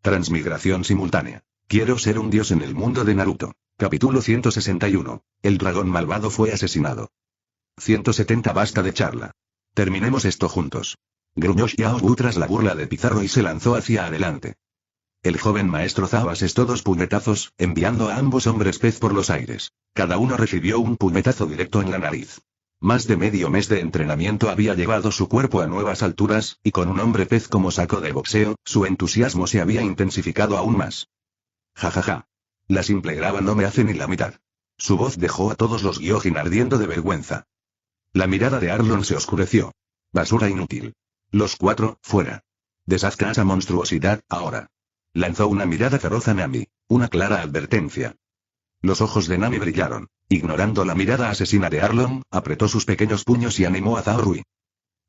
Transmigración simultánea. Quiero ser un dios en el mundo de Naruto. Capítulo 161. El dragón malvado fue asesinado. 170. Basta de charla. Terminemos esto juntos. Gruñó Xiao Wu tras la burla de Pizarro y se lanzó hacia adelante. El joven maestro Zhao asestó 2 puñetazos, enviando a ambos hombres pez por los aires. Cada uno recibió un puñetazo directo en la nariz. Más de medio mes de entrenamiento había llevado su cuerpo a nuevas alturas, y con un hombre pez como saco de boxeo, su entusiasmo se había intensificado aún más. Jajaja. La simple grava no me hace ni la mitad. Su voz dejó a todos los Gyojin ardiendo de vergüenza. La mirada de Arlong se oscureció. Basura inútil. Los 4, fuera. Deshazca esa monstruosidad, ahora. Lanzó una mirada feroz a Nami. Una clara advertencia. Los ojos de Nami brillaron. Ignorando la mirada asesina de Arlong, apretó sus pequeños puños y animó a Zhao Rui.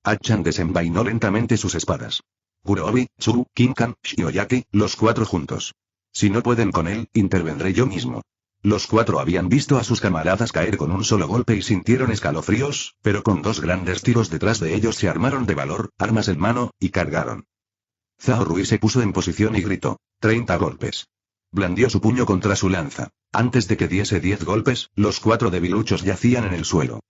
Hatchan desenvainó lentamente sus espadas. Kurobi, Tsu, Kinkan, Shioyaki, los 4 juntos. Si no pueden con él, intervendré yo mismo. Los 4 habían visto a sus camaradas caer con un solo golpe y sintieron escalofríos, pero con 2 grandes tiros detrás de ellos se armaron de valor, armas en mano, y cargaron. Zhao Rui se puso en posición y gritó: 30 golpes. Blandió su puño contra su lanza. Antes de que diese 10 golpes, los 4 debiluchos yacían en el suelo.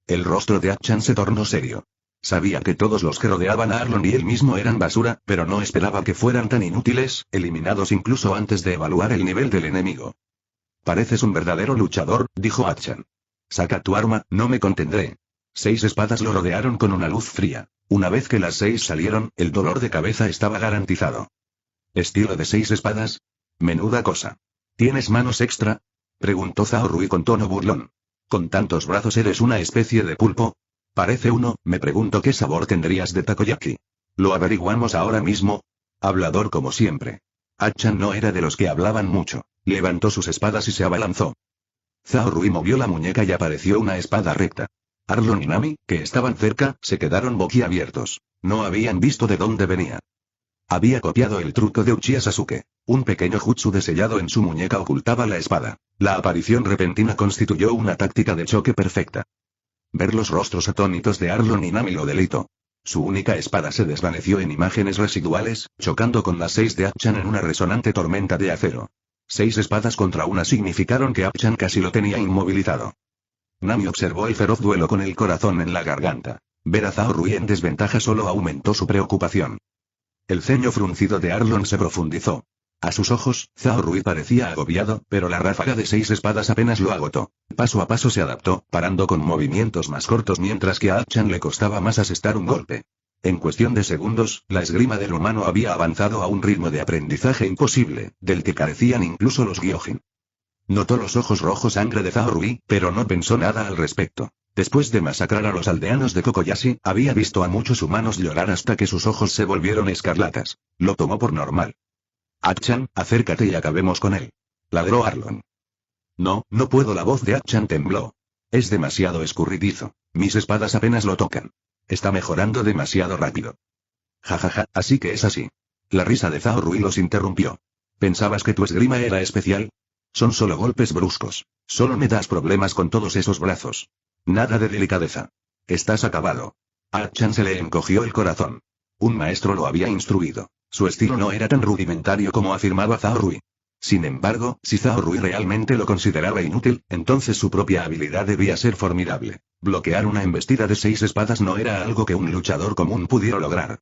El rostro de Hatchan se tornó serio. Sabía que todos los que rodeaban a Arlong y él mismo eran basura, pero no esperaba que fueran tan inútiles, eliminados incluso antes de evaluar el nivel del enemigo. Pareces un verdadero luchador, dijo Hatchan. Saca tu arma, no me contendré. 6 espadas lo rodearon con una luz fría. Una vez que las 6 salieron, el dolor de cabeza estaba garantizado. ¿Estilo de 6 espadas? Menuda cosa. ¿Tienes manos extra? Preguntó Zhao Rui con tono burlón. ¿Con tantos brazos eres una especie de pulpo? Parece uno, me pregunto qué sabor tendrías de takoyaki. ¿Lo averiguamos ahora mismo? Hablador como siempre. Hatchan no era de los que hablaban mucho. Levantó sus espadas y se abalanzó. Zhao Rui movió la muñeca y apareció una espada recta. Arlong y Nami, que estaban cerca, se quedaron boquiabiertos. No habían visto de dónde venía. Había copiado el truco de Uchiha Sasuke. Un pequeño jutsu desellado en su muñeca ocultaba la espada. La aparición repentina constituyó una táctica de choque perfecta. Ver los rostros atónitos de Arlong y Nami lo deleitó. Su única espada se desvaneció en imágenes residuales, chocando con las 6 de Hatchan en una resonante tormenta de acero. 6 espadas contra una significaron que Hatchan casi lo tenía inmovilizado. Nami observó el feroz duelo con el corazón en la garganta. Ver a Zhao Rui en desventaja solo aumentó su preocupación. El ceño fruncido de Arlong se profundizó. A sus ojos, Zhao Rui parecía agobiado, pero la ráfaga de 6 espadas apenas lo agotó. Paso a paso se adaptó, parando con movimientos más cortos mientras que a Hatchan le costaba más asestar un golpe. En cuestión de segundos, la esgrima del humano había avanzado a un ritmo de aprendizaje imposible, del que carecían incluso los Gyojin. Notó los ojos rojos sangre de Zhao Rui, pero no pensó nada al respecto. Después de masacrar a los aldeanos de Kokoyashi, había visto a muchos humanos llorar hasta que sus ojos se volvieron escarlatas. Lo tomó por normal. Hatchan, acércate y acabemos con él. Ladró Arlong. No, no puedo. La voz de Hatchan tembló. Es demasiado escurridizo. Mis espadas apenas lo tocan. Está mejorando demasiado rápido. Jajaja, así que es así. La risa de Zhao Rui los interrumpió. ¿Pensabas que tu esgrima era especial? Son solo golpes bruscos. Solo me das problemas con todos esos brazos. Nada de delicadeza. Estás acabado. A Hatchan se le encogió el corazón. Un maestro lo había instruido. Su estilo no era tan rudimentario como afirmaba Zhao Rui. Sin embargo, si Zhao Rui realmente lo consideraba inútil, entonces su propia habilidad debía ser formidable. Bloquear una embestida de 6 espadas no era algo que un luchador común pudiera lograr.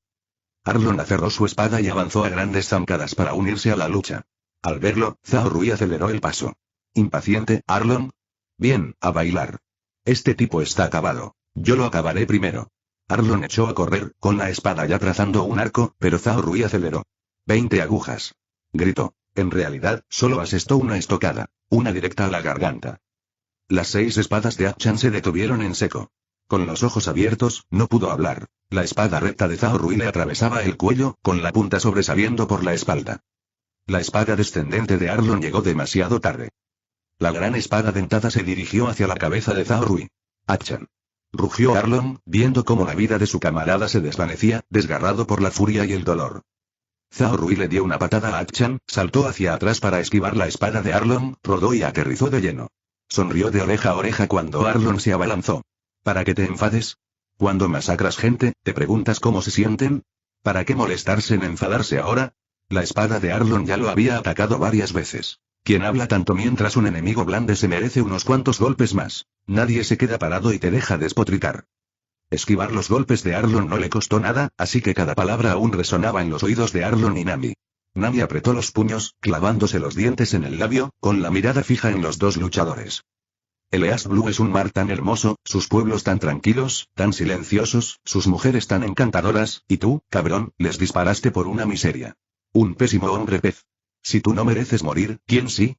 Arlong aferró su espada y avanzó a grandes zancadas para unirse a la lucha. Al verlo, Zhao Rui aceleró el paso. ¿Impaciente, Arlong? Bien, a bailar. Este tipo está acabado. Yo lo acabaré primero. Arlong echó a correr, con la espada ya trazando un arco, pero Zhao Rui aceleró. 20 agujas. Gritó. En realidad, solo asestó una estocada. Una directa a la garganta. Las 6 espadas de Hatchan se detuvieron en seco. Con los ojos abiertos, no pudo hablar. La espada recta de Zhao Rui le atravesaba el cuello, con la punta sobresaliendo por la espalda. La espada descendente de Arlong llegó demasiado tarde. La gran espada dentada se dirigió hacia la cabeza de Zhao Rui. Hatchan. Rugió Arlong, viendo cómo la vida de su camarada se desvanecía, desgarrado por la furia y el dolor. Zhao Rui le dio una patada a Hatchan, saltó hacia atrás para esquivar la espada de Arlong, rodó y aterrizó de lleno. Sonrió de oreja a oreja cuando Arlong se abalanzó. ¿Para qué te enfades? Cuando masacras gente, ¿te preguntas cómo se sienten? ¿Para qué molestarse en enfadarse ahora? La espada de Arlon ya lo había atacado varias veces. Quien habla tanto mientras un enemigo blande se merece unos cuantos golpes más. Nadie se queda parado y te deja despotricar. Esquivar los golpes de Arlon no le costó nada, así que cada palabra aún resonaba en los oídos de Arlon y Nami. Nami apretó los puños, clavándose los dientes en el labio, con la mirada fija en los dos luchadores. El East Blue es un mar tan hermoso, sus pueblos tan tranquilos, tan silenciosos, sus mujeres tan encantadoras, y tú, cabrón, les disparaste por una miseria. Un pésimo hombre pez. Si tú no mereces morir, ¿quién sí?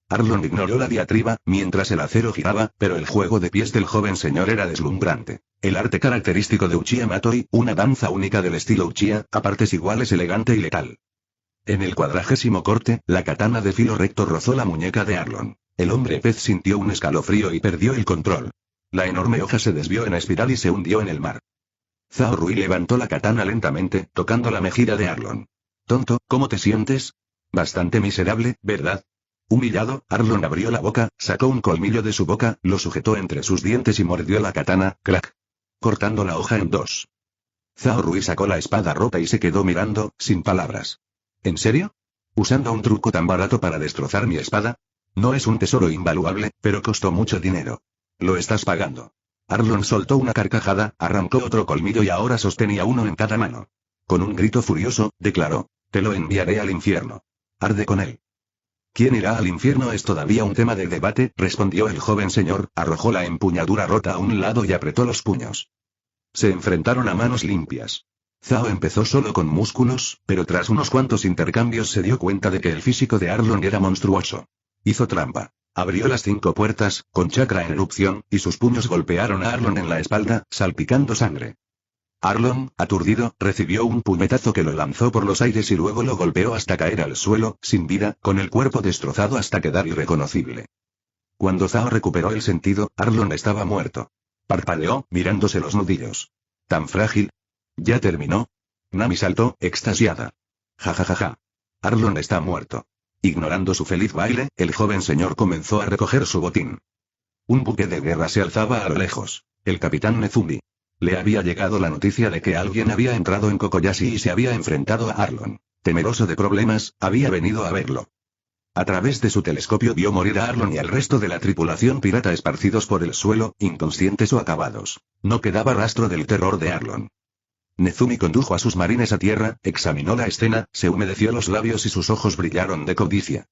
Arlon ignoró la diatriba, mientras el acero giraba, pero el juego de pies del joven señor era deslumbrante. El arte característico de Uchiha Matori, una danza única del estilo Uchiha, a partes iguales elegante y letal. En el 40º corte, la katana de filo recto rozó la muñeca de Arlon. El hombre pez sintió un escalofrío y perdió el control. La enorme hoja se desvió en espiral y se hundió en el mar. Zhao Rui levantó la katana lentamente, tocando la mejilla de Arlon. Tonto, ¿cómo te sientes? Bastante miserable, ¿verdad? Humillado, Arlon abrió la boca, sacó un colmillo de su boca, lo sujetó entre sus dientes y mordió la katana, crack. Cortando la hoja en dos. Zhao Rui sacó la espada rota y se quedó mirando, sin palabras. ¿En serio? ¿Usando un truco tan barato para destrozar mi espada? No es un tesoro invaluable, pero costó mucho dinero. Lo estás pagando. Arlon soltó una carcajada, arrancó otro colmillo y ahora sostenía uno en cada mano. Con un grito furioso, declaró: te lo enviaré al infierno. Arde con él. ¿Quién irá al infierno es todavía un tema de debate? Respondió el joven señor, arrojó la empuñadura rota a un lado y apretó los puños. Se enfrentaron a manos limpias. Zhao empezó solo con músculos, pero tras unos cuantos intercambios se dio cuenta de que el físico de Arlon era monstruoso. Hizo trampa. Abrió las 5 puertas, con chakra en erupción, y sus puños golpearon a Arlon en la espalda, salpicando sangre. Arlon, aturdido, recibió un puñetazo que lo lanzó por los aires y luego lo golpeó hasta caer al suelo, sin vida, con el cuerpo destrozado hasta quedar irreconocible. Cuando Zhao recuperó el sentido, Arlon estaba muerto. Parpadeó, mirándose los nudillos. ¿Tan frágil? ¿Ya terminó? Nami saltó, extasiada. Ja ja ja ja. Arlon está muerto. Ignorando su feliz baile, el joven señor comenzó a recoger su botín. Un buque de guerra se alzaba a lo lejos. El capitán Nezumi. Le había llegado la noticia de que alguien había entrado en Kokoyashi y se había enfrentado a Arlon. Temeroso de problemas, había venido a verlo. A través de su telescopio vio morir a Arlon y al resto de la tripulación pirata esparcidos por el suelo, inconscientes o acabados. No quedaba rastro del terror de Arlon. Nezumi condujo a sus marines a tierra, examinó la escena, se humedeció los labios y sus ojos brillaron de codicia.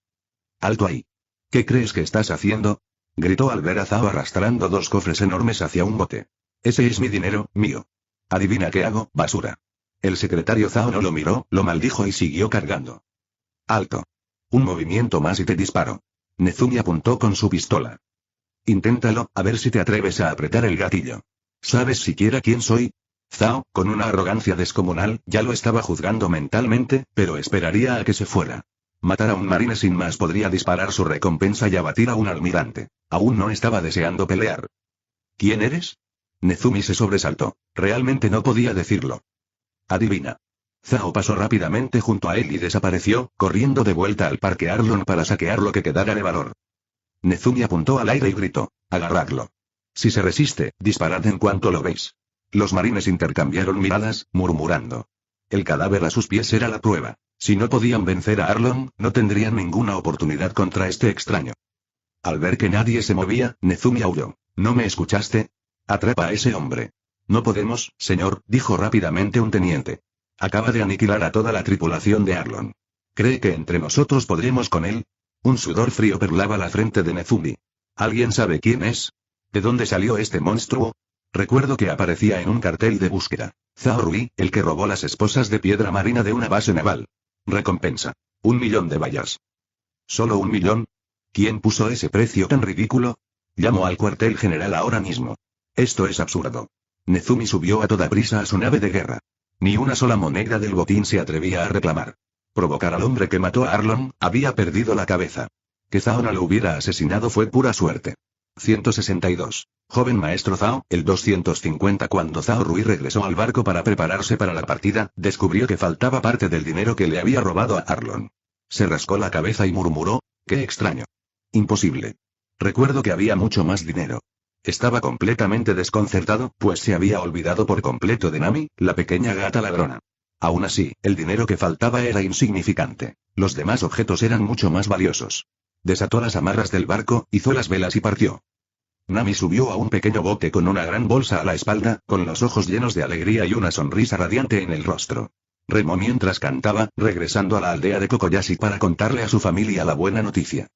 ¡Alto ahí! ¿Qué crees que estás haciendo? Gritó al ver a Zhao arrastrando 2 cofres enormes hacia un bote. Ese es mi dinero, mío. Adivina qué hago, basura. El secretario Zhao no lo miró, lo maldijo y siguió cargando. ¡Alto! Un movimiento más y te disparo. Nezumi apuntó con su pistola. Inténtalo, a ver si te atreves a apretar el gatillo. ¿Sabes siquiera quién soy? Zhao, con una arrogancia descomunal, ya lo estaba juzgando mentalmente, pero esperaría a que se fuera. Matar a un marine sin más podría disparar su recompensa y abatir a un almirante. Aún no estaba deseando pelear. ¿Quién eres? Nezumi se sobresaltó. Realmente no podía decirlo. Adivina. Zhao pasó rápidamente junto a él y desapareció, corriendo de vuelta al parque Arlon para saquear lo que quedara de valor. Nezumi apuntó al aire y gritó: agarradlo. Si se resiste, disparad en cuanto lo veis. Los marines intercambiaron miradas, murmurando. El cadáver a sus pies era la prueba. Si no podían vencer a Arlon, no tendrían ninguna oportunidad contra este extraño. Al ver que nadie se movía, Nezumi aulló. ¿No me escuchaste? Atrapa a ese hombre. No podemos, señor, dijo rápidamente un teniente. Acaba de aniquilar a toda la tripulación de Arlon. ¿Cree que entre nosotros podremos con él? Un sudor frío perlaba la frente de Nezumi. ¿Alguien sabe quién es? ¿De dónde salió este monstruo? Recuerdo que aparecía en un cartel de búsqueda. Zhao Rui, el que robó las esposas de piedra marina de una base naval. Recompensa: 1 millón de bayas. ¿Solo 1 millón? ¿Quién puso ese precio tan ridículo? Llamo al cuartel general ahora mismo. Esto es absurdo. Nezumi subió a toda prisa a su nave de guerra. Ni una sola moneda del botín se atrevía a reclamar. Provocar al hombre que mató a Arlon, había perdido la cabeza. Que Zhao no lo hubiera asesinado fue pura suerte. 162. Joven maestro Zhao, el 250. Cuando Zhao Rui regresó al barco para prepararse para la partida, descubrió que faltaba parte del dinero que le había robado a Arlon. Se rascó la cabeza y murmuró: ¡qué extraño! Imposible. Recuerdo que había mucho más dinero. Estaba completamente desconcertado, pues se había olvidado por completo de Nami, la pequeña gata ladrona. Aún así, el dinero que faltaba era insignificante. Los demás objetos eran mucho más valiosos. Desató las amarras del barco, hizo las velas y partió. Nami subió a un pequeño bote con una gran bolsa a la espalda, con los ojos llenos de alegría y una sonrisa radiante en el rostro. Remó mientras cantaba, regresando a la aldea de Kokoyashi para contarle a su familia la buena noticia.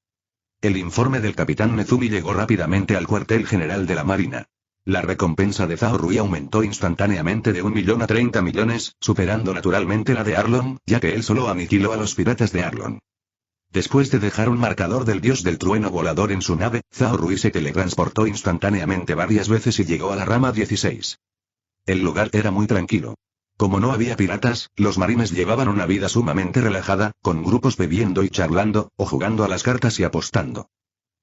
El informe del capitán Nezumi llegó rápidamente al cuartel general de la Marina. La recompensa de Zhao Rui aumentó instantáneamente de 1 millón a 30 millones, superando naturalmente la de Arlong, ya que él solo aniquiló a los piratas de Arlong. Después de dejar un marcador del dios del trueno volador en su nave, Zhao Rui se teletransportó instantáneamente varias veces y llegó a la rama 16. El lugar era muy tranquilo. Como no había piratas, los marines llevaban una vida sumamente relajada, con grupos bebiendo y charlando, o jugando a las cartas y apostando.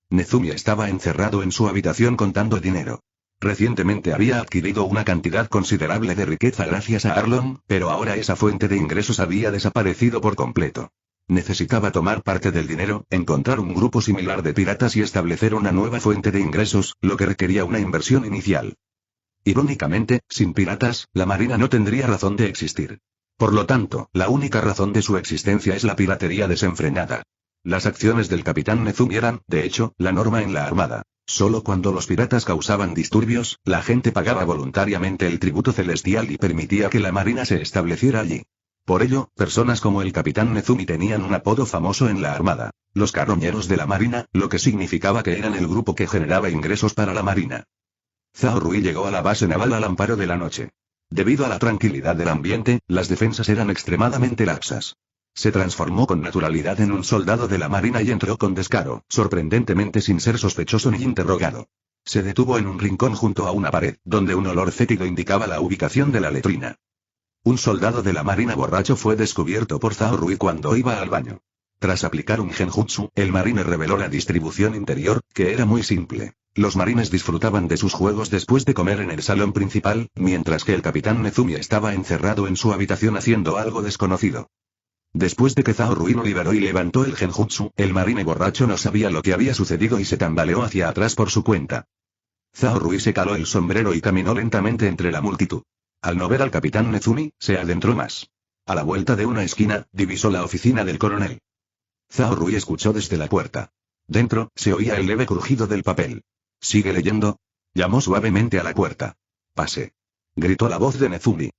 Nezumi estaba encerrado en su habitación contando dinero. Recientemente había adquirido una cantidad considerable de riqueza gracias a Arlong, pero ahora esa fuente de ingresos había desaparecido por completo. Necesitaba tomar parte del dinero, encontrar un grupo similar de piratas y establecer una nueva fuente de ingresos, lo que requería una inversión inicial. Irónicamente, sin piratas, la Marina no tendría razón de existir. Por lo tanto, la única razón de su existencia es la piratería desenfrenada. Las acciones del capitán Nezumi eran, de hecho, la norma en la Armada. Solo cuando los piratas causaban disturbios, la gente pagaba voluntariamente el tributo celestial y permitía que la Marina se estableciera allí. Por ello, personas como el capitán Nezumi tenían un apodo famoso en la Armada, los carroñeros de la Marina, lo que significaba que eran el grupo que generaba ingresos para la Marina. Zhao Rui llegó a la base naval al amparo de la noche. Debido a la tranquilidad del ambiente, las defensas eran extremadamente laxas. Se transformó con naturalidad en un soldado de la Marina y entró con descaro, sorprendentemente sin ser sospechoso ni interrogado. Se detuvo en un rincón junto a una pared, donde un olor fétido indicaba la ubicación de la letrina. Un soldado de la Marina borracho fue descubierto por Zhao Rui cuando iba al baño. Tras aplicar un genjutsu, el marine reveló la distribución interior, que era muy simple. Los marines disfrutaban de sus juegos después de comer en el salón principal, mientras que el capitán Nezumi estaba encerrado en su habitación haciendo algo desconocido. Después de que Zhao Rui lo liberó y levantó el genjutsu, el marine borracho no sabía lo que había sucedido y se tambaleó hacia atrás por su cuenta. Zhao Rui se caló el sombrero y caminó lentamente entre la multitud. Al no ver al capitán Nezumi, se adentró más. A la vuelta de una esquina, divisó la oficina del coronel. Zhao Rui escuchó desde la puerta. Dentro, se oía el leve crujido del papel. ¿Sigue leyendo? Llamó suavemente a la puerta. Pase. Gritó la voz de Nezumi.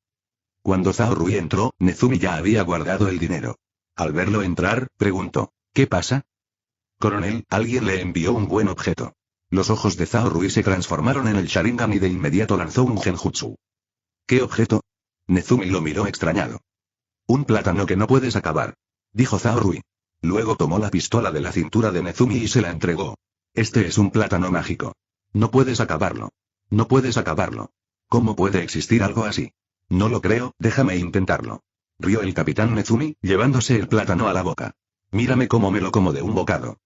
Cuando Zhao Rui entró, Nezumi ya había guardado el dinero. Al verlo entrar, preguntó, ¿qué pasa? Coronel, alguien le envió un buen objeto. Los ojos de Zhao Rui se transformaron en el Sharingan y de inmediato lanzó un genjutsu. ¿Qué objeto? Nezumi lo miró extrañado. Un plátano que no puedes acabar, dijo Zhao Rui. Luego tomó la pistola de la cintura de Nezumi y se la entregó. Este es un plátano mágico. No puedes acabarlo. No puedes acabarlo. ¿Cómo puede existir algo así? No lo creo, déjame intentarlo. Rió el capitán Nezumi, llevándose el plátano a la boca. Mírame cómo me lo como de un bocado.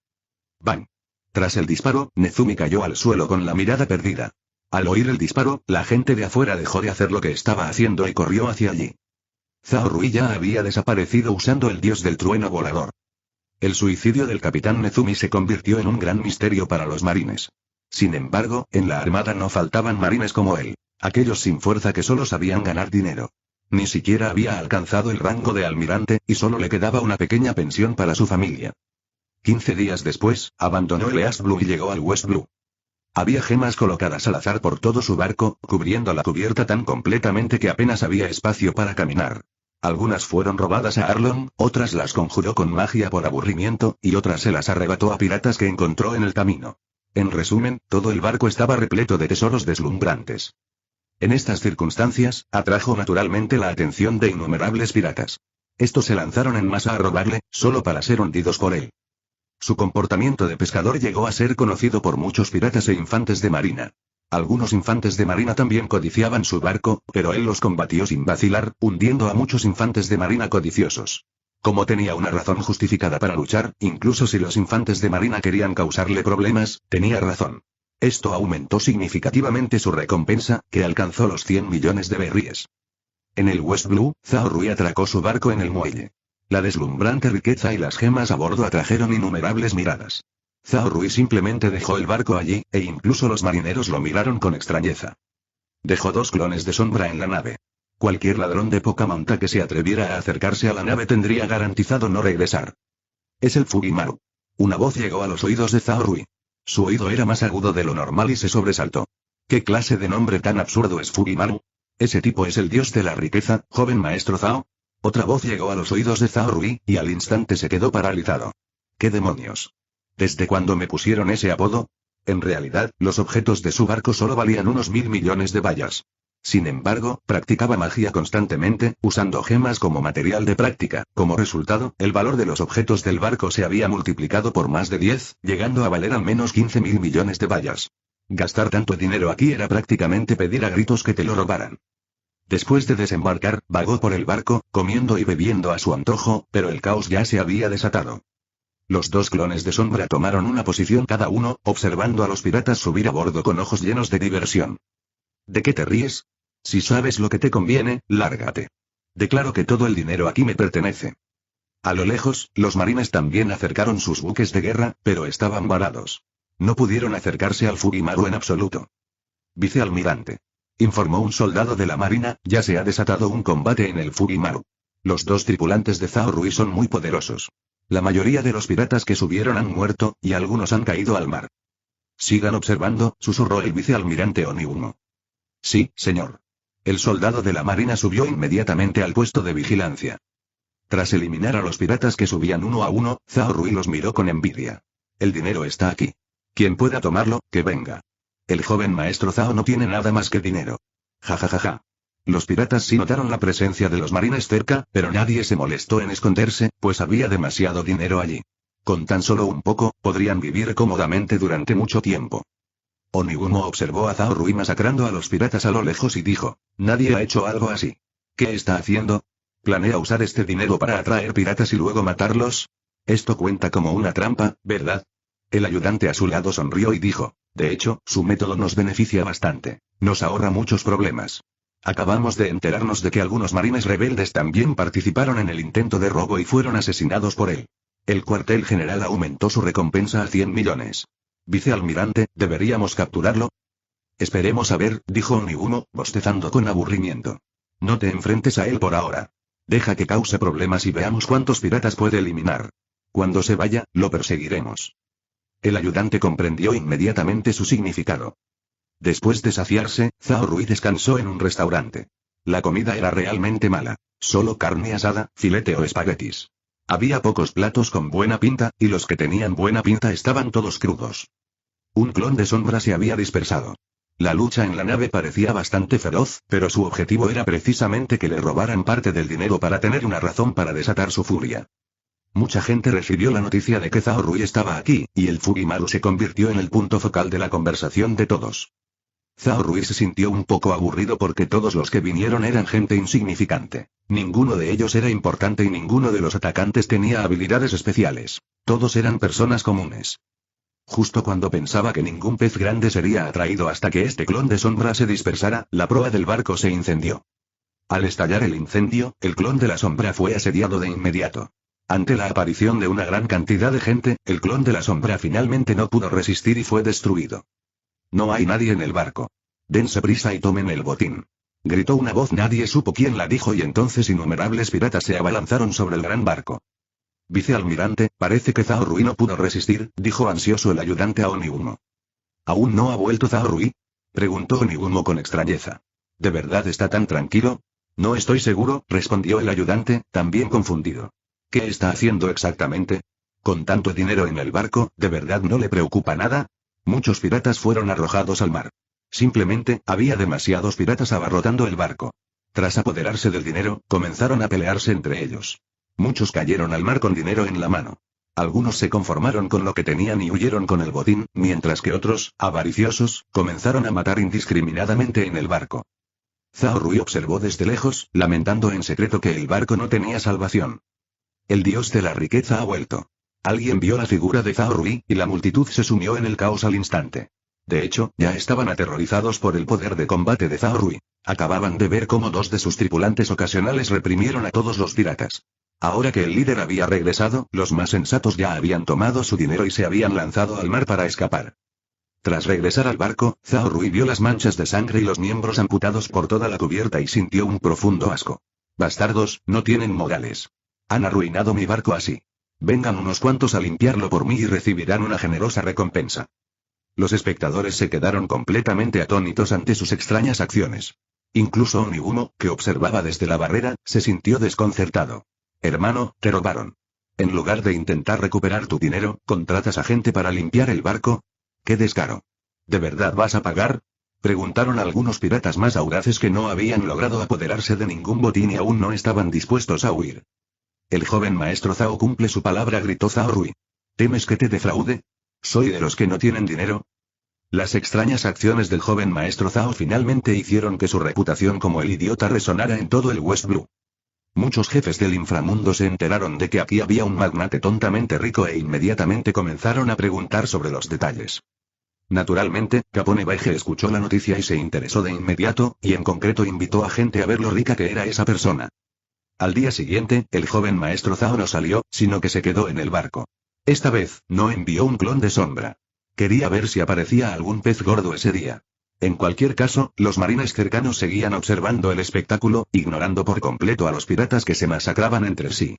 ¡Bang! Tras el disparo, Nezumi cayó al suelo con la mirada perdida. Al oír el disparo, la gente de afuera dejó de hacer lo que estaba haciendo y corrió hacia allí. Zhao Rui ya había desaparecido usando el dios del trueno volador. El suicidio del capitán Nezumi se convirtió en un gran misterio para los marines. Sin embargo, en la armada no faltaban marines como él, aquellos sin fuerza que solo sabían ganar dinero. Ni siquiera había alcanzado el rango de almirante, y solo le quedaba una pequeña pensión para su familia. 15 días después, abandonó el East Blue y llegó al West Blue. Había gemas colocadas al azar por todo su barco, cubriendo la cubierta tan completamente que apenas había espacio para caminar. Algunas fueron robadas a Arlong, otras las conjuró con magia por aburrimiento, y otras se las arrebató a piratas que encontró en el camino. En resumen, todo el barco estaba repleto de tesoros deslumbrantes. En estas circunstancias, atrajo naturalmente la atención de innumerables piratas. Estos se lanzaron en masa a robarle, solo para ser hundidos por él. Su comportamiento de pescador llegó a ser conocido por muchos piratas e infantes de marina. Algunos infantes de marina también codiciaban su barco, pero él los combatió sin vacilar, hundiendo a muchos infantes de marina codiciosos. Como tenía una razón justificada para luchar, incluso si los infantes de marina querían causarle problemas, tenía razón. Esto aumentó significativamente su recompensa, que alcanzó los 100 millones de berríes. En el West Blue, Zhao Rui atracó su barco en el muelle. La deslumbrante riqueza y las gemas a bordo atrajeron innumerables miradas. Zhao Rui simplemente dejó el barco allí, e incluso los marineros lo miraron con extrañeza. Dejó 2 clones de sombra en la nave. Cualquier ladrón de poca monta que se atreviera a acercarse a la nave tendría garantizado no regresar. Es el Fugimaru. Una voz llegó a los oídos de Zhao Rui. Su oído era más agudo de lo normal y se sobresaltó. ¿Qué clase de nombre tan absurdo es Fugimaru? Ese tipo es el dios de la riqueza, joven maestro Zhao. Otra voz llegó a los oídos de Zhao Rui, y al instante se quedó paralizado. ¿Qué demonios? ¿Desde cuándo me pusieron ese apodo? En realidad, los objetos de su barco solo valían unos 1000 millones de bayas. Sin embargo, practicaba magia constantemente, usando gemas como material de práctica. Como resultado, el valor de los objetos del barco se había multiplicado por más de 10, llegando a valer al menos 15.000 millones de bayas. Gastar tanto dinero aquí era prácticamente pedir a gritos que te lo robaran. Después de desembarcar, vagó por el barco, comiendo y bebiendo a su antojo, pero el caos ya se había desatado. Los dos clones de sombra tomaron una posición cada uno, observando a los piratas subir a bordo con ojos llenos de diversión. ¿De qué te ríes? Si sabes lo que te conviene, lárgate. Declaro que todo el dinero aquí me pertenece. A lo lejos, los marines también acercaron sus buques de guerra, pero estaban varados. No pudieron acercarse al Fugimaru en absoluto. Vicealmirante. Informó un soldado de la marina, ya se ha desatado un combate en el Fugimaru. Los dos tripulantes de Zhao Rui son muy poderosos. La mayoría de los piratas que subieron han muerto, y algunos han caído al mar. Sigan observando, susurró el vicealmirante Oniumo. Sí, señor. El soldado de la marina subió inmediatamente al puesto de vigilancia. Tras eliminar a los piratas que subían uno a uno, Zhao Rui los miró con envidia. El dinero está aquí. Quien pueda tomarlo, que venga. El joven maestro Zhao no tiene nada más que dinero. Ja ja ja ja. Los piratas sí notaron la presencia de los marines cerca, pero nadie se molestó en esconderse, pues había demasiado dinero allí. Con tan solo un poco, podrían vivir cómodamente durante mucho tiempo. Onigumo observó a Zhao Rui masacrando a los piratas a lo lejos y dijo, nadie ha hecho algo así. ¿Qué está haciendo? ¿Planea usar este dinero para atraer piratas y luego matarlos? Esto cuenta como una trampa, ¿verdad? El ayudante a su lado sonrió y dijo, de hecho, su método nos beneficia bastante. Nos ahorra muchos problemas. Acabamos de enterarnos de que algunos marines rebeldes también participaron en el intento de robo y fueron asesinados por él. El cuartel general aumentó su recompensa a 100 millones. Vicealmirante, ¿deberíamos capturarlo? Esperemos a ver, dijo Onigumo, bostezando con aburrimiento. No te enfrentes a él por ahora. Deja que cause problemas y veamos cuántos piratas puede eliminar. Cuando se vaya, lo perseguiremos. El ayudante comprendió inmediatamente su significado. Después de saciarse, Zhao Rui descansó en un restaurante. La comida era realmente mala. Solo carne asada, filete o espaguetis. Había pocos platos con buena pinta, y los que tenían buena pinta estaban todos crudos. Un clon de sombra se había dispersado. La lucha en la nave parecía bastante feroz, pero su objetivo era precisamente que le robaran parte del dinero para tener una razón para desatar su furia. Mucha gente recibió la noticia de que Zhao Rui estaba aquí, y el Fugimaru se convirtió en el punto focal de la conversación de todos. Zhao Rui se sintió un poco aburrido porque todos los que vinieron eran gente insignificante. Ninguno de ellos era importante y ninguno de los atacantes tenía habilidades especiales. Todos eran personas comunes. Justo cuando pensaba que ningún pez grande sería atraído hasta que este clon de sombra se dispersara, la proa del barco se incendió. Al estallar el incendio, el clon de la sombra fue asediado de inmediato. Ante la aparición de una gran cantidad de gente, el clon de la sombra finalmente no pudo resistir y fue destruido. No hay nadie en el barco. Dense prisa y tomen el botín. Gritó una voz, nadie supo quién la dijo y entonces innumerables piratas se abalanzaron sobre el gran barco. Vicealmirante, parece que Zhao Rui no pudo resistir, dijo ansioso el ayudante a Onigumo. ¿Aún no ha vuelto Zhao Rui? Preguntó Onigumo con extrañeza. ¿De verdad está tan tranquilo? No estoy seguro, respondió el ayudante, también confundido. ¿Qué está haciendo exactamente? Con tanto dinero en el barco, ¿de verdad no le preocupa nada? Muchos piratas fueron arrojados al mar. Simplemente, había demasiados piratas abarrotando el barco. Tras apoderarse del dinero, comenzaron a pelearse entre ellos. Muchos cayeron al mar con dinero en la mano. Algunos se conformaron con lo que tenían y huyeron con el botín, mientras que otros, avariciosos, comenzaron a matar indiscriminadamente en el barco. Zhao Rui observó desde lejos, lamentando en secreto que el barco no tenía salvación. El dios de la riqueza ha vuelto. Alguien vio la figura de Zhao Rui, y la multitud se sumió en el caos al instante. De hecho, ya estaban aterrorizados por el poder de combate de Zhao Rui. Acababan de ver cómo dos de sus tripulantes ocasionales reprimieron a todos los piratas. Ahora que el líder había regresado, los más sensatos ya habían tomado su dinero y se habían lanzado al mar para escapar. Tras regresar al barco, Zhao Rui vio las manchas de sangre y los miembros amputados por toda la cubierta y sintió un profundo asco. Bastardos, no tienen modales. Han arruinado mi barco así. Vengan unos cuantos a limpiarlo por mí y recibirán una generosa recompensa. Los espectadores se quedaron completamente atónitos ante sus extrañas acciones. Incluso Onigumo, que observaba desde la barrera, se sintió desconcertado. Hermano, te robaron. En lugar de intentar recuperar tu dinero, ¿contratas a gente para limpiar el barco? ¡Qué descaro! ¿De verdad vas a pagar? Preguntaron algunos piratas más audaces que no habían logrado apoderarse de ningún botín y aún no estaban dispuestos a huir. El joven maestro Zhao cumple su palabra, gritó Zhao Rui. ¿Temes que te defraude? ¿Soy de los que no tienen dinero? Las extrañas acciones del joven maestro Zhao finalmente hicieron que su reputación como el idiota resonara en todo el West Blue. Muchos jefes del inframundo se enteraron de que aquí había un magnate tontamente rico e inmediatamente comenzaron a preguntar sobre los detalles. Naturalmente, Capone Baige escuchó la noticia y se interesó de inmediato, y en concreto invitó a gente a ver lo rica que era esa persona. Al día siguiente, el joven maestro Zhao no salió, sino que se quedó en el barco. Esta vez, no envió un clon de sombra. Quería ver si aparecía algún pez gordo ese día. En cualquier caso, los marines cercanos seguían observando el espectáculo, ignorando por completo a los piratas que se masacraban entre sí.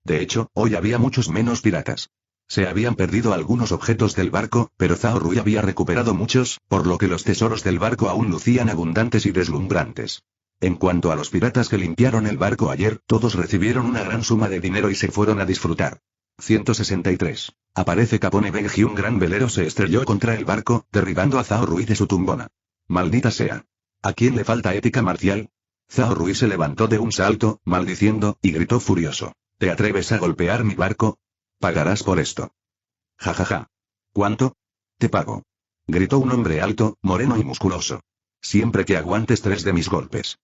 De hecho, hoy había muchos menos piratas. Se habían perdido algunos objetos del barco, pero Zhao Rui había recuperado muchos, por lo que los tesoros del barco aún lucían abundantes y deslumbrantes. En cuanto a los piratas que limpiaron el barco ayer, todos recibieron una gran suma de dinero y se fueron a disfrutar. 163. Aparece Capone Baige y un gran velero se estrelló contra el barco, derribando a Zhao Rui de su tumbona. Maldita sea. ¿A quién le falta ética marcial? Zhao Rui se levantó de un salto, maldiciendo, y gritó furioso. ¿Te atreves a golpear mi barco? Pagarás por esto. Ja ja ja. ¿Cuánto? Te pago. Gritó un hombre alto, moreno y musculoso. Siempre que aguantes 3 de mis golpes.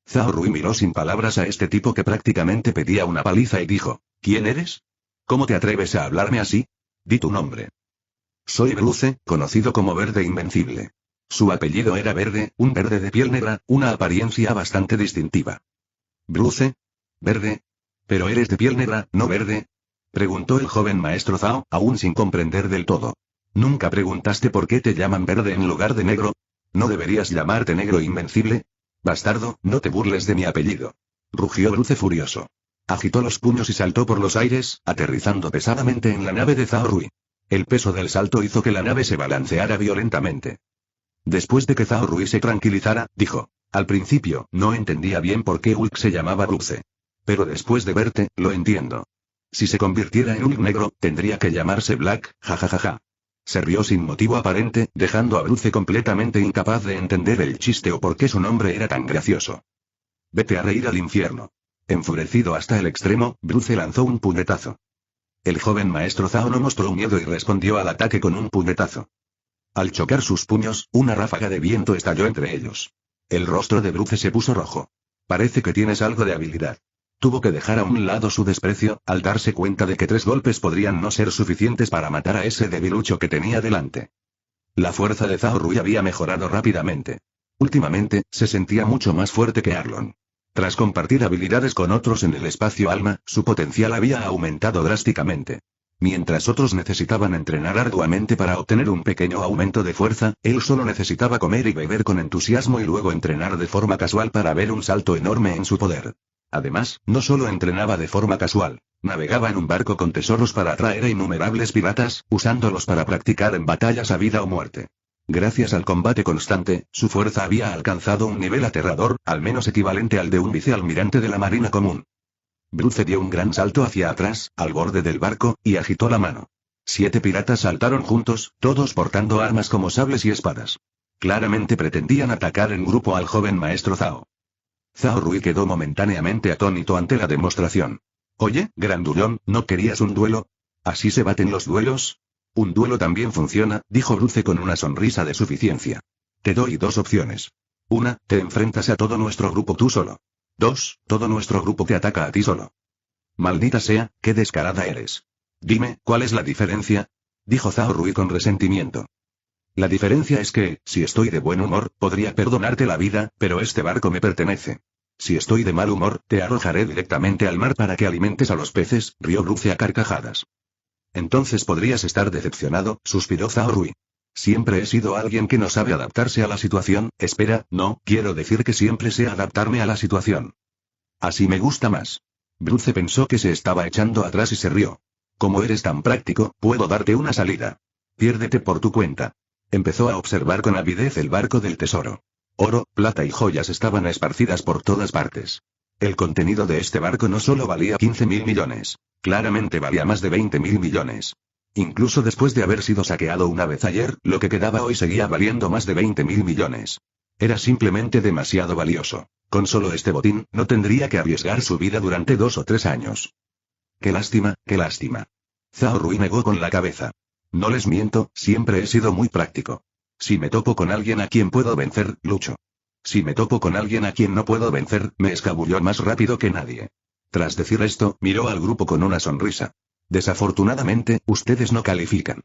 Zhao Rui miró sin palabras a este tipo que prácticamente pedía una paliza y dijo, ¿quién eres? ¿Cómo te atreves a hablarme así? Di tu nombre. Soy Bruce, conocido como Verde Invencible. Su apellido era Verde, un verde de piel negra, una apariencia bastante distintiva. ¿Bruce? ¿Verde? ¿Pero eres de piel negra, no verde? Preguntó el joven maestro Zhao, aún sin comprender del todo. ¿Nunca preguntaste por qué te llaman verde en lugar de negro? ¿No deberías llamarte Negro Invencible? Bastardo, no te burles de mi apellido. Rugió Bruce furioso. Agitó los puños y saltó por los aires, aterrizando pesadamente en la nave de Zhao Rui. El peso del salto hizo que la nave se balanceara violentamente. Después de que Zhao Rui se tranquilizara, dijo. Al principio, no entendía bien por qué Hulk se llamaba Bruce. Pero después de verte, lo entiendo. Si se convirtiera en Hulk negro, tendría que llamarse Black, jajajaja. Se rió sin motivo aparente, dejando a Bruce completamente incapaz de entender el chiste o por qué su nombre era tan gracioso. Vete a reír al infierno. Enfurecido hasta el extremo, Bruce lanzó un puñetazo. El joven maestro Zhao no mostró miedo y respondió al ataque con un puñetazo. Al chocar sus puños, una ráfaga de viento estalló entre ellos. El rostro de Bruce se puso rojo. Parece que tienes algo de habilidad. Tuvo que dejar a un lado su desprecio, al darse cuenta de que 3 golpes podrían no ser suficientes para matar a ese debilucho que tenía delante. La fuerza de Zhao Rui había mejorado rápidamente. Últimamente, se sentía mucho más fuerte que Arlon. Tras compartir habilidades con otros en el espacio alma, su potencial había aumentado drásticamente. Mientras otros necesitaban entrenar arduamente para obtener un pequeño aumento de fuerza, él solo necesitaba comer y beber con entusiasmo y luego entrenar de forma casual para ver un salto enorme en su poder. Además, no solo entrenaba de forma casual, navegaba en un barco con tesoros para atraer a innumerables piratas, usándolos para practicar en batallas a vida o muerte. Gracias al combate constante, su fuerza había alcanzado un nivel aterrador, al menos equivalente al de un vicealmirante de la Marina Común. Bruce dio un gran salto hacia atrás, al borde del barco, y agitó la mano. 7 piratas saltaron juntos, todos portando armas como sables y espadas. Claramente pretendían atacar en grupo al joven maestro Zhao. Zhao Rui quedó momentáneamente atónito ante la demostración. Oye, grandullón, ¿no querías un duelo? ¿Así se baten los duelos? Un duelo también funciona, dijo Bruce con una sonrisa de suficiencia. Te doy 2 opciones. 1, te enfrentas a todo nuestro grupo tú solo. 2, todo nuestro grupo te ataca a ti solo. Maldita sea, qué descarada eres. Dime, ¿cuál es la diferencia? Dijo Zhao Rui con resentimiento. La diferencia es que, si estoy de buen humor, podría perdonarte la vida, pero este barco me pertenece. Si estoy de mal humor, te arrojaré directamente al mar para que alimentes a los peces, rió Bruce a carcajadas. Entonces podrías estar decepcionado, suspiró Zhao Rui. Siempre he sido alguien que no sabe adaptarse a la situación. Espera, no, quiero decir que siempre sé adaptarme a la situación. Así me gusta más. Bruce pensó que se estaba echando atrás y se rió. Como eres tan práctico, puedo darte una salida. Piérdete por tu cuenta. Empezó a observar con avidez el barco del tesoro. Oro, plata y joyas estaban esparcidas por todas partes. El contenido de este barco no solo valía 15.000 millones. Claramente valía más de 20.000 millones. Incluso después de haber sido saqueado una vez ayer, lo que quedaba hoy seguía valiendo más de 20.000 millones. Era simplemente demasiado valioso. Con solo este botín, no tendría que arriesgar su vida durante 2 o 3 años. Qué lástima, qué lástima. Zhao Rui negó con la cabeza. No les miento, siempre he sido muy práctico. Si me topo con alguien a quien puedo vencer, lucho. Si me topo con alguien a quien no puedo vencer, me escabulló más rápido que nadie. Tras decir esto, miró al grupo con una sonrisa. Desafortunadamente, ustedes no califican.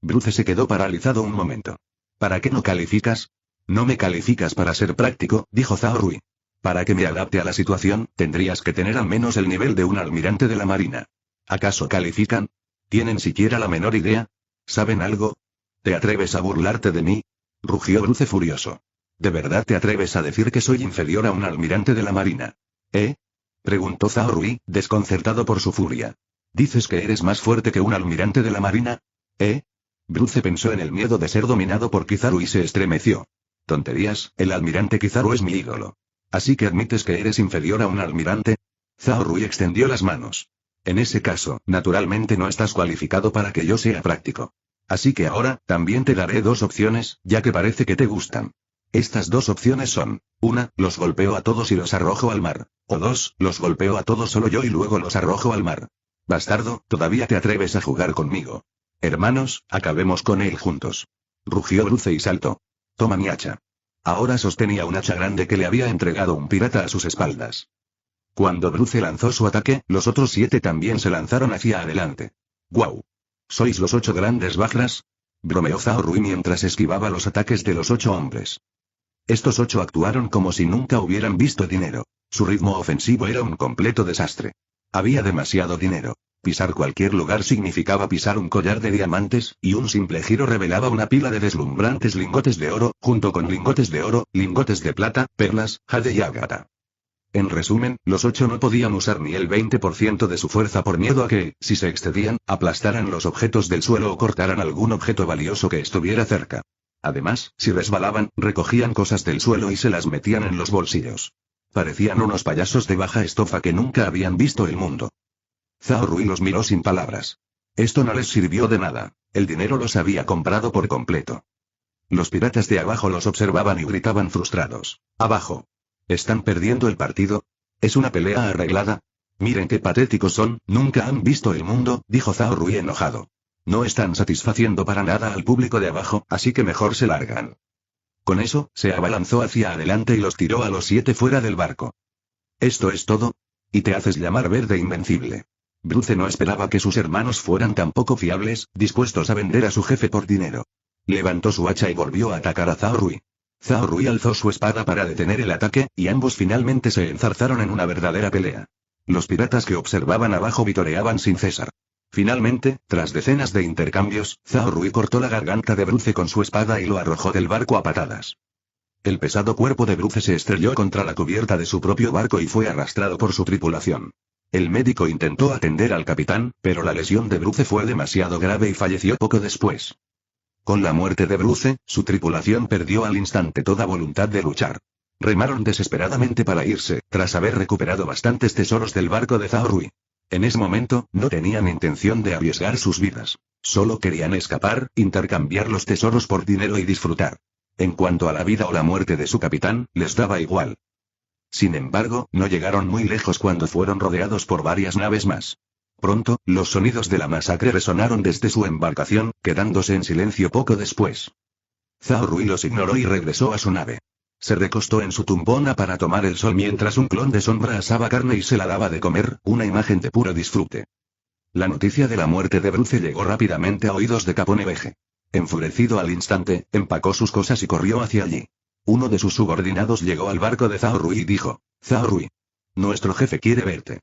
Bruce se quedó paralizado un momento. ¿Para qué no calificas? No me calificas para ser práctico, dijo Zhao Rui. Para que me adapte a la situación, tendrías que tener al menos el nivel de un almirante de la marina. ¿Acaso califican? ¿Tienen siquiera la menor idea? ¿Saben algo? ¿Te atreves a burlarte de mí? Rugió Bruce furioso. ¿De verdad te atreves a decir que soy inferior a un almirante de la marina? ¿Eh? Preguntó Zhao Rui, desconcertado por su furia. ¿Dices que eres más fuerte que un almirante de la marina? ¿Eh? Bruce pensó en el miedo de ser dominado por Kizaru y se estremeció. Tonterías, el almirante Kizaru es mi ídolo. ¿Así que admites que eres inferior a un almirante? Zhao Rui extendió las manos. En ese caso, naturalmente no estás cualificado para que yo sea práctico. Así que ahora, también te daré 2 opciones, ya que parece que te gustan. Estas 2 opciones son: 1, los golpeo a todos y los arrojo al mar. O 2, los golpeo a todos solo yo y luego los arrojo al mar. Bastardo, ¿todavía te atreves a jugar conmigo? Hermanos, acabemos con él juntos. Rugió Bruce y saltó. Toma mi hacha. Ahora sostenía un hacha grande que le había entregado un pirata a sus espaldas. Cuando Bruce lanzó su ataque, los otros 7 también se lanzaron hacia adelante. ¡Guau! ¿Sois los 8 grandes bajras? Bromeó Zhao Rui mientras esquivaba los ataques de los 8 hombres. Estos 8 actuaron como si nunca hubieran visto dinero. Su ritmo ofensivo era un completo desastre. Había demasiado dinero. Pisar cualquier lugar significaba pisar un collar de diamantes, y un simple giro revelaba una pila de deslumbrantes lingotes de oro, junto con lingotes de oro, lingotes de plata, perlas, jade y ágata. En resumen, los 8 no podían usar ni el 20% de su fuerza por miedo a que, si se excedían, aplastaran los objetos del suelo o cortaran algún objeto valioso que estuviera cerca. Además, si resbalaban, recogían cosas del suelo y se las metían en los bolsillos. Parecían unos payasos de baja estofa que nunca habían visto el mundo. Zhao Rui los miró sin palabras. Esto no les sirvió de nada. El dinero los había comprado por completo. Los piratas de abajo los observaban y gritaban frustrados. ¡Abajo! ¿Están perdiendo el partido? ¿Es una pelea arreglada? Miren qué patéticos son, nunca han visto el mundo, dijo Zhao Rui enojado. No están satisfaciendo para nada al público de abajo, así que mejor se largan. Con eso, se abalanzó hacia adelante y los tiró a los 7 fuera del barco. ¿Esto es todo? ¿Y te haces llamar verde invencible? Bruce no esperaba que sus hermanos fueran tan poco fiables, dispuestos a vender a su jefe por dinero. Levantó su hacha y volvió a atacar a Zhao Rui. Zhao Rui alzó su espada para detener el ataque, y ambos finalmente se enzarzaron en una verdadera pelea. Los piratas que observaban abajo vitoreaban sin cesar. Finalmente, tras decenas de intercambios, Zhao Rui cortó la garganta de Bruce con su espada y lo arrojó del barco a patadas. El pesado cuerpo de Bruce se estrelló contra la cubierta de su propio barco y fue arrastrado por su tripulación. El médico intentó atender al capitán, pero la lesión de Bruce fue demasiado grave y falleció poco después. Con la muerte de Bruce, su tripulación perdió al instante toda voluntad de luchar. Remaron desesperadamente para irse, tras haber recuperado bastantes tesoros del barco de Zhao Rui. En ese momento, no tenían intención de arriesgar sus vidas. Solo querían escapar, intercambiar los tesoros por dinero y disfrutar. En cuanto a la vida o la muerte de su capitán, les daba igual. Sin embargo, no llegaron muy lejos cuando fueron rodeados por varias naves más. Pronto, los sonidos de la masacre resonaron desde su embarcación, quedándose en silencio poco después. Zhao Rui los ignoró y regresó a su nave. Se recostó en su tumbona para tomar el sol mientras un clon de sombra asaba carne y se la daba de comer, una imagen de puro disfrute. La noticia de la muerte de Bruce llegó rápidamente a oídos de Capone Veje. Enfurecido al instante, empacó sus cosas y corrió hacia allí. Uno de sus subordinados llegó al barco de Zhao Rui y dijo: Zhao Rui, nuestro jefe quiere verte.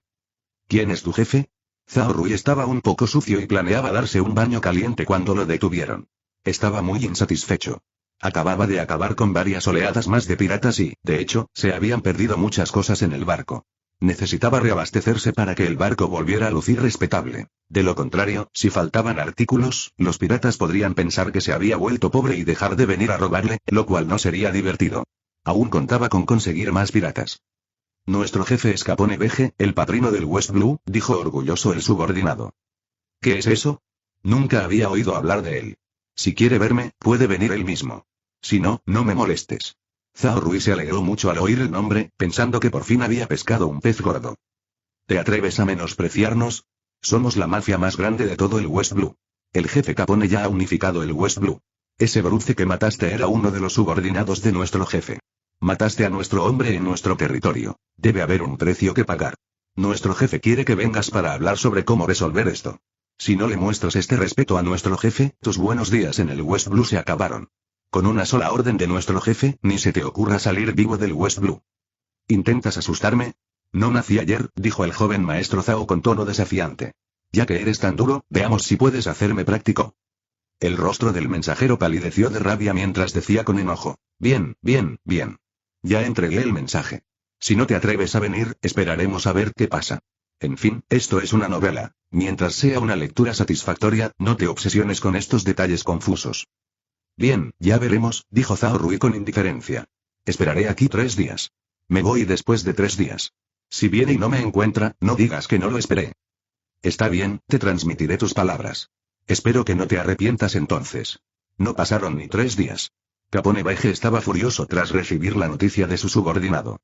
¿Quién es tu jefe? Zhao Rui estaba un poco sucio y planeaba darse un baño caliente cuando lo detuvieron. Estaba muy insatisfecho. Acababa de acabar con varias oleadas más de piratas y, de hecho, se habían perdido muchas cosas en el barco. Necesitaba reabastecerse para que el barco volviera a lucir respetable. De lo contrario, si faltaban artículos, los piratas podrían pensar que se había vuelto pobre y dejar de venir a robarle, lo cual no sería divertido. Aún contaba con conseguir más piratas. Nuestro jefe es Capone Veje, el padrino del West Blue, dijo orgulloso el subordinado. ¿Qué es eso? Nunca había oído hablar de él. Si quiere verme, puede venir él mismo. Si no, no me molestes. Zhao Rui se alegró mucho al oír el nombre, pensando que por fin había pescado un pez gordo. ¿Te atreves a menospreciarnos? Somos la mafia más grande de todo el West Blue. El jefe Capone ya ha unificado el West Blue. Ese bruce que mataste era uno de los subordinados de nuestro jefe. Mataste a nuestro hombre en nuestro territorio. Debe haber un precio que pagar. Nuestro jefe quiere que vengas para hablar sobre cómo resolver esto. Si no le muestras este respeto a nuestro jefe, tus buenos días en el West Blue se acabaron. Con una sola orden de nuestro jefe, ni se te ocurra salir vivo del West Blue. ¿Intentas asustarme? No nací ayer, dijo el joven maestro Zhao con tono desafiante. Ya que eres tan duro, veamos si puedes hacerme práctico. El rostro del mensajero palideció de rabia mientras decía con enojo. Bien, bien, bien. Ya entregué el mensaje. Si no te atreves a venir, esperaremos a ver qué pasa. En fin, esto es una novela. Mientras sea una lectura satisfactoria, no te obsesiones con estos detalles confusos. Bien, ya veremos, dijo Zhao Rui con indiferencia. Esperaré aquí 3 días. Me voy después de 3 días. Si viene y no me encuentra, no digas que no lo esperé. Está bien, te transmitiré tus palabras. Espero que no te arrepientas entonces. No pasaron ni 3 días. Capone Veje estaba furioso tras recibir la noticia de su subordinado.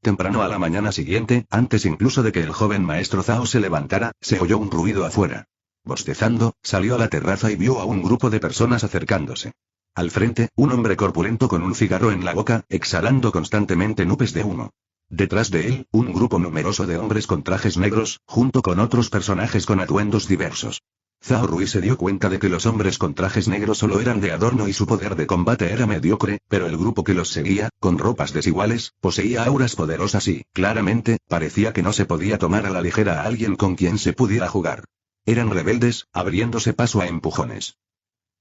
Temprano a la mañana siguiente, antes incluso de que el joven maestro Zhao se levantara, se oyó un ruido afuera. Bostezando, salió a la terraza y vio a un grupo de personas acercándose. Al frente, un hombre corpulento con un cigarro en la boca, exhalando constantemente nubes de humo. Detrás de él, un grupo numeroso de hombres con trajes negros, junto con otros personajes con atuendos diversos. Zhao Rui se dio cuenta de que los hombres con trajes negros solo eran de adorno y su poder de combate era mediocre, pero el grupo que los seguía, con ropas desiguales, poseía auras poderosas y, claramente, parecía que no se podía tomar a la ligera a alguien con quien se pudiera jugar. Eran rebeldes, abriéndose paso a empujones.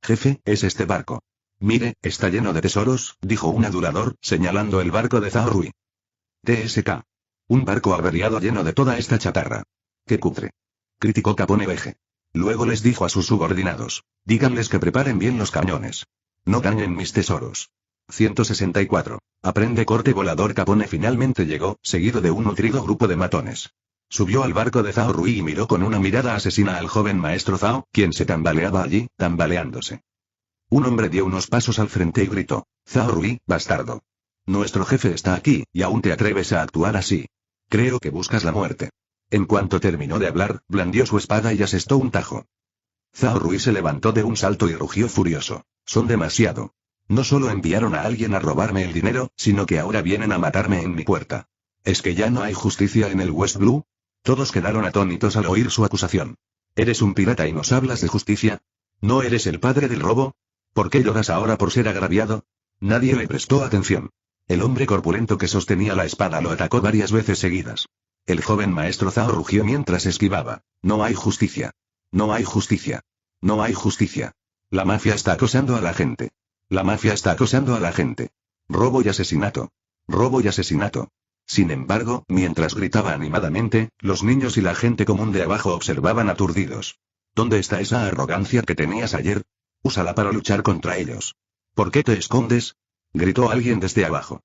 Jefe, es este barco. Mire, está lleno de tesoros, dijo un adulador, señalando el barco de Zhao Rui. TSK. Un barco averiado lleno de toda esta chatarra. ¡Qué cutre! Criticó Capone Veje. Luego les dijo a sus subordinados. Díganles que preparen bien los cañones. No dañen mis tesoros. 164. Aprende corte volador. Capone finalmente llegó, seguido de un nutrido grupo de matones. Subió al barco de Zhao Rui y miró con una mirada asesina al joven maestro Zhao, quien se tambaleaba allí, tambaleándose. Un hombre dio unos pasos al frente y gritó. Zhao Rui, bastardo. Nuestro jefe está aquí, y aún te atreves a actuar así. Creo que buscas la muerte. En cuanto terminó de hablar, blandió su espada y asestó un tajo. Zhao Rui se levantó de un salto y rugió furioso. Son demasiado. No solo enviaron a alguien a robarme el dinero, sino que ahora vienen a matarme en mi puerta. ¿Es que ya no hay justicia en el West Blue? Todos quedaron atónitos al oír su acusación. ¿Eres un pirata y nos hablas de justicia? ¿No eres el padre del robo? ¿Por qué lloras ahora por ser agraviado? Nadie le prestó atención. El hombre corpulento que sostenía la espada lo atacó varias veces seguidas. El joven maestro Zhao rugió mientras esquivaba. No hay justicia. No hay justicia. No hay justicia. La mafia está acosando a la gente. La mafia está acosando a la gente. Robo y asesinato. Robo y asesinato. Sin embargo, mientras gritaba animadamente, los niños y la gente común de abajo observaban aturdidos. ¿Dónde está esa arrogancia que tenías ayer? Úsala para luchar contra ellos. ¿Por qué te escondes? Gritó alguien desde abajo.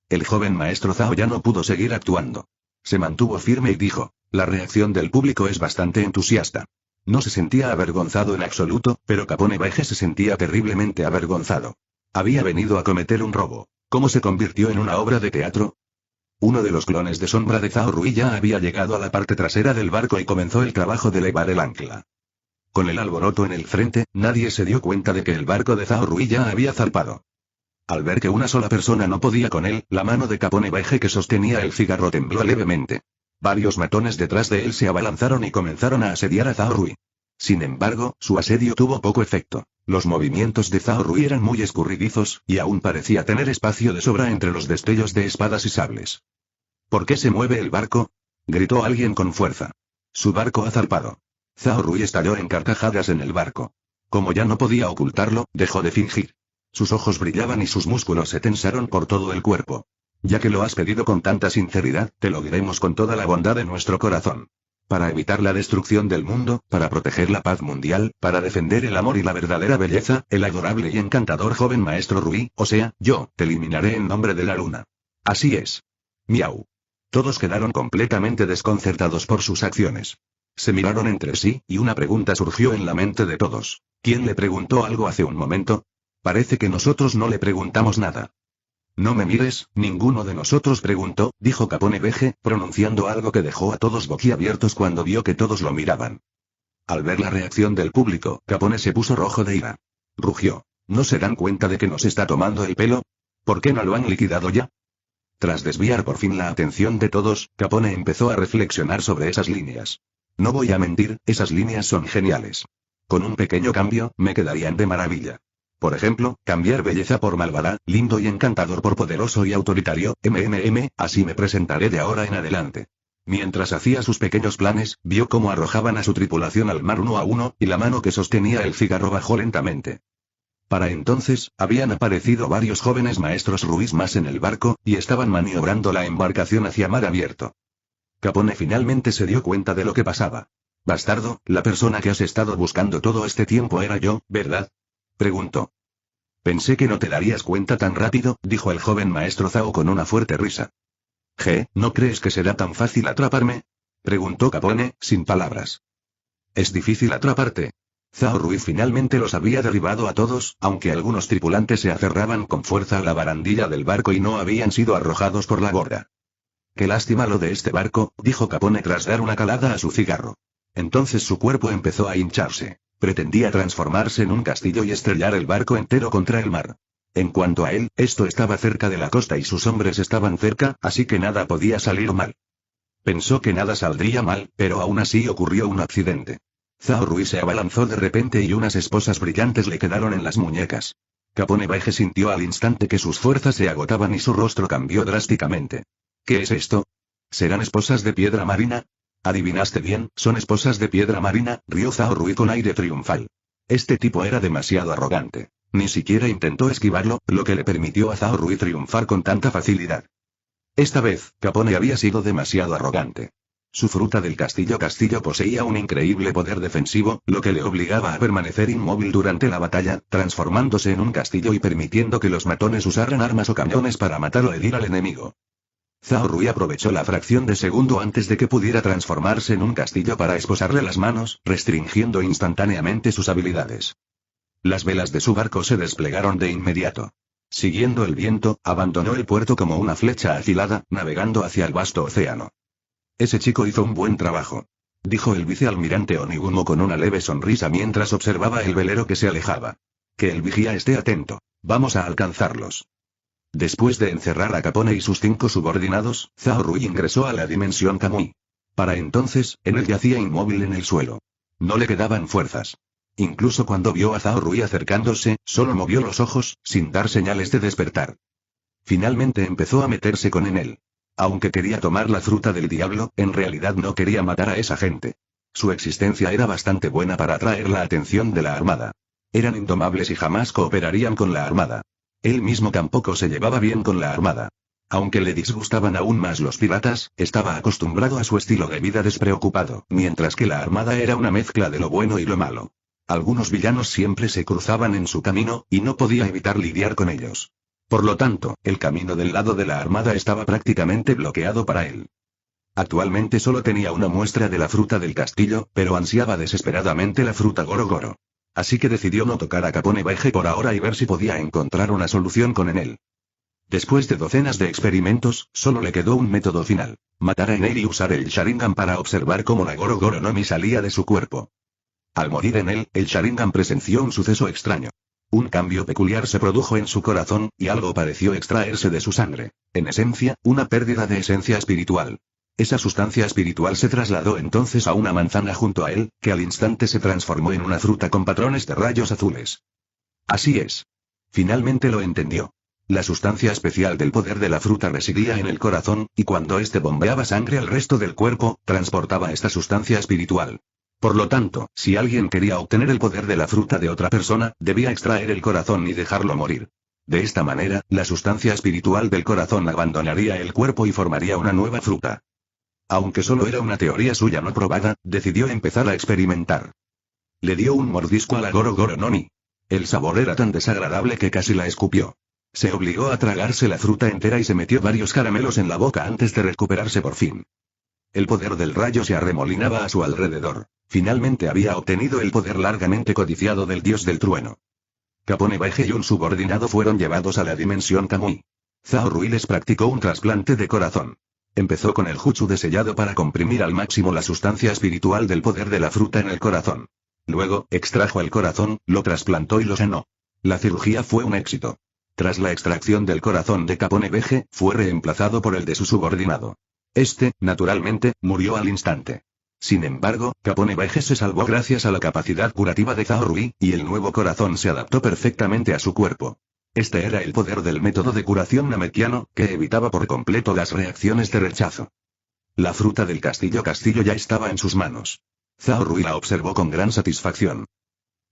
El joven maestro Zhao ya no pudo seguir actuando. Se mantuvo firme y dijo, la reacción del público es bastante entusiasta. No se sentía avergonzado en absoluto, pero Capone Veje se sentía terriblemente avergonzado. Había venido a cometer un robo. ¿Cómo se convirtió en una obra de teatro? Uno de los clones de sombra de Zhao Rui ya había llegado a la parte trasera del barco y comenzó el trabajo de levar el ancla. Con el alboroto en el frente, nadie se dio cuenta de que el barco de Zhao Rui ya había zarpado. Al ver que una sola persona no podía con él, la mano de Capone Veje que sostenía el cigarro tembló levemente. Varios matones detrás de él se abalanzaron y comenzaron a asediar a Zhao Rui. Sin embargo, su asedio tuvo poco efecto. Los movimientos de Zhao Rui eran muy escurridizos, y aún parecía tener espacio de sobra entre los destellos de espadas y sables. ¿Por qué se mueve el barco? Gritó alguien con fuerza. Su barco ha zarpado. Zhao Rui estalló en carcajadas en el barco. Como ya no podía ocultarlo, dejó de fingir. Sus ojos brillaban y sus músculos se tensaron por todo el cuerpo. Ya que lo has pedido con tanta sinceridad, te lo diremos con toda la bondad de nuestro corazón. Para evitar la destrucción del mundo, para proteger la paz mundial, para defender el amor y la verdadera belleza, el adorable y encantador joven maestro Rui, o sea, yo, te eliminaré en nombre de la luna. Así es. Miau. Todos quedaron completamente desconcertados por sus acciones. Se miraron entre sí, y una pregunta surgió en la mente de todos. ¿Quién le preguntó algo hace un momento? Parece que nosotros no le preguntamos nada. No me mires, ninguno de nosotros preguntó, dijo Capone Veje, pronunciando algo que dejó a todos boquiabiertos cuando vio que todos lo miraban. Al ver la reacción del público, Capone se puso rojo de ira. Rugió. ¿No se dan cuenta de que nos está tomando el pelo? ¿Por qué no lo han liquidado ya? Tras desviar por fin la atención de todos, Capone empezó a reflexionar sobre esas líneas. No voy a mentir, esas líneas son geniales. Con un pequeño cambio, me quedarían de maravilla. Por ejemplo, cambiar belleza por malvada, lindo y encantador por poderoso y autoritario, así me presentaré de ahora en adelante. Mientras hacía sus pequeños planes, vio cómo arrojaban a su tripulación al mar uno a uno, y la mano que sostenía el cigarro bajó lentamente. Para entonces, habían aparecido varios jóvenes maestros Ruiz más en el barco, y estaban maniobrando la embarcación hacia mar abierto. Capone finalmente se dio cuenta de lo que pasaba. Bastardo, la persona que has estado buscando todo este tiempo era yo, ¿verdad? Preguntó. Pensé que no te darías cuenta tan rápido, dijo el joven maestro Zhao con una fuerte risa. ¿No crees que será tan fácil atraparme? Preguntó Capone, sin palabras. Es difícil atraparte. Zhao Ruiz finalmente los había derribado a todos, aunque algunos tripulantes se aferraban con fuerza a la barandilla del barco y no habían sido arrojados por la borda. Qué lástima lo de este barco, dijo Capone tras dar una calada a su cigarro. Entonces su cuerpo empezó a hincharse. Pretendía transformarse en un castillo y estrellar el barco entero contra el mar. En cuanto a él, esto estaba cerca de la costa y sus hombres estaban cerca, así que nada podía salir mal. Pensó que nada saldría mal, pero aún así ocurrió un accidente. Zhao Rui se abalanzó de repente y unas esposas brillantes le quedaron en las muñecas. Capone Veje sintió al instante que sus fuerzas se agotaban y su rostro cambió drásticamente. ¿Qué es esto? ¿Serán esposas de piedra marina? Adivinaste bien, son esposas de piedra marina, rió Zhao Rui con aire triunfal. Este tipo era demasiado arrogante. Ni siquiera intentó esquivarlo, lo que le permitió a Zhao Rui triunfar con tanta facilidad. Esta vez, Capone había sido demasiado arrogante. Su fruta del castillo poseía un increíble poder defensivo, lo que le obligaba a permanecer inmóvil durante la batalla, transformándose en un castillo y permitiendo que los matones usaran armas o cañones para matar o herir al enemigo. Zhao Rui aprovechó la fracción de segundo antes de que pudiera transformarse en un castillo para esposarle las manos, restringiendo instantáneamente sus habilidades. Las velas de su barco se desplegaron de inmediato. Siguiendo el viento, abandonó el puerto como una flecha afilada, navegando hacia el vasto océano. Ese chico hizo un buen trabajo, dijo el vicealmirante Onigumo con una leve sonrisa mientras observaba el velero que se alejaba. Que el vigía esté atento. Vamos a alcanzarlos. Después de encerrar a Capone y sus 5 subordinados, Zhao Rui ingresó a la dimensión Kamui. Para entonces, él yacía inmóvil en el suelo. No le quedaban fuerzas. Incluso cuando vio a Zhao Rui acercándose, solo movió los ojos, sin dar señales de despertar. Finalmente empezó a meterse con él. Aunque quería tomar la fruta del diablo, en realidad no quería matar a esa gente. Su existencia era bastante buena para atraer la atención de la armada. Eran indomables y jamás cooperarían con la armada. Él mismo tampoco se llevaba bien con la armada. Aunque le disgustaban aún más los piratas, estaba acostumbrado a su estilo de vida despreocupado, mientras que la armada era una mezcla de lo bueno y lo malo. Algunos villanos siempre se cruzaban en su camino, y no podía evitar lidiar con ellos. Por lo tanto, el camino del lado de la armada estaba prácticamente bloqueado para él. Actualmente solo tenía una muestra de la fruta del castillo, pero ansiaba desesperadamente la fruta Goro Goro. Así que decidió no tocar a Capone Veje por ahora y ver si podía encontrar una solución con Enel. Después de docenas de experimentos, solo le quedó un método final: matar a Enel y usar el Sharingan para observar cómo la Goro Goro no Mi salía de su cuerpo. Al morir Enel, el Sharingan presenció un suceso extraño. Un cambio peculiar se produjo en su corazón, y algo pareció extraerse de su sangre. En esencia, una pérdida de esencia espiritual. Esa sustancia espiritual se trasladó entonces a una manzana junto a él, que al instante se transformó en una fruta con patrones de rayos azules. Así es. Finalmente lo entendió. La sustancia especial del poder de la fruta residía en el corazón, y cuando éste bombeaba sangre al resto del cuerpo, transportaba esta sustancia espiritual. Por lo tanto, si alguien quería obtener el poder de la fruta de otra persona, debía extraer el corazón y dejarlo morir. De esta manera, la sustancia espiritual del corazón abandonaría el cuerpo y formaría una nueva fruta. Aunque solo era una teoría suya no probada, decidió empezar a experimentar. Le dio un mordisco a la Goro Goro Noni. El sabor era tan desagradable que casi la escupió. Se obligó a tragarse la fruta entera y se metió varios caramelos en la boca antes de recuperarse por fin. El poder del rayo se arremolinaba a su alrededor. Finalmente había obtenido el poder largamente codiciado del dios del trueno. Capone Baije y un subordinado fueron llevados a la dimensión Kamui. Zhao Rui les practicó un trasplante de corazón. Empezó con el jutsu de sellado para comprimir al máximo la sustancia espiritual del poder de la fruta en el corazón. Luego, extrajo el corazón, lo trasplantó y lo sanó. La cirugía fue un éxito. Tras la extracción del corazón de Capone Baije, fue reemplazado por el de su subordinado. Este, naturalmente, murió al instante. Sin embargo, Capone Baije se salvó gracias a la capacidad curativa de Zhao Rui, y el nuevo corazón se adaptó perfectamente a su cuerpo. Este era el poder del método de curación namekiano, que evitaba por completo las reacciones de rechazo. La fruta del castillo ya estaba en sus manos. Zhao Rui la observó con gran satisfacción.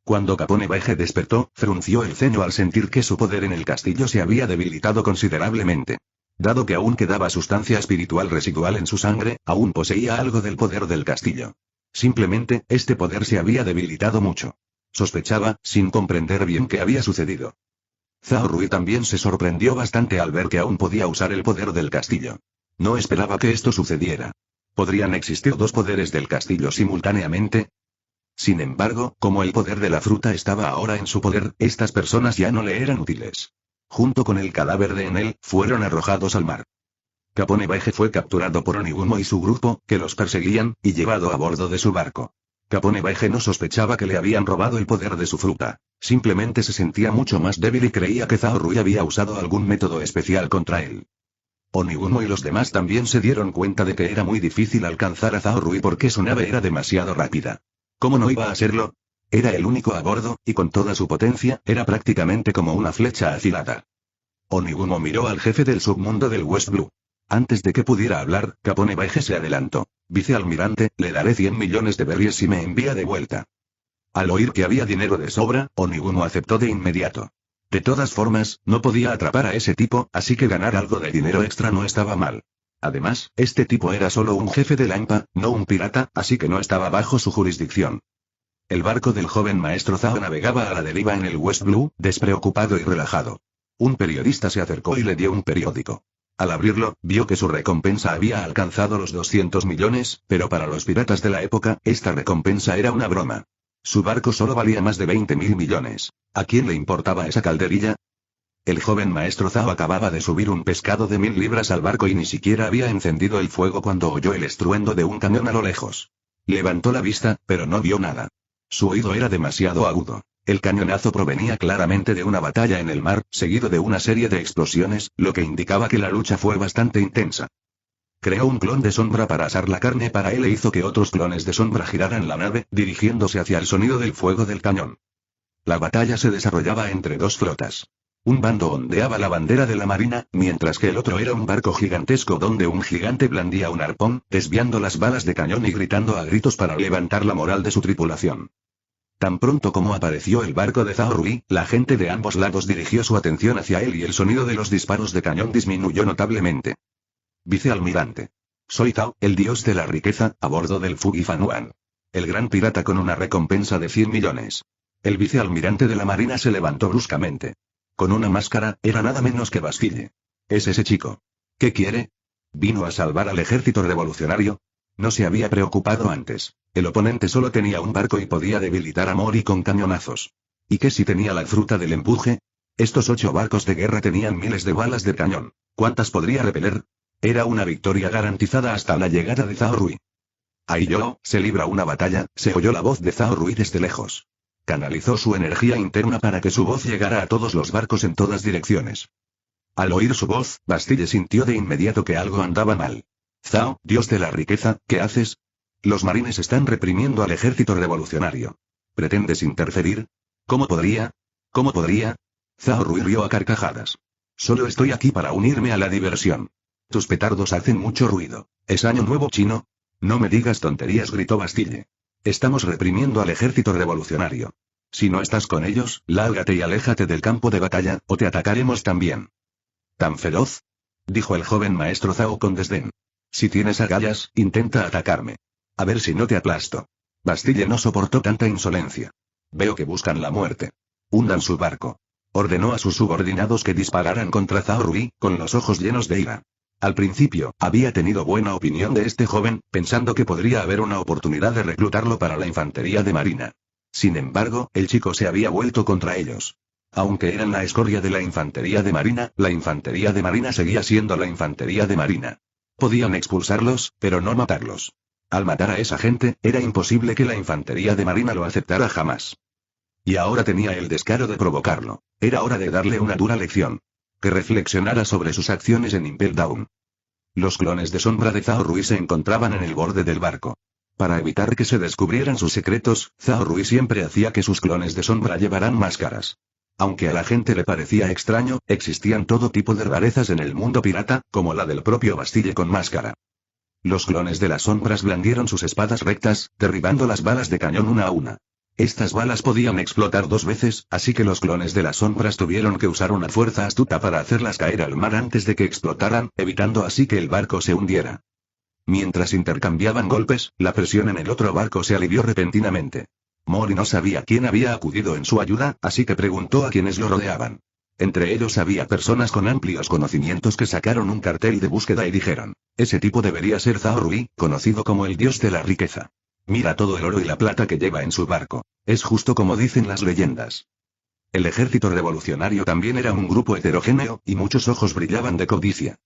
Cuando Capone Baije despertó, frunció el ceño al sentir que su poder en el castillo se había debilitado considerablemente. Dado que aún quedaba sustancia espiritual residual en su sangre, aún poseía algo del poder del castillo. Simplemente, este poder se había debilitado mucho. Sospechaba, sin comprender bien qué había sucedido. Zhao Rui también se sorprendió bastante al ver que aún podía usar el poder del castillo. No esperaba que esto sucediera. ¿Podrían existir dos poderes del castillo simultáneamente? Sin embargo, como el poder de la fruta estaba ahora en su poder, estas personas ya no le eran útiles. Junto con el cadáver de Enel, fueron arrojados al mar. Capone Baije fue capturado por Onigumo y su grupo, que los perseguían, y llevado a bordo de su barco. Capone Baije no sospechaba que le habían robado el poder de su fruta. Simplemente se sentía mucho más débil y creía que Zhao Rui había usado algún método especial contra él. Onigumo y los demás también se dieron cuenta de que era muy difícil alcanzar a Zhao Rui porque su nave era demasiado rápida. ¿Cómo no iba a serlo? Era el único a bordo, y con toda su potencia, era prácticamente como una flecha afilada. Onigumo miró al jefe del submundo del West Blue. Antes de que pudiera hablar, Capone Baije se adelantó. Vicealmirante, le daré 100 millones de berries si me envía de vuelta. Al oír que había dinero de sobra, Onigumo aceptó de inmediato. De todas formas, no podía atrapar a ese tipo, así que ganar algo de dinero extra no estaba mal. Además, este tipo era solo un jefe de la EMPA, no un pirata, así que no estaba bajo su jurisdicción. El barco del joven maestro Zhao navegaba a la deriva en el West Blue, despreocupado y relajado. Un periodista se acercó y le dio un periódico. Al abrirlo, vio que su recompensa había alcanzado los 200 millones, pero para los piratas de la época, esta recompensa era una broma. Su barco solo valía más de 20.000 millones. ¿A quién le importaba esa calderilla? El joven maestro Zhao acababa de subir un pescado de 1000 libras al barco y ni siquiera había encendido el fuego cuando oyó el estruendo de un cañón a lo lejos. Levantó la vista, pero no vio nada. Su oído era demasiado agudo. El cañonazo provenía claramente de una batalla en el mar, seguido de una serie de explosiones, lo que indicaba que la lucha fue bastante intensa. Creó un clon de sombra para asar la carne para él e hizo que otros clones de sombra giraran la nave, dirigiéndose hacia el sonido del fuego del cañón. La batalla se desarrollaba entre dos flotas. Un bando ondeaba la bandera de la marina, mientras que el otro era un barco gigantesco donde un gigante blandía un arpón, desviando las balas de cañón y gritando a gritos para levantar la moral de su tripulación. Tan pronto como apareció el barco de Zhao Rui, la gente de ambos lados dirigió su atención hacia él y el sonido de los disparos de cañón disminuyó notablemente. Vicealmirante. Soy Zhao, el dios de la riqueza, a bordo del Fuji Fanuan. El gran pirata con una recompensa de 100 millones. El vicealmirante de la marina se levantó bruscamente. Con una máscara, era nada menos que Basquille. ¿Es ese chico? ¿Qué quiere? ¿Vino a salvar al ejército revolucionario? No se había preocupado antes. El oponente solo tenía un barco y podía debilitar a Mori con cañonazos. ¿Y qué si tenía la fruta del empuje? Estos 8 barcos de guerra tenían miles de balas de cañón. ¿Cuántas podría repeler? Era una victoria garantizada hasta la llegada de Zhao Rui. Ahí yo, se libra una batalla, se oyó la voz de Zhao Rui desde lejos. Canalizó su energía interna para que su voz llegara a todos los barcos en todas direcciones. Al oír su voz, Bastille sintió de inmediato que algo andaba mal. Zhao, dios de la riqueza, ¿qué haces? Los marines están reprimiendo al ejército revolucionario. ¿Pretendes interferir? ¿Cómo podría? ¿Cómo podría? Zhao Rui rió a carcajadas. Solo estoy aquí para unirme a la diversión. Tus petardos hacen mucho ruido. ¿Es año nuevo chino? No me digas tonterías, gritó Bastille. Estamos reprimiendo al ejército revolucionario. Si no estás con ellos, lárgate y aléjate del campo de batalla, o te atacaremos también. ¿Tan feroz?, dijo el joven maestro Zhao con desdén. Si tienes agallas, intenta atacarme. A ver si no te aplasto. Bastille no soportó tanta insolencia. Veo que buscan la muerte. Hundan su barco. Ordenó a sus subordinados que dispararan contra Zhao Rui, con los ojos llenos de ira. Al principio, había tenido buena opinión de este joven, pensando que podría haber una oportunidad de reclutarlo para la infantería de marina. Sin embargo, el chico se había vuelto contra ellos. Aunque eran la escoria de la infantería de marina seguía siendo la infantería de marina. Podían expulsarlos, pero no matarlos. Al matar a esa gente, era imposible que la infantería de marina lo aceptara jamás. Y ahora tenía el descaro de provocarlo. Era hora de darle una dura lección. Que reflexionara sobre sus acciones en Impel Down. Los clones de sombra de Zhao Rui se encontraban en el borde del barco. Para evitar que se descubrieran sus secretos, Zhao Rui siempre hacía que sus clones de sombra llevaran máscaras. Aunque a la gente le parecía extraño, existían todo tipo de rarezas en el mundo pirata, como la del propio Bastille con máscara. Los clones de las sombras blandieron sus espadas rectas, derribando las balas de cañón una a una. Estas balas podían explotar 2 veces, así que los clones de las sombras tuvieron que usar una fuerza astuta para hacerlas caer al mar antes de que explotaran, evitando así que el barco se hundiera. Mientras intercambiaban golpes, la presión en el otro barco se alivió repentinamente. Mori no sabía quién había acudido en su ayuda, así que preguntó a quienes lo rodeaban. Entre ellos había personas con amplios conocimientos que sacaron un cartel de búsqueda y dijeron: ese tipo debería ser Zhao Rui, conocido como el dios de la riqueza. Mira todo el oro y la plata que lleva en su barco. Es justo como dicen las leyendas. El ejército revolucionario también era un grupo heterogéneo, y muchos ojos brillaban de codicia.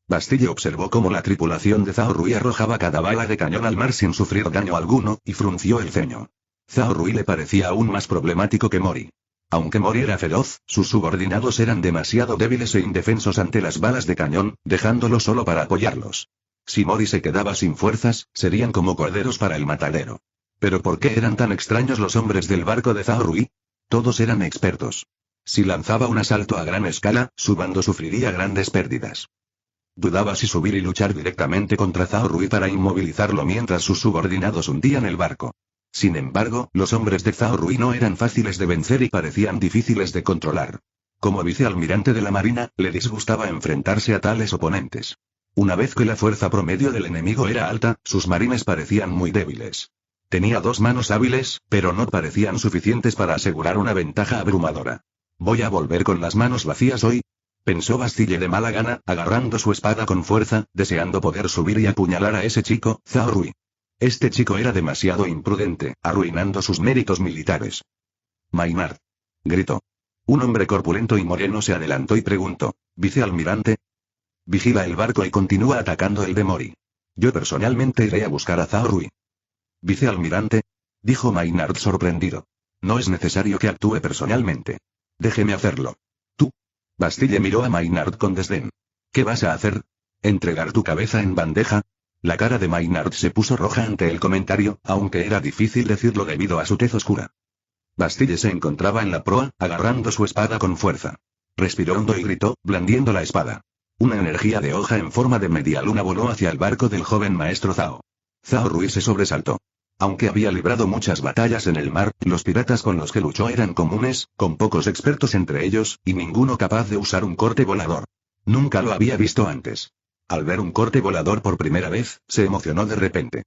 Bastille observó cómo la tripulación de Zhao Rui arrojaba cada bala de cañón al mar sin sufrir daño alguno, y frunció el ceño. Zhao Rui le parecía aún más problemático que Mori. Aunque Mori era feroz, sus subordinados eran demasiado débiles e indefensos ante las balas de cañón, dejándolo solo para apoyarlos. Si Mori se quedaba sin fuerzas, serían como corderos para el matadero. ¿Pero por qué eran tan extraños los hombres del barco de Zhao Rui? Todos eran expertos. Si lanzaba un asalto a gran escala, su bando sufriría grandes pérdidas. Dudaba si subir y luchar directamente contra Zhao Rui para inmovilizarlo mientras sus subordinados hundían el barco. Sin embargo, los hombres de Zhao Rui no eran fáciles de vencer y parecían difíciles de controlar. Como vicealmirante de la Marina, le disgustaba enfrentarse a tales oponentes. Una vez que la fuerza promedio del enemigo era alta, sus marines parecían muy débiles. Tenía 2 manos hábiles, pero no parecían suficientes para asegurar una ventaja abrumadora. ¿Voy a volver con las manos vacías hoy?, pensó Bastille de mala gana, agarrando su espada con fuerza, deseando poder subir y apuñalar a ese chico, Zhao Rui. Este chico era demasiado imprudente, arruinando sus méritos militares. Maynard, gritó. Un hombre corpulento y moreno se adelantó y preguntó: ¿vicealmirante? Vigila el barco y continúa atacando el de Mori. Yo personalmente iré a buscar a Zhao Rui. ¿Vicealmirante?, dijo Maynard sorprendido. No es necesario que actúe personalmente. Déjeme hacerlo. ¿Tú? Bastille miró a Maynard con desdén. ¿Qué vas a hacer? ¿Entregar tu cabeza en bandeja? La cara de Maynard se puso roja ante el comentario, aunque era difícil decirlo debido a su tez oscura. Bastille se encontraba en la proa, agarrando su espada con fuerza. Respiró hondo y gritó, blandiendo la espada. Una energía de hoja en forma de media luna voló hacia el barco del joven maestro Zhao. Zhao Rui se sobresaltó. Aunque había librado muchas batallas en el mar, los piratas con los que luchó eran comunes, con pocos expertos entre ellos, y ninguno capaz de usar un corte volador. Nunca lo había visto antes. Al ver un corte volador por primera vez, se emocionó de repente.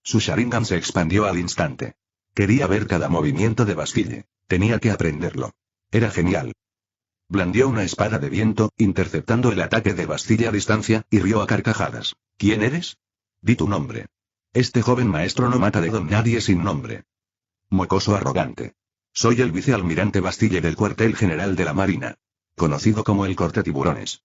Su Sharingan se expandió al instante. Quería ver cada movimiento de Bastille. Tenía que aprenderlo. Era genial. Blandió una espada de viento, interceptando el ataque de Bastille a distancia, y rió a carcajadas. ¿Quién eres? Di tu nombre. Este joven maestro no mata de don nadie sin nombre. Mocoso arrogante. Soy el vicealmirante Bastille del cuartel general de la Marina. Conocido como el cortatiburones.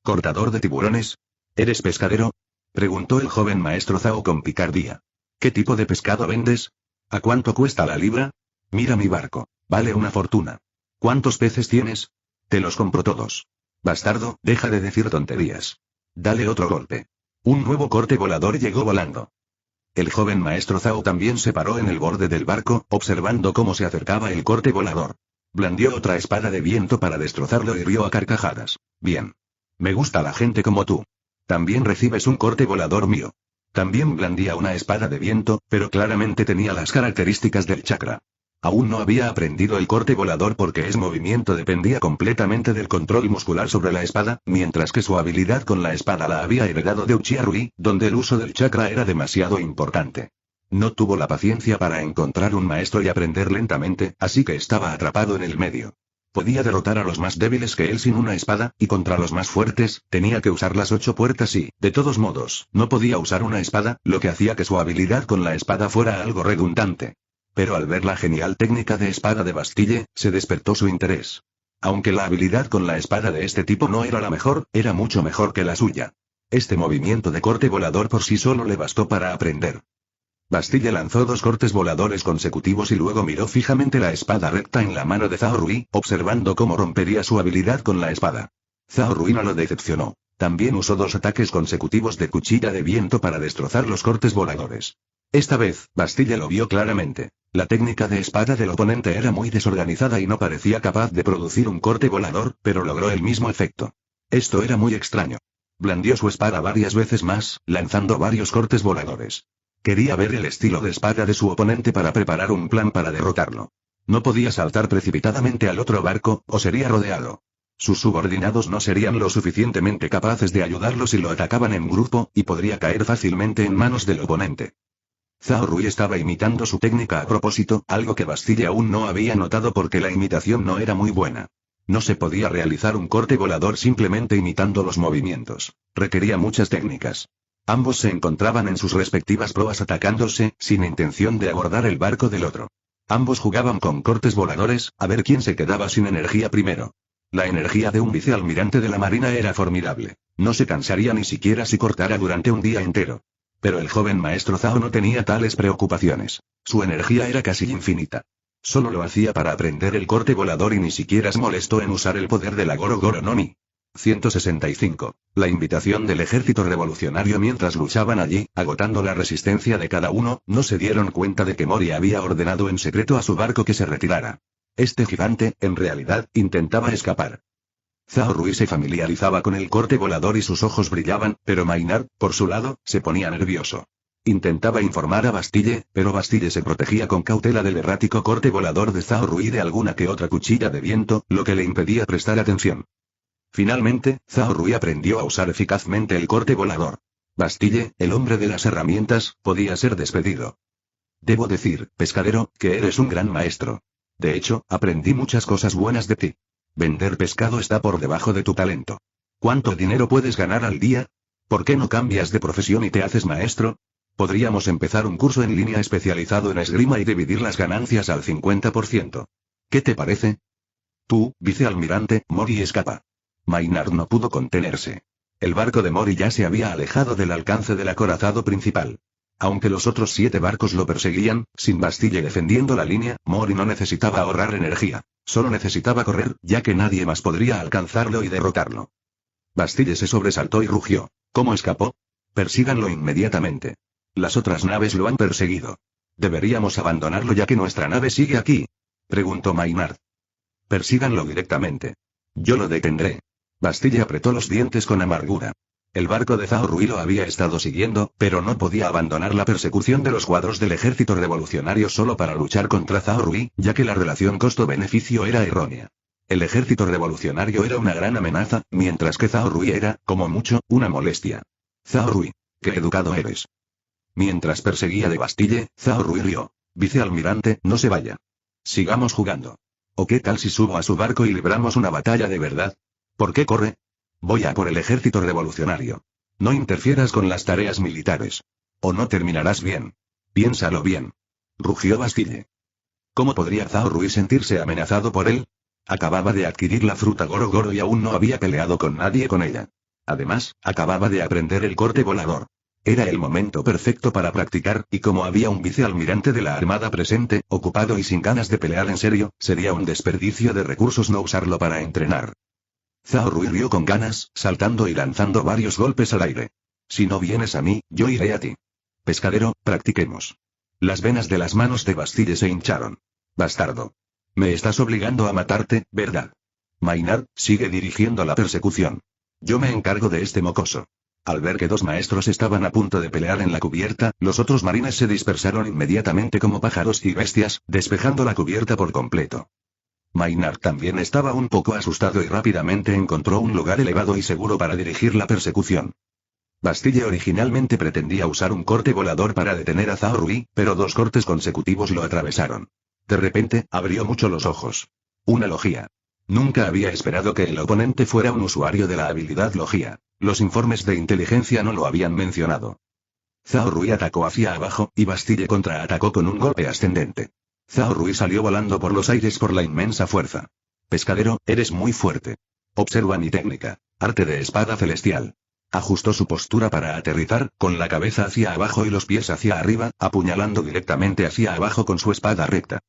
¿Cortador de tiburones? ¿Eres pescadero?, preguntó el joven maestro Zhao con picardía. ¿Qué tipo de pescado vendes? ¿A cuánto cuesta la libra? Mira mi barco. Vale una fortuna. ¿Cuántos peces tienes? Te los compro todos. Bastardo, deja de decir tonterías. Dale otro golpe. Un nuevo corte volador llegó volando. El joven maestro Zhao también se paró en el borde del barco, observando cómo se acercaba el corte volador. Blandió otra espada de viento para destrozarlo y rió a carcajadas. Bien. Me gusta la gente como tú. También recibes un corte volador mío. También blandía una espada de viento, pero claramente tenía las características del chakra. Aún no había aprendido el corte volador porque ese movimiento dependía completamente del control muscular sobre la espada, mientras que su habilidad con la espada la había heredado de Uchiha Rui, donde el uso del chakra era demasiado importante. No tuvo la paciencia para encontrar un maestro y aprender lentamente, así que estaba atrapado en el medio. Podía derrotar a los más débiles que él sin una espada, y contra los más fuertes, tenía que usar las 8 puertas y, de todos modos, no podía usar una espada, lo que hacía que su habilidad con la espada fuera algo redundante. Pero al ver la genial técnica de espada de Bastille, se despertó su interés. Aunque la habilidad con la espada de este tipo no era la mejor, era mucho mejor que la suya. Este movimiento de corte volador por sí solo le bastó para aprender. Bastille lanzó 2 cortes voladores consecutivos y luego miró fijamente la espada recta en la mano de Zhao Rui, observando cómo rompería su habilidad con la espada. Zhao Rui no lo decepcionó. También usó 2 ataques consecutivos de cuchilla de viento para destrozar los cortes voladores. Esta vez, Bastille lo vio claramente. La técnica de espada del oponente era muy desorganizada y no parecía capaz de producir un corte volador, pero logró el mismo efecto. Esto era muy extraño. Blandió su espada varias veces más, lanzando varios cortes voladores. Quería ver el estilo de espada de su oponente para preparar un plan para derrotarlo. No podía saltar precipitadamente al otro barco, o sería rodeado. Sus subordinados no serían lo suficientemente capaces de ayudarlo si lo atacaban en grupo, y podría caer fácilmente en manos del oponente. Zhao Rui estaba imitando su técnica a propósito, algo que Bastille aún no había notado porque la imitación no era muy buena. No se podía realizar un corte volador simplemente imitando los movimientos. Requería muchas técnicas. Ambos se encontraban en sus respectivas proas atacándose, sin intención de abordar el barco del otro. Ambos jugaban con cortes voladores, a ver quién se quedaba sin energía primero. La energía de un vicealmirante de la marina era formidable. No se cansaría ni siquiera si cortara durante un día entero. Pero el joven maestro Zhao no tenía tales preocupaciones. Su energía era casi infinita. Solo lo hacía para aprender el corte volador y ni siquiera se molestó en usar el poder de la Goro Goro no Mi. 165. La invitación del ejército revolucionario mientras luchaban allí, agotando la resistencia de cada uno, no se dieron cuenta de que Mori había ordenado en secreto a su barco que se retirara. Este gigante, en realidad, intentaba escapar. Zhao Rui se familiarizaba con el corte volador y sus ojos brillaban, pero Maynard, por su lado, se ponía nervioso. Intentaba informar a Bastille, pero Bastille se protegía con cautela del errático corte volador de Zhao Rui y de alguna que otra cuchilla de viento, lo que le impedía prestar atención. Finalmente, Zhao Rui aprendió a usar eficazmente el corte volador. Bastille, el hombre de las herramientas, podía ser despedido. Debo decir, pescadero, que eres un gran maestro. De hecho, aprendí muchas cosas buenas de ti. Vender pescado está por debajo de tu talento. ¿Cuánto dinero puedes ganar al día? ¿Por qué no cambias de profesión y te haces maestro? Podríamos empezar un curso en línea especializado en esgrima y dividir las ganancias al 50%. ¿Qué te parece? Tú, vicealmirante, Mori escapa. Maynard no pudo contenerse. El barco de Mori ya se había alejado del alcance del acorazado principal. Aunque los otros 7 barcos lo perseguían, sin Bastille defendiendo la línea, Mori no necesitaba ahorrar energía. Solo necesitaba correr, ya que nadie más podría alcanzarlo y derrotarlo. Bastille se sobresaltó y rugió. ¿Cómo escapó? Persíganlo inmediatamente. Las otras naves lo han perseguido. ¿Deberíamos abandonarlo ya que nuestra nave sigue aquí?, preguntó Maynard. Persíganlo directamente. Yo lo detendré. Bastille apretó los dientes con amargura. El barco de Zhao Rui lo había estado siguiendo, pero no podía abandonar la persecución de los cuadros del ejército revolucionario solo para luchar contra Zhao Rui, ya que la relación costo-beneficio era errónea. El ejército revolucionario era una gran amenaza, mientras que Zhao Rui era, como mucho, una molestia. Zhao Rui, qué educado eres. Mientras perseguía de Bastille, Zhao Rui rió. Vicealmirante, no se vaya. Sigamos jugando. ¿O qué tal si subo a su barco y libramos una batalla de verdad? ¿Por qué corre? Voy a por el ejército revolucionario. No interfieras con las tareas militares. O no terminarás bien. Piénsalo bien. Rugió Bastille. ¿Cómo podría Zhao Rui sentirse amenazado por él? Acababa de adquirir la fruta Goro Goro y aún no había peleado con nadie con ella. Además, acababa de aprender el corte volador. Era el momento perfecto para practicar, y como había un vicealmirante de la armada presente, ocupado y sin ganas de pelear en serio, sería un desperdicio de recursos no usarlo para entrenar. Zhao Rui rió con ganas, saltando y lanzando varios golpes al aire. Si no vienes a mí, yo iré a ti. Pescadero, practiquemos. Las venas de las manos de Bastille se hincharon. Bastardo. Me estás obligando a matarte, ¿verdad? Maynard, sigue dirigiendo la persecución. Yo me encargo de este mocoso. Al ver que dos maestros estaban a punto de pelear en la cubierta, los otros marines se dispersaron inmediatamente como pájaros y bestias, despejando la cubierta por completo. Maynard también estaba un poco asustado y rápidamente encontró un lugar elevado y seguro para dirigir la persecución. Bastille originalmente pretendía usar un corte volador para detener a Zhao Rui, pero dos cortes consecutivos lo atravesaron. De repente, abrió mucho los ojos. Una logia. Nunca había esperado que el oponente fuera un usuario de la habilidad logia. Los informes de inteligencia no lo habían mencionado. Zhao Rui atacó hacia abajo, y Bastille contraatacó con un golpe ascendente. Zhao Rui salió volando por los aires por la inmensa fuerza. Pescadero, eres muy fuerte. Observa mi técnica. Arte de espada celestial. Ajustó su postura para aterrizar, con la cabeza hacia abajo y los pies hacia arriba, apuñalando directamente hacia abajo con su espada recta.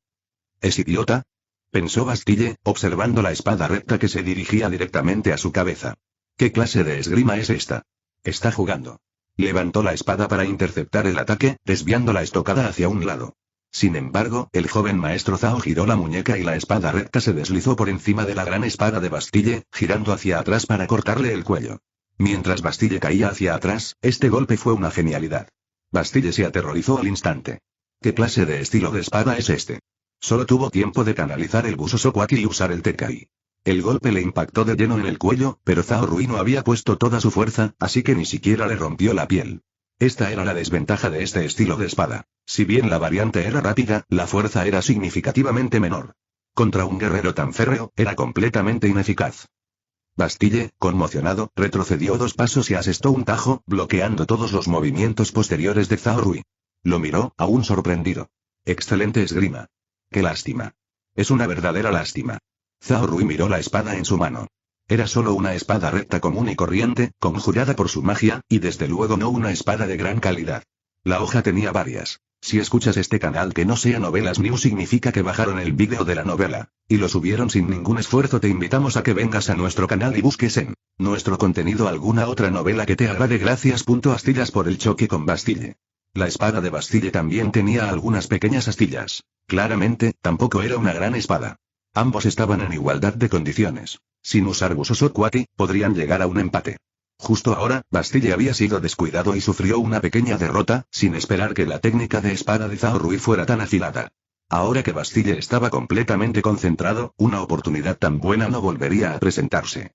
¿Es idiota?, pensó Bastille, observando la espada recta que se dirigía directamente a su cabeza. ¿Qué clase de esgrima es esta? Está jugando. Levantó la espada para interceptar el ataque, desviando la estocada hacia un lado. Sin embargo, el joven maestro Zhao giró la muñeca y la espada recta se deslizó por encima de la gran espada de Bastille, girando hacia atrás para cortarle el cuello. Mientras Bastille caía hacia atrás, este golpe fue una genialidad. Bastille se aterrorizó al instante. ¿Qué clase de estilo de espada es este? Solo tuvo tiempo de canalizar el Busosokwaki y usar el Tekai. El golpe le impactó de lleno en el cuello, pero Zhao Rui no había puesto toda su fuerza, así que ni siquiera le rompió la piel. Esta era la desventaja de este estilo de espada. Si bien la variante era rápida, la fuerza era significativamente menor. Contra un guerrero tan férreo, era completamente ineficaz. Bastille, conmocionado, retrocedió 2 pasos y asestó un tajo, bloqueando todos los movimientos posteriores de Zhao Rui. Lo miró, aún sorprendido. Excelente esgrima. ¡Qué lástima! Es una verdadera lástima. Zhao Rui miró la espada en su mano. Era solo una espada recta común y corriente, conjurada por su magia, y desde luego no una espada de gran calidad. La hoja tenía varias. Si escuchas este canal que no sea Novelas News significa que bajaron el vídeo de la novela, y lo subieron sin ningún esfuerzo. Te invitamos a que vengas a nuestro canal y busques en nuestro contenido alguna otra novela que te agrade. Gracias. Astillas por el choque con Bastille. La espada de Bastille también tenía algunas pequeñas astillas. Claramente, tampoco era una gran espada. Ambos estaban en igualdad de condiciones. Sin usar Busosokwaki, podrían llegar a un empate. Justo ahora, Bastille había sido descuidado y sufrió una pequeña derrota, sin esperar que la técnica de espada de Zhao Rui fuera tan afilada. Ahora que Bastille estaba completamente concentrado, una oportunidad tan buena no volvería a presentarse.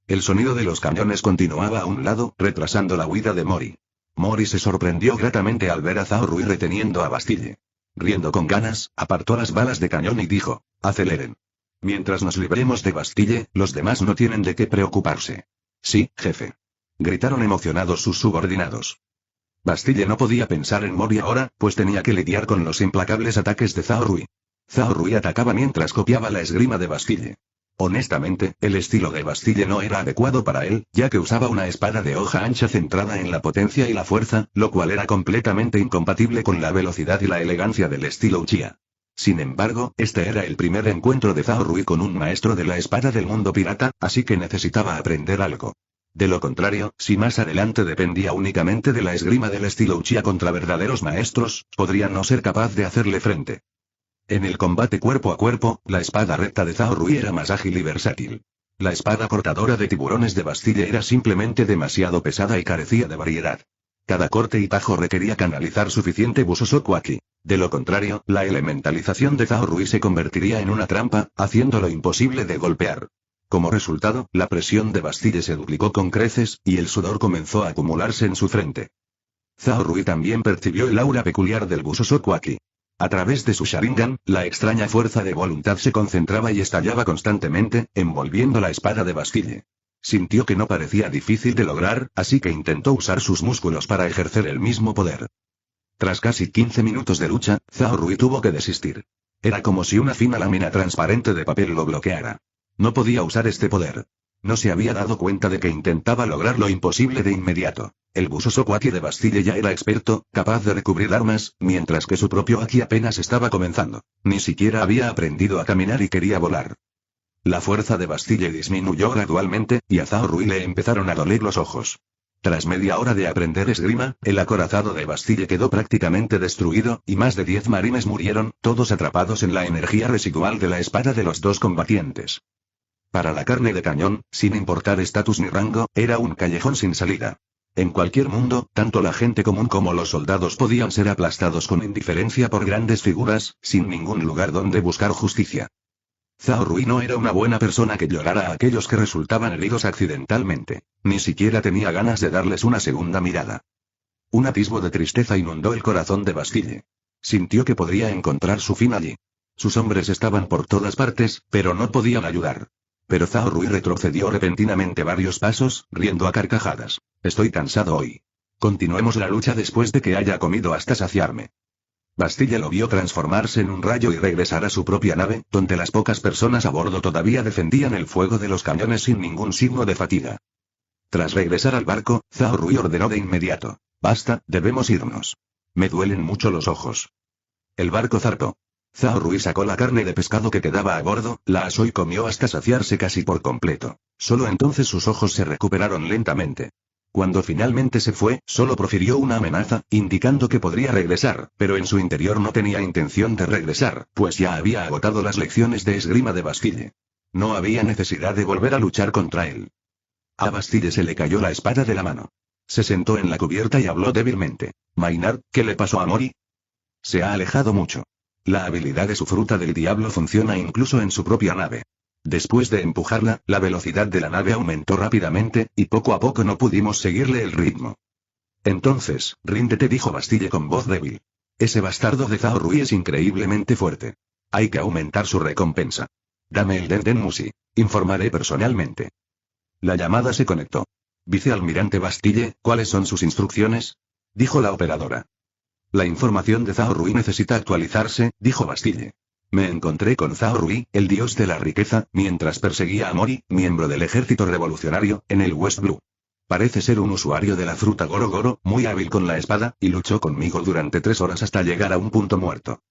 El sonido de los cañones continuaba a un lado, retrasando la huida de Mori. Mori se sorprendió gratamente al ver a Zhao Rui reteniendo a Bastille. Riendo con ganas, apartó las balas de cañón y dijo: aceleren. Mientras nos libremos de Bastille, los demás no tienen de qué preocuparse. Sí, jefe. Gritaron emocionados sus subordinados. Bastille no podía pensar en Mori ahora, pues tenía que lidiar con los implacables ataques de Zhao Rui. Zhao Rui atacaba mientras copiaba la esgrima de Bastille. Honestamente, el estilo de Bastille no era adecuado para él, ya que usaba una espada de hoja ancha centrada en la potencia y la fuerza, lo cual era completamente incompatible con la velocidad y la elegancia del estilo Uchiha. Sin embargo, este era el primer encuentro de Zhao Rui con un maestro de la espada del mundo pirata, así que necesitaba aprender algo. De lo contrario, si más adelante dependía únicamente de la esgrima del estilo Uchiha contra verdaderos maestros, podría no ser capaz de hacerle frente. En el combate cuerpo a cuerpo, la espada recta de Zhao Rui era más ágil y versátil. La espada portadora de tiburones de Bastille era simplemente demasiado pesada y carecía de variedad. Cada corte y tajo requería canalizar suficiente Busosokwaki. De lo contrario, la elementalización de Zhao Rui se convertiría en una trampa, haciéndolo imposible de golpear. Como resultado, la presión de Bastille se duplicó con creces, y el sudor comenzó a acumularse en su frente. Zhao Rui también percibió el aura peculiar del Busosokwaki. A través de su Sharingan, la extraña fuerza de voluntad se concentraba y estallaba constantemente, envolviendo la espada de Bastille. Sintió que no parecía difícil de lograr, así que intentó usar sus músculos para ejercer el mismo poder. Tras casi 15 minutos de lucha, Zhao Rui tuvo que desistir. Era como si una fina lámina transparente de papel lo bloqueara. No podía usar este poder. No se había dado cuenta de que intentaba lograr lo imposible de inmediato. El Busosokwaki de Bastille ya era experto, capaz de recubrir armas, mientras que su propio Haki apenas estaba comenzando. Ni siquiera había aprendido a caminar y quería volar. La fuerza de Bastille disminuyó gradualmente, y a Zhao Rui le empezaron a doler los ojos. Tras media hora de aprender esgrima, el acorazado de Bastille quedó prácticamente destruido, y más de 10 marines murieron, todos atrapados en la energía residual de la espada de los dos combatientes. Para la carne de cañón, sin importar estatus ni rango, era un callejón sin salida. En cualquier mundo, tanto la gente común como los soldados podían ser aplastados con indiferencia por grandes figuras, sin ningún lugar donde buscar justicia. Zhao Rui no era una buena persona que llorara a aquellos que resultaban heridos accidentalmente, ni siquiera tenía ganas de darles una segunda mirada. Un atisbo de tristeza inundó el corazón de Bastille. Sintió que podría encontrar su fin allí. Sus hombres estaban por todas partes, pero no podían ayudar. Pero Zhao Rui retrocedió repentinamente varios pasos, riendo a carcajadas. Estoy cansado hoy. Continuemos la lucha después de que haya comido hasta saciarme. Bastille lo vio transformarse en un rayo y regresar a su propia nave, donde las pocas personas a bordo todavía defendían el fuego de los cañones sin ningún signo de fatiga. Tras regresar al barco, Zhao Rui ordenó de inmediato. Basta, debemos irnos. Me duelen mucho los ojos. El barco zarpó. Zhao Rui sacó la carne de pescado que quedaba a bordo, la asó y comió hasta saciarse casi por completo. Solo entonces sus ojos se recuperaron lentamente. Cuando finalmente se fue, solo profirió una amenaza, indicando que podría regresar, pero en su interior no tenía intención de regresar, pues ya había agotado las lecciones de esgrima de Bastille. No había necesidad de volver a luchar contra él. A Bastille se le cayó la espada de la mano. Se sentó en la cubierta y habló débilmente. Maynard, ¿qué le pasó a Mori? Se ha alejado mucho. La habilidad de su fruta del diablo funciona incluso en su propia nave. Después de empujarla, la velocidad de la nave aumentó rápidamente, y poco a poco no pudimos seguirle el ritmo. Entonces, ríndete, dijo Bastille con voz débil. Ese bastardo de Zhao Rui es increíblemente fuerte. Hay que aumentar su recompensa. Dame el Den Musi. Informaré personalmente. La llamada se conectó. Vicealmirante Bastille, ¿cuáles son sus instrucciones? Dijo la operadora. La información de Zhao Rui necesita actualizarse, dijo Bastille. Me encontré con Zhao Rui, el dios de la riqueza, mientras perseguía a Mori, miembro del ejército revolucionario, en el West Blue. Parece ser un usuario de la fruta Goro Goro, muy hábil con la espada, y luchó conmigo durante 3 horas hasta llegar a un punto muerto.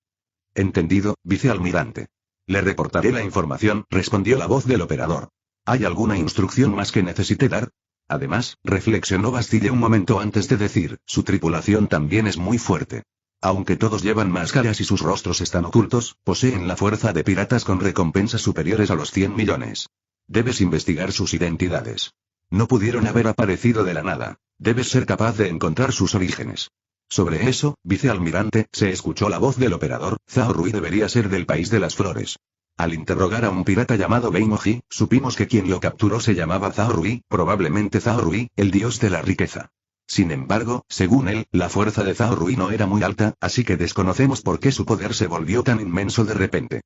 Entendido, vicealmirante. Le reportaré la información, respondió la voz del operador. ¿Hay alguna instrucción más que necesite dar? Además, reflexionó Bastille un momento antes de decir, su tripulación también es muy fuerte. Aunque todos llevan máscaras y sus rostros están ocultos, poseen la fuerza de piratas con recompensas superiores a los 100 millones. Debes investigar sus identidades. No pudieron haber aparecido de la nada. Debes ser capaz de encontrar sus orígenes. Sobre eso, vicealmirante, se escuchó la voz del operador. Zhao Rui debería ser del país de las flores. Al interrogar a un pirata llamado Beimoji, supimos que quien lo capturó se llamaba Zhao Rui, probablemente Zhao Rui, el dios de la riqueza. Sin embargo, según él, la fuerza de Zhao Rui no era muy alta, así que desconocemos por qué su poder se volvió tan inmenso de repente.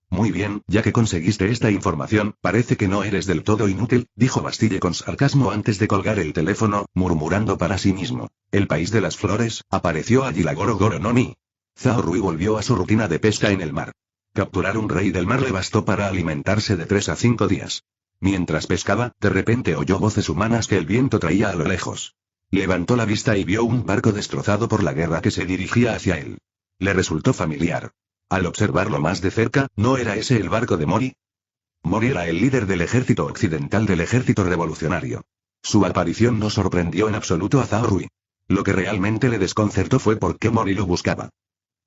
Muy bien, ya que conseguiste esta información, parece que no eres del todo inútil, dijo Bastille con sarcasmo antes de colgar el teléfono, murmurando para sí mismo. El país de las flores, apareció allí la Goro Goro no Mi. Zhao Rui volvió a su rutina de pesca en el mar. Capturar un rey del mar le bastó para alimentarse de 3 a 5 días. Mientras pescaba, de repente oyó voces humanas que el viento traía a lo lejos. Levantó la vista y vio un barco destrozado por la guerra que se dirigía hacia él. Le resultó familiar. Al observarlo más de cerca, ¿no era ese el barco de Mori? Mori era el líder del ejército occidental del ejército revolucionario. Su aparición no sorprendió en absoluto a Zhao Rui. Lo que realmente le desconcertó fue por qué Mori lo buscaba.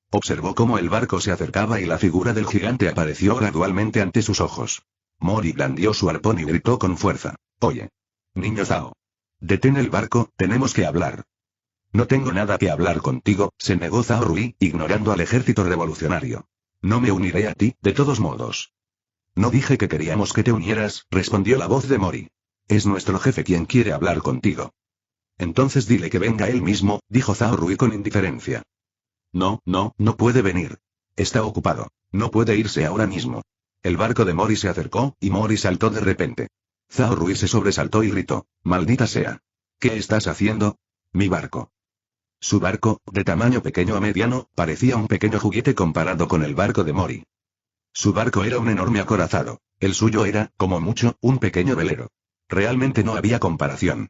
Observó cómo el barco se acercaba y la figura del gigante apareció gradualmente ante sus ojos. Mori blandió su arpón y gritó con fuerza. Oye. Niño Zhao. Detén el barco, tenemos que hablar. No tengo nada que hablar contigo, se negó Zhao Rui, ignorando al ejército revolucionario. No me uniré a ti, de todos modos. No dije que queríamos que te unieras, respondió la voz de Mori. Es nuestro jefe quien quiere hablar contigo. Entonces dile que venga él mismo, dijo Zhao Rui con indiferencia. No puede venir. Está ocupado. No puede irse ahora mismo. El barco de Mori se acercó, y Mori saltó de repente. Zhao Rui se sobresaltó y gritó. Maldita sea. ¿Qué estás haciendo? Mi barco. Su barco, de tamaño pequeño a mediano, parecía un pequeño juguete comparado con el barco de Mori. Su barco era un enorme acorazado. El suyo era, como mucho, un pequeño velero. Realmente no había comparación.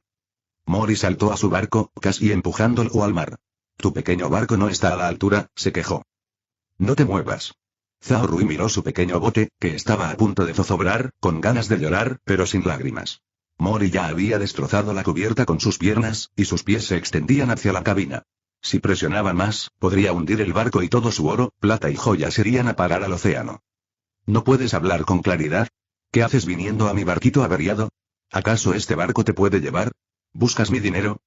Mori saltó a su barco, casi empujándolo al mar. Tu pequeño barco no está a la altura, se quejó. No te muevas. Zhao Rui miró su pequeño bote, que estaba a punto de zozobrar, con ganas de llorar, pero sin lágrimas. Mori ya había destrozado la cubierta con sus piernas, y sus pies se extendían hacia la cabina. Si presionaba más, podría hundir el barco y todo su oro, plata y joyas irían a parar al océano. ¿No puedes hablar con claridad? ¿Qué haces viniendo a mi barquito averiado? ¿Acaso este barco te puede llevar? ¿Buscas mi dinero?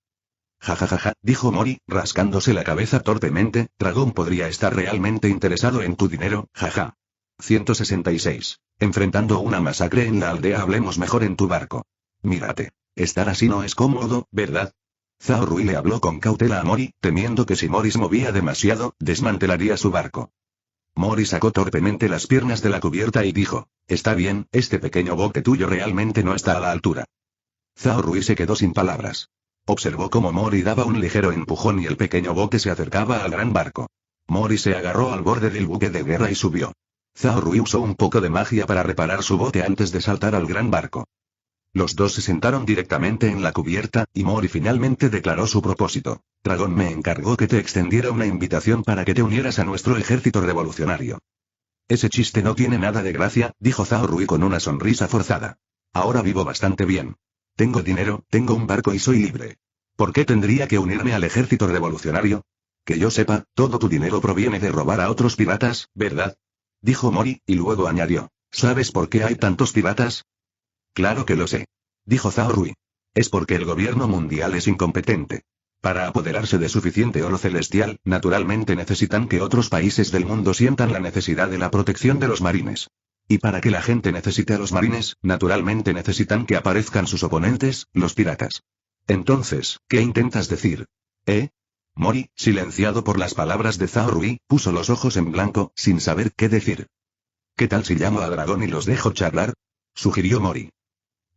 Jajajaja, dijo Mori, rascándose la cabeza torpemente, Dragón podría estar realmente interesado en tu dinero, jaja. 166. Enfrentando una masacre en la aldea, hablemos mejor en tu barco. Mírate. Estar así no es cómodo, ¿verdad? Zhao Rui le habló con cautela a Mori, temiendo que si Mori se movía demasiado, desmantelaría su barco. Mori sacó torpemente las piernas de la cubierta y dijo, está bien, este pequeño bote tuyo realmente no está a la altura. Zhao Rui se quedó sin palabras. Observó cómo Mori daba un ligero empujón y el pequeño bote se acercaba al gran barco. Mori se agarró al borde del buque de guerra y subió. Zhao Rui usó un poco de magia para reparar su bote antes de saltar al gran barco. Los dos se sentaron directamente en la cubierta, y Mori finalmente declaró su propósito. Dragón me encargó que te extendiera una invitación para que te unieras a nuestro ejército revolucionario. Ese chiste no tiene nada de gracia, dijo Zhao Rui con una sonrisa forzada. Ahora vivo bastante bien. Tengo dinero, tengo un barco y soy libre. ¿Por qué tendría que unirme al ejército revolucionario? Que yo sepa, todo tu dinero proviene de robar a otros piratas, ¿verdad? Dijo Mori, y luego añadió. ¿Sabes por qué hay tantos piratas? Claro que lo sé. Dijo Zhao Rui. Es porque el gobierno mundial es incompetente. Para apoderarse de suficiente oro celestial, naturalmente necesitan que otros países del mundo sientan la necesidad de la protección de los marines. Y para que la gente necesite a los marines, naturalmente necesitan que aparezcan sus oponentes, los piratas. Entonces, ¿qué intentas decir? Mori, silenciado por las palabras de Zhao Rui, puso los ojos en blanco, sin saber qué decir. ¿Qué tal si llamo a Dragón y los dejo charlar? Sugirió Mori.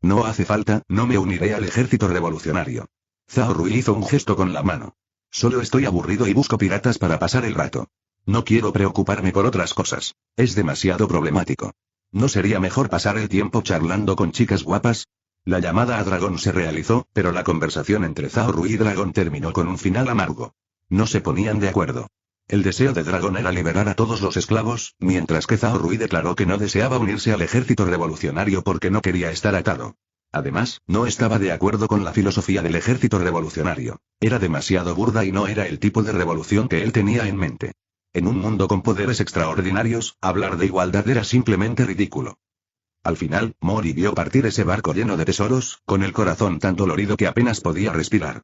No hace falta, no me uniré al ejército revolucionario. Zhao Rui hizo un gesto con la mano. Solo estoy aburrido y busco piratas para pasar el rato. No quiero preocuparme por otras cosas. Es demasiado problemático. ¿No sería mejor pasar el tiempo charlando con chicas guapas? La llamada a Dragón se realizó, pero la conversación entre Zhao Rui y Dragón terminó con un final amargo. No se ponían de acuerdo. El deseo de Dragón era liberar a todos los esclavos, mientras que Zhao Rui declaró que no deseaba unirse al ejército revolucionario porque no quería estar atado. Además, no estaba de acuerdo con la filosofía del ejército revolucionario. Era demasiado burda y no era el tipo de revolución que él tenía en mente. En un mundo con poderes extraordinarios, hablar de igualdad era simplemente ridículo. Al final, Mori vio partir ese barco lleno de tesoros, con el corazón tan dolorido que apenas podía respirar.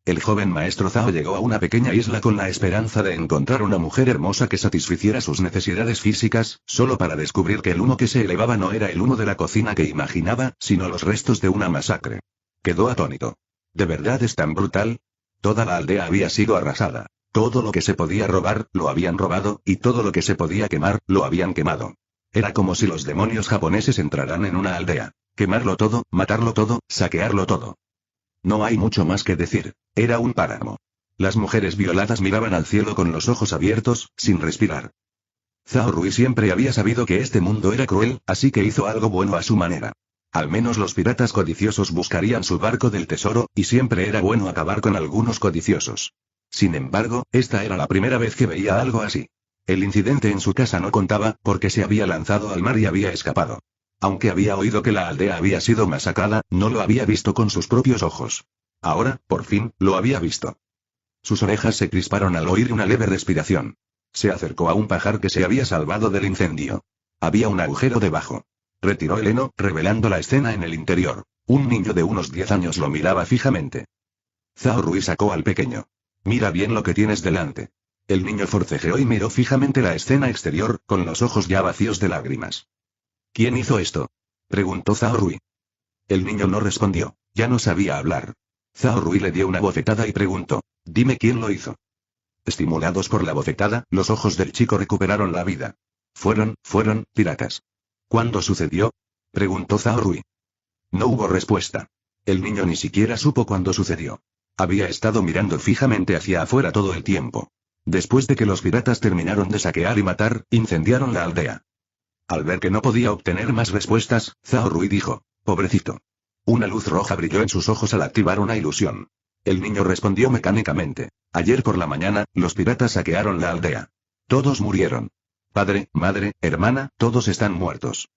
El joven maestro Zhao llegó a una pequeña isla con la esperanza de encontrar una mujer hermosa que satisficiera sus necesidades físicas, solo para descubrir que el humo que se elevaba no era el humo de la cocina que imaginaba, sino los restos de una masacre. Quedó atónito. ¿De verdad es tan brutal? Toda la aldea había sido arrasada. Todo lo que se podía robar, lo habían robado, y todo lo que se podía quemar, lo habían quemado. Era como si los demonios japoneses entraran en una aldea. Quemarlo todo, matarlo todo, saquearlo todo. No hay mucho más que decir. Era un páramo. Las mujeres violadas miraban al cielo con los ojos abiertos, sin respirar. Zhao Rui siempre había sabido que este mundo era cruel, así que hizo algo bueno a su manera. Al menos los piratas codiciosos buscarían su barco del tesoro, y siempre era bueno acabar con algunos codiciosos. Sin embargo, esta era la primera vez que veía algo así. El incidente en su casa no contaba, porque se había lanzado al mar y había escapado. Aunque había oído que la aldea había sido masacrada, no lo había visto con sus propios ojos. Ahora, por fin, lo había visto. Sus orejas se crisparon al oír una leve respiración. Se acercó a un pajar que se había salvado del incendio. Había un agujero debajo. Retiró el heno, revelando la escena en el interior. Un niño de unos 10 años lo miraba fijamente. Zhao Rui sacó al pequeño. Mira bien lo que tienes delante. El niño forcejeó y miró fijamente la escena exterior, con los ojos ya vacíos de lágrimas. ¿Quién hizo esto? Preguntó Zhao Rui. El niño no respondió, ya no sabía hablar. Zhao Rui le dio una bofetada y preguntó, dime quién lo hizo. Estimulados por la bofetada, los ojos del chico recuperaron la vida. Fueron piratas. ¿Cuándo sucedió? Preguntó Zhao Rui. No hubo respuesta. El niño ni siquiera supo cuándo sucedió. Había estado mirando fijamente hacia afuera todo el tiempo. Después de que los piratas terminaron de saquear y matar, incendiaron la aldea. Al ver que no podía obtener más respuestas, Zhao Rui dijo, pobrecito. Una luz roja brilló en sus ojos al activar una ilusión. El niño respondió mecánicamente. Ayer por la mañana, los piratas saquearon la aldea. Todos murieron. Padre, madre, hermana, todos están muertos.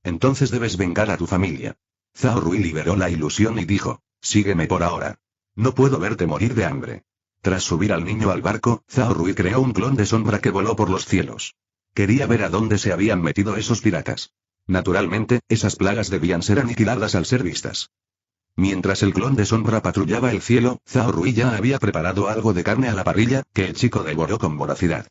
Entonces debes vengar a tu familia. Zhao Rui liberó la ilusión y dijo, sígueme por ahora. No puedo verte morir de hambre. Tras subir al niño al barco, Zhao Rui creó un clon de sombra que voló por los cielos. Quería ver a dónde se habían metido esos piratas. Naturalmente, esas plagas debían ser aniquiladas al ser vistas. Mientras el clon de sombra patrullaba el cielo, Zhao Rui ya había preparado algo de carne a la parrilla, que el chico devoró con voracidad.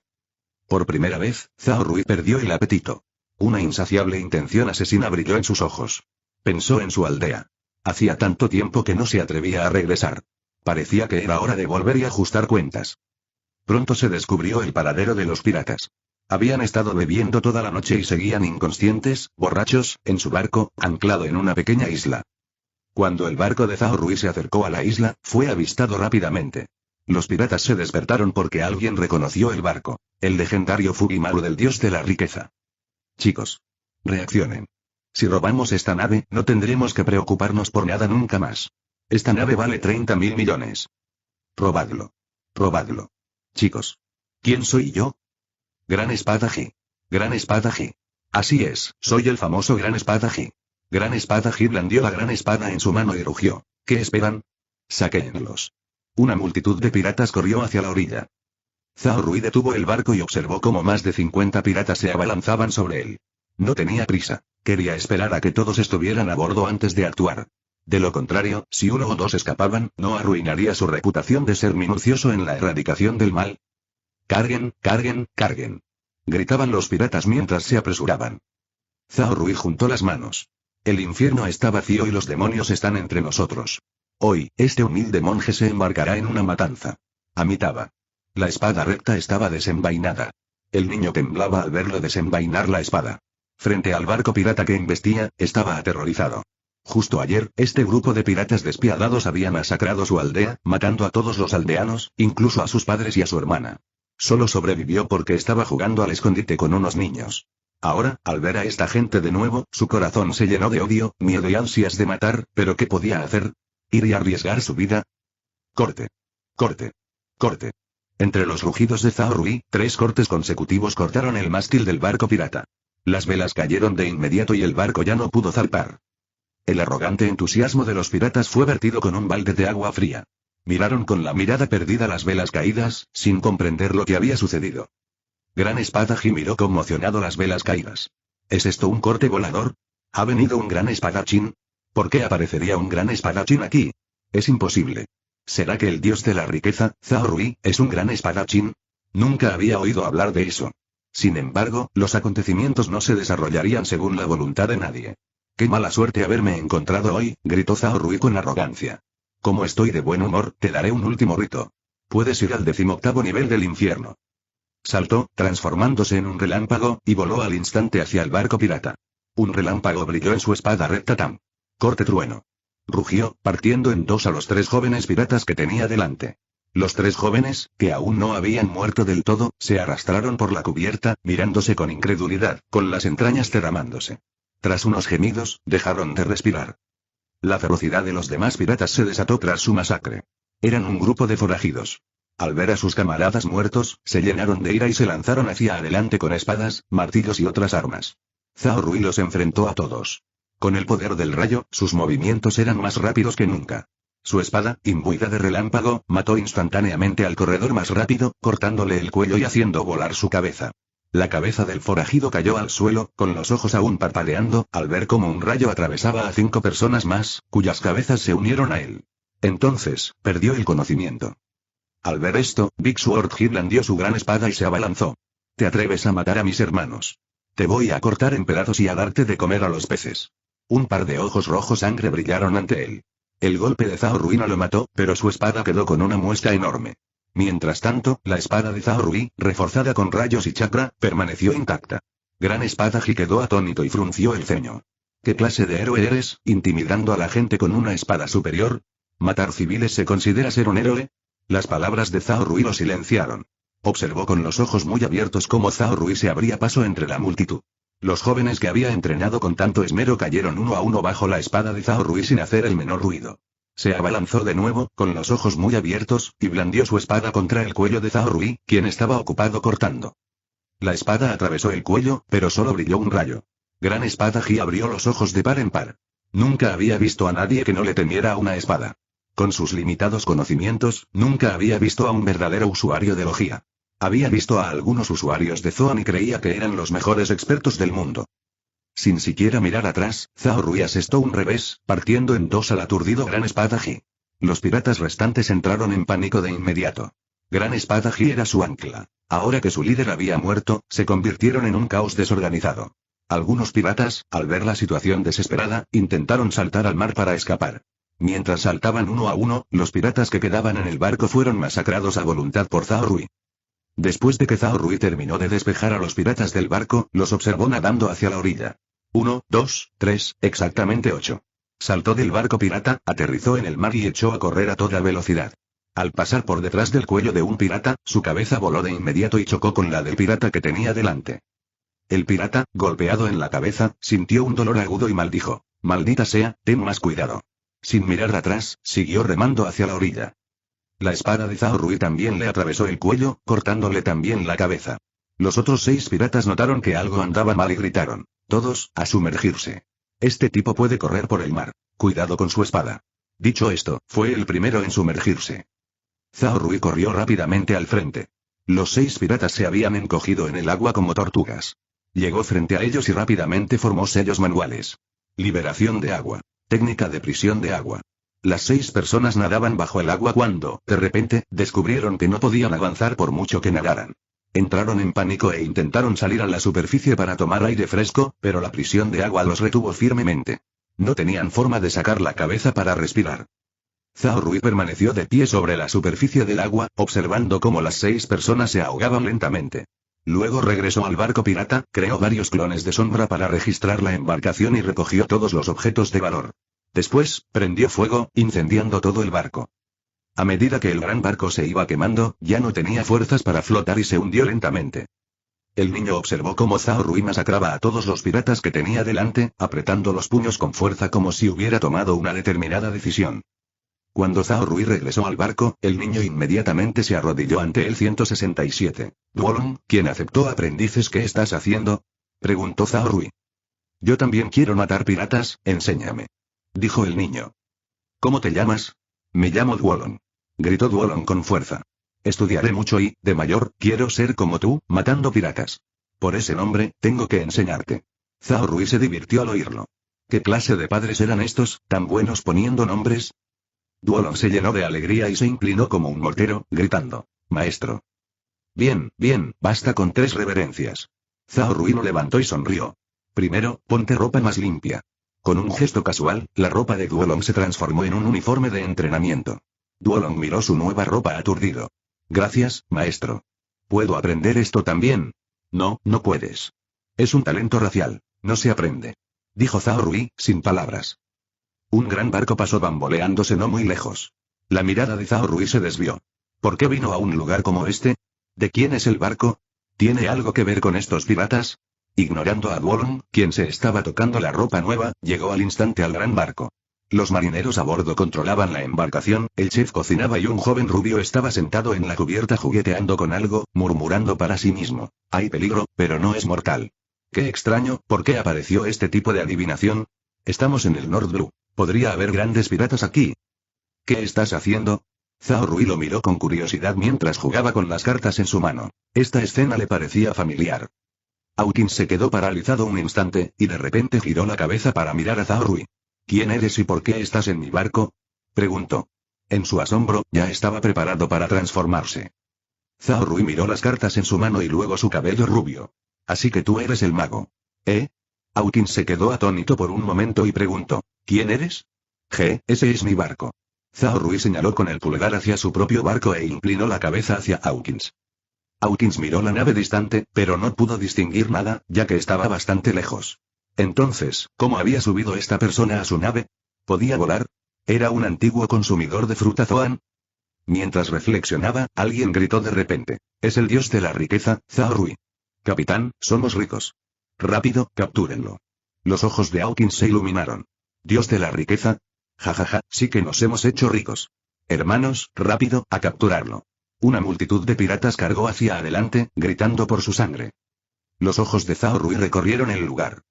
Por primera vez, Zhao Rui perdió el apetito. Una insaciable intención asesina brilló en sus ojos. Pensó en su aldea. Hacía tanto tiempo que no se atrevía a regresar. Parecía que era hora de volver y ajustar cuentas. Pronto se descubrió el paradero de los piratas. Habían estado bebiendo toda la noche y seguían inconscientes, borrachos, en su barco, anclado en una pequeña isla. Cuando el barco de Zhao Rui se acercó a la isla, fue avistado rápidamente. Los piratas se despertaron porque alguien reconoció el barco, el legendario Fugimaru del dios de la riqueza. Chicos. Reaccionen. Si robamos esta nave, no tendremos que preocuparnos por nada nunca más. Esta nave vale 30.000 millones. Robadlo. Robadlo. Chicos. ¿Quién soy yo? Gran Espada Ji. Gran Espada Ji. Así es, soy el famoso Gran Espada Ji. Gran Espada Ji blandió la gran espada en su mano y rugió. ¿Qué esperan? Saquéenlos. Una multitud de piratas corrió hacia la orilla. Zhao Rui detuvo el barco y observó cómo más de 50 piratas se abalanzaban sobre él. No tenía prisa, quería esperar a que todos estuvieran a bordo antes de actuar. De lo contrario, si uno o dos escapaban, ¿no arruinaría su reputación de ser minucioso en la erradicación del mal? ¡Carguen, carguen, carguen! Gritaban los piratas mientras se apresuraban. Zhao Rui juntó las manos. El infierno está vacío y los demonios están entre nosotros. Hoy, este humilde monje se embarcará en una matanza. Amitaba. La espada recta estaba desenvainada. El niño temblaba al verlo desenvainar la espada. Frente al barco pirata que embestía, estaba aterrorizado. Justo ayer, este grupo de piratas despiadados había masacrado su aldea, matando a todos los aldeanos, incluso a sus padres y a su hermana. Solo sobrevivió porque estaba jugando al escondite con unos niños. Ahora, al ver a esta gente de nuevo, su corazón se llenó de odio, miedo y ansias de matar, pero ¿qué podía hacer? ¿Ir y arriesgar su vida? Corte. Corte. Corte. Entre los rugidos de Zhao Rui, 3 cortes consecutivos cortaron el mástil del barco pirata. Las velas cayeron de inmediato y el barco ya no pudo zarpar. El arrogante entusiasmo de los piratas fue vertido con un balde de agua fría. Miraron con la mirada perdida las velas caídas, sin comprender lo que había sucedido. Gran Espada Ji miró conmocionado las velas caídas. ¿Es esto un corte volador? ¿Ha venido un gran espadachín? ¿Por qué aparecería un gran espadachín aquí? Es imposible. ¿Será que el dios de la riqueza, Zhao Rui, es un gran espadachín? Nunca había oído hablar de eso. Sin embargo, los acontecimientos no se desarrollarían según la voluntad de nadie. ¡Qué mala suerte haberme encontrado hoy!, gritó Zhao Rui con arrogancia. Como estoy de buen humor, te daré un último rito. Puedes ir al 18º nivel del infierno. Saltó, transformándose en un relámpago, y voló al instante hacia el barco pirata. Un relámpago brilló en su espada recta. Corte trueno. Rugió, partiendo en dos a los 3 jóvenes piratas que tenía delante. Los 3 jóvenes, que aún no habían muerto del todo, se arrastraron por la cubierta, mirándose con incredulidad, con las entrañas derramándose. Tras unos gemidos, dejaron de respirar. La ferocidad de los demás piratas se desató tras su masacre. Eran un grupo de forajidos. Al ver a sus camaradas muertos, se llenaron de ira y se lanzaron hacia adelante con espadas, martillos y otras armas. Zhao Rui los enfrentó a todos. Con el poder del rayo, sus movimientos eran más rápidos que nunca. Su espada, imbuida de relámpago, mató instantáneamente al corredor más rápido, cortándole el cuello y haciendo volar su cabeza. La cabeza del forajido cayó al suelo, con los ojos aún parpadeando, al ver cómo un rayo atravesaba a 5 personas más, cuyas cabezas se unieron a él. Entonces, perdió el conocimiento. Al ver esto, Big Sword Ji blandió su gran espada y se abalanzó. ¿Te atreves a matar a mis hermanos? Te voy a cortar en pedazos y a darte de comer a los peces. Un par de ojos rojos sangre brillaron ante él. El golpe de Zhao Rui no lo mató, pero su espada quedó con una muesca enorme. Mientras tanto, la espada de Zhao Rui, reforzada con rayos y chakra, permaneció intacta. Gran Espada Ji quedó atónito y frunció el ceño. ¿Qué clase de héroe eres, intimidando a la gente con una espada superior? ¿Matar civiles se considera ser un héroe? Las palabras de Zhao Rui lo silenciaron. Observó con los ojos muy abiertos cómo Zhao Rui se abría paso entre la multitud. Los jóvenes que había entrenado con tanto esmero cayeron uno a uno bajo la espada de Zhao Rui sin hacer el menor ruido. Se abalanzó de nuevo, con los ojos muy abiertos, y blandió su espada contra el cuello de Zhao Rui, quien estaba ocupado cortando. La espada atravesó el cuello, pero solo brilló un rayo. Gran Espada Ji abrió los ojos de par en par. Nunca había visto a nadie que no le temiera a una espada. Con sus limitados conocimientos, nunca había visto a un verdadero usuario de Logia. Había visto a algunos usuarios de Zoan y creía que eran los mejores expertos del mundo. Sin siquiera mirar atrás, Zhao Rui asestó un revés, partiendo en dos al aturdido Gran Espada Ji. Los piratas restantes entraron en pánico de inmediato. Gran Espada Ji era su ancla. Ahora que su líder había muerto, se convirtieron en un caos desorganizado. Algunos piratas, al ver la situación desesperada, intentaron saltar al mar para escapar. Mientras saltaban uno a uno, los piratas que quedaban en el barco fueron masacrados a voluntad por Zhao Rui. Después de que Zhao Rui terminó de despejar a los piratas del barco, los observó nadando hacia la orilla. 1, 2, 3, exactamente 8. Saltó del barco pirata, aterrizó en el mar y echó a correr a toda velocidad. Al pasar por detrás del cuello de un pirata, su cabeza voló de inmediato y chocó con la del pirata que tenía delante. El pirata, golpeado en la cabeza, sintió un dolor agudo y maldijo: «Maldita sea, ten más cuidado». Sin mirar atrás, siguió remando hacia la orilla. La espada de Zhao Rui también le atravesó el cuello, cortándole también la cabeza. Los otros 6 piratas notaron que algo andaba mal y gritaron: «Todos, a sumergirse. Este tipo puede correr por el mar. Cuidado con su espada». Dicho esto, fue el primero en sumergirse. Zhao Rui corrió rápidamente al frente. Los 6 piratas se habían encogido en el agua como tortugas. Llegó frente a ellos y rápidamente formó sellos manuales. Liberación de agua. Técnica de prisión de agua. Las 6 personas nadaban bajo el agua cuando, de repente, descubrieron que no podían avanzar por mucho que nadaran. Entraron en pánico e intentaron salir a la superficie para tomar aire fresco, pero la prisión de agua los retuvo firmemente. No tenían forma de sacar la cabeza para respirar. Zhao Rui permaneció de pie sobre la superficie del agua, observando cómo las 6 personas se ahogaban lentamente. Luego regresó al barco pirata, creó varios clones de sombra para registrar la embarcación y recogió todos los objetos de valor. Después, prendió fuego, incendiando todo el barco. A medida que el gran barco se iba quemando, ya no tenía fuerzas para flotar y se hundió lentamente. El niño observó cómo Zhao Rui masacraba a todos los piratas que tenía delante, apretando los puños con fuerza como si hubiera tomado una determinada decisión. Cuando Zhao Rui regresó al barco, el niño inmediatamente se arrodilló ante él. 167. «Duolong, ¿quién aceptó aprendices? ¿Qué estás haciendo?», preguntó Zhao Rui. «Yo también quiero matar piratas, enséñame», dijo el niño. «¿Cómo te llamas?». «Me llamo Duolong», gritó Duolong con fuerza. «Estudiaré mucho y, de mayor, quiero ser como tú, matando piratas. Por ese nombre, tengo que enseñarte». Zhao Rui se divirtió al oírlo. ¿Qué clase de padres eran estos, tan buenos poniendo nombres? Duolong se llenó de alegría y se inclinó como un mortero, gritando: «Maestro». «Bien, bien, basta con 3 reverencias». Zhao Rui lo levantó y sonrió. «Primero, ponte ropa más limpia». Con un gesto casual, la ropa de Duolong se transformó en un uniforme de entrenamiento. Duolong miró su nueva ropa aturdido. «Gracias, maestro». «¿Puedo aprender esto también?». «No, no puedes. Es un talento racial, no se aprende», dijo Zhao Rui, sin palabras. Un gran barco pasó bamboleándose no muy lejos. La mirada de Zhao Rui se desvió. ¿Por qué vino a un lugar como este? ¿De quién es el barco? ¿Tiene algo que ver con estos piratas? Ignorando a Duolong, quien se estaba tocando la ropa nueva, llegó al instante al gran barco. Los marineros a bordo controlaban la embarcación, el chef cocinaba y un joven rubio estaba sentado en la cubierta jugueteando con algo, murmurando para sí mismo: «Hay peligro, pero no es mortal». «Qué extraño, ¿por qué apareció este tipo de adivinación? Estamos en el North Blue. Podría haber grandes piratas aquí». «¿Qué estás haciendo?». Zhao Rui lo miró con curiosidad mientras jugaba con las cartas en su mano. Esta escena le parecía familiar. Hawkins se quedó paralizado un instante, y de repente giró la cabeza para mirar a Zhao Rui. «¿Quién eres y por qué estás en mi barco?», preguntó. En su asombro, ya estaba preparado para transformarse. Zhao Rui miró las cartas en su mano y luego su cabello rubio. «Así que tú eres el mago». «¿Eh?». Hawkins se quedó atónito por un momento y preguntó: «¿Quién eres?». «Ese es mi barco». Zhao Rui señaló con el pulgar hacia su propio barco e inclinó la cabeza hacia Hawkins. Hawkins miró la nave distante, pero no pudo distinguir nada, ya que estaba bastante lejos. Entonces, ¿cómo había subido esta persona a su nave? ¿Podía volar? ¿Era un antiguo consumidor de fruta Zoan? Mientras reflexionaba, alguien gritó de repente: «Es el dios de la riqueza, Zhao Rui». «Capitán, somos ricos. Rápido, captúrenlo». Los ojos de Hawkins se iluminaron. «¿Dios de la riqueza? Jajaja, sí que nos hemos hecho ricos. Hermanos, rápido, a capturarlo». Una multitud de piratas cargó hacia adelante, gritando por su sangre. Los ojos de Zhao Rui recorrieron el lugar.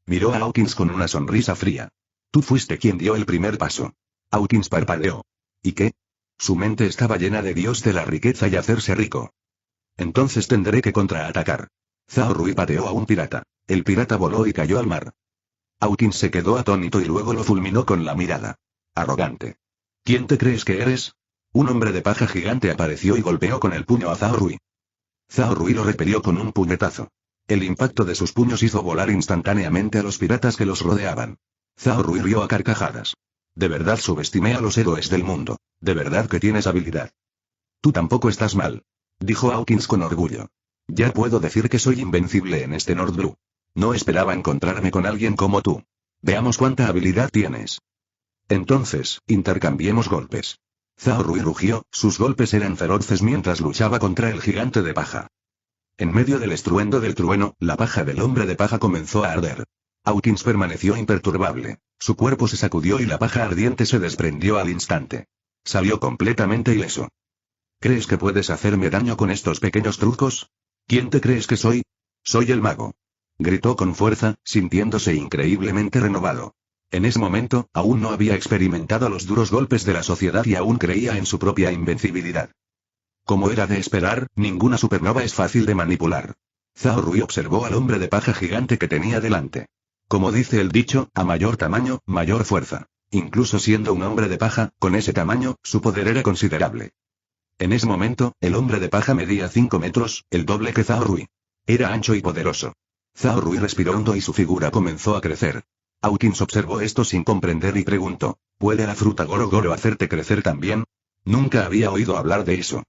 Miró a Hawkins con una sonrisa fría. «Tú fuiste quien dio el primer paso». Hawkins parpadeó. «¿Y qué?». Su mente estaba llena de dios de la riqueza y hacerse rico. «Entonces tendré que contraatacar». Zhao Rui pateó a un pirata. El pirata voló y cayó al mar. Hawkins se quedó atónito y luego lo fulminó con la mirada. Arrogante. ¿Quién te crees que eres? Un hombre de paja gigante apareció y golpeó con el puño a Zhao Rui. Zhao Rui lo repelió con un puñetazo. El impacto de sus puños hizo volar instantáneamente a los piratas que los rodeaban. Zhao Rui rió a carcajadas. De verdad subestimé a los héroes del mundo. De verdad que tienes habilidad. Tú tampoco estás mal, dijo Hawkins con orgullo. Ya puedo decir que soy invencible en este North Blue. No esperaba encontrarme con alguien como tú. Veamos cuánta habilidad tienes. Entonces, intercambiemos golpes. Zhao Rui rugió, sus golpes eran feroces mientras luchaba contra el gigante de paja. En medio del estruendo del trueno, la paja del hombre de paja comenzó a arder. Hawkins permaneció imperturbable. Su cuerpo se sacudió y la paja ardiente se desprendió al instante. Salió completamente ileso. ¿Crees que puedes hacerme daño con estos pequeños trucos? ¿Quién te crees que soy? Soy el mago. Gritó con fuerza, sintiéndose increíblemente renovado. En ese momento, aún no había experimentado los duros golpes de la sociedad y aún creía en su propia invencibilidad. Como era de esperar, ninguna supernova es fácil de manipular. Zhao Rui observó al hombre de paja gigante que tenía delante. Como dice el dicho, a mayor tamaño, mayor fuerza. Incluso siendo un hombre de paja, con ese tamaño, su poder era considerable. En ese momento, el hombre de paja medía 5 metros, el doble que Zhao Rui. Era ancho y poderoso. Zhao Rui respiró hondo y su figura comenzó a crecer. Hawkins observó esto sin comprender y preguntó, ¿puede la fruta Goro Goro hacerte crecer también? Nunca había oído hablar de eso.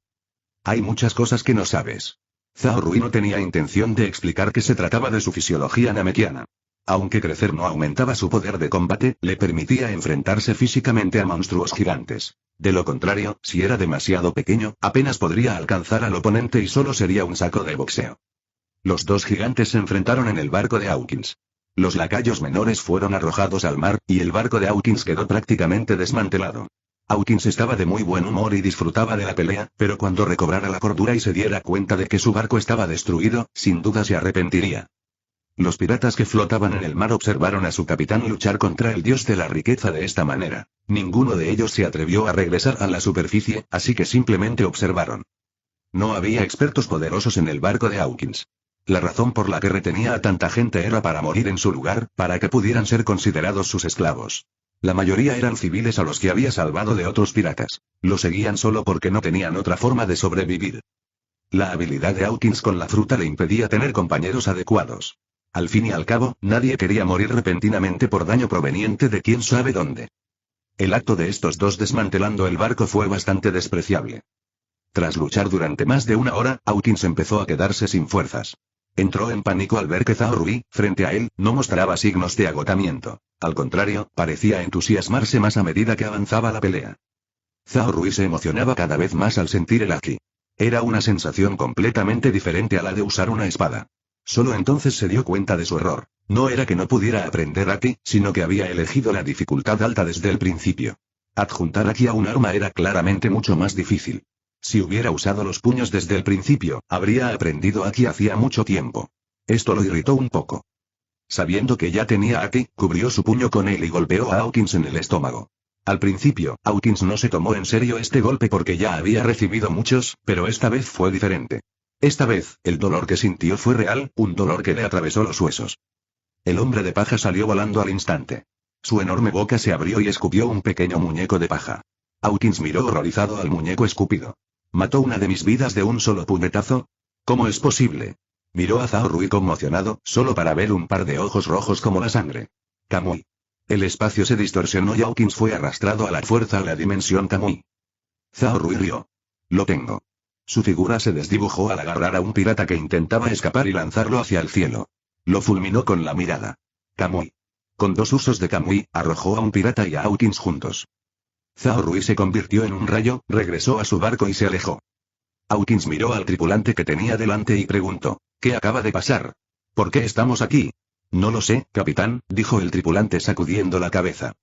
Hay muchas cosas que no sabes. Zhao Rui no tenía intención de explicar que se trataba de su fisiología namekiana. Aunque crecer no aumentaba su poder de combate, le permitía enfrentarse físicamente a monstruos gigantes. De lo contrario, si era demasiado pequeño, apenas podría alcanzar al oponente y solo sería un saco de boxeo. Los dos gigantes se enfrentaron en el barco de Hawkins. Los lacayos menores fueron arrojados al mar, y el barco de Hawkins quedó prácticamente desmantelado. Hawkins estaba de muy buen humor y disfrutaba de la pelea, pero cuando recobrara la cordura y se diera cuenta de que su barco estaba destruido, sin duda se arrepentiría. Los piratas que flotaban en el mar observaron a su capitán luchar contra el dios de la riqueza de esta manera. Ninguno de ellos se atrevió a regresar a la superficie, así que simplemente observaron. No había expertos poderosos en el barco de Hawkins. La razón por la que retenía a tanta gente era para morir en su lugar, para que pudieran ser considerados sus esclavos. La mayoría eran civiles a los que había salvado de otros piratas. Lo seguían solo porque no tenían otra forma de sobrevivir. La habilidad de Hawkins con la fruta le impedía tener compañeros adecuados. Al fin y al cabo, nadie quería morir repentinamente por daño proveniente de quién sabe dónde. El acto de estos dos desmantelando el barco fue bastante despreciable. Tras luchar durante más de una hora, Hawkins empezó a quedarse sin fuerzas. Entró en pánico al ver que Zhao Rui, frente a él, no mostraba signos de agotamiento. Al contrario, parecía entusiasmarse más a medida que avanzaba la pelea. Zhao Rui se emocionaba cada vez más al sentir el haki. Era una sensación completamente diferente a la de usar una espada. Solo entonces se dio cuenta de su error. No era que no pudiera aprender haki, sino que había elegido la dificultad alta desde el principio. Adjuntar haki a un arma era claramente mucho más difícil. Si hubiera usado los puños desde el principio, habría aprendido haki hacía mucho tiempo. Esto lo irritó un poco. Sabiendo que ya tenía haki, cubrió su puño con él y golpeó a Hawkins en el estómago. Al principio, Hawkins no se tomó en serio este golpe porque ya había recibido muchos, pero esta vez fue diferente. Esta vez, el dolor que sintió fue real, un dolor que le atravesó los huesos. El hombre de paja salió volando al instante. Su enorme boca se abrió y escupió un pequeño muñeco de paja. Hawkins miró horrorizado al muñeco escupido. ¿Mató una de mis vidas de un solo puñetazo? ¿Cómo es posible? Miró a Zhao Rui conmocionado, solo para ver un par de ojos rojos como la sangre. Kamui. El espacio se distorsionó y Hawkins fue arrastrado a la fuerza a la dimensión Kamui. Zhao Rui rió. Lo tengo. Su figura se desdibujó al agarrar a un pirata que intentaba escapar y lanzarlo hacia el cielo. Lo fulminó con la mirada. Kamui. Con dos usos de Kamui, arrojó a un pirata y a Hawkins juntos. Zhao Rui se convirtió en un rayo, regresó a su barco y se alejó. Hawkins miró al tripulante que tenía delante y preguntó, ¿qué acaba de pasar? ¿Por qué estamos aquí? No lo sé, capitán, dijo el tripulante sacudiendo la cabeza.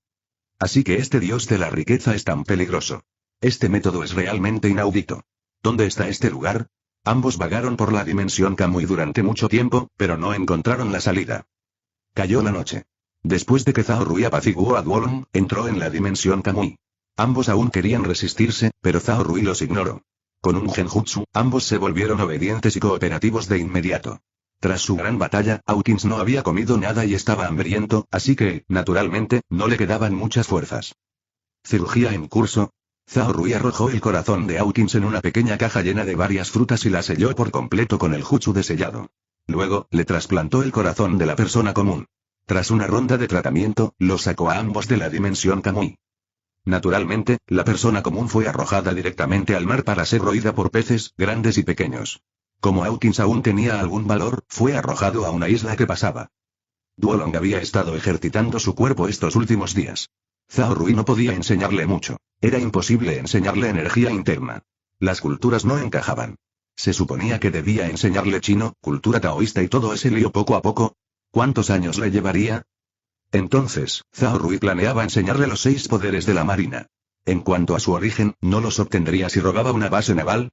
Así que este dios de la riqueza es tan peligroso. Este método es realmente inaudito. ¿Dónde está este lugar? Ambos vagaron por la dimensión Kamui durante mucho tiempo, pero no encontraron la salida. Cayó la noche. Después de que Zhao Rui apaciguó a Duolong, entró en la dimensión Kamui. Ambos aún querían resistirse, pero Zhao Rui los ignoró. Con un genjutsu, ambos se volvieron obedientes y cooperativos de inmediato. Tras su gran batalla, Hawkins no había comido nada y estaba hambriento, así que, naturalmente, no le quedaban muchas fuerzas. ¿Cirugía en curso? Zhao Rui arrojó el corazón de Hawkins en una pequeña caja llena de varias frutas y la selló por completo con el jutsu de sellado. Luego, le trasplantó el corazón de la persona común. Tras una ronda de tratamiento, lo sacó a ambos de la dimensión Kamui. Naturalmente, la persona común fue arrojada directamente al mar para ser roída por peces, grandes y pequeños. Como Hawkins aún tenía algún valor, fue arrojado a una isla que pasaba. Duolong había estado ejercitando su cuerpo estos últimos días. Zhao Rui no podía enseñarle mucho. Era imposible enseñarle energía interna. Las culturas no encajaban. Se suponía que debía enseñarle chino, cultura taoísta y todo ese lío poco a poco. ¿Cuántos años le llevaría? Entonces, Zhao Rui planeaba enseñarle los 6 poderes de la marina. En cuanto a su origen, ¿no los obtendría si robaba una base naval?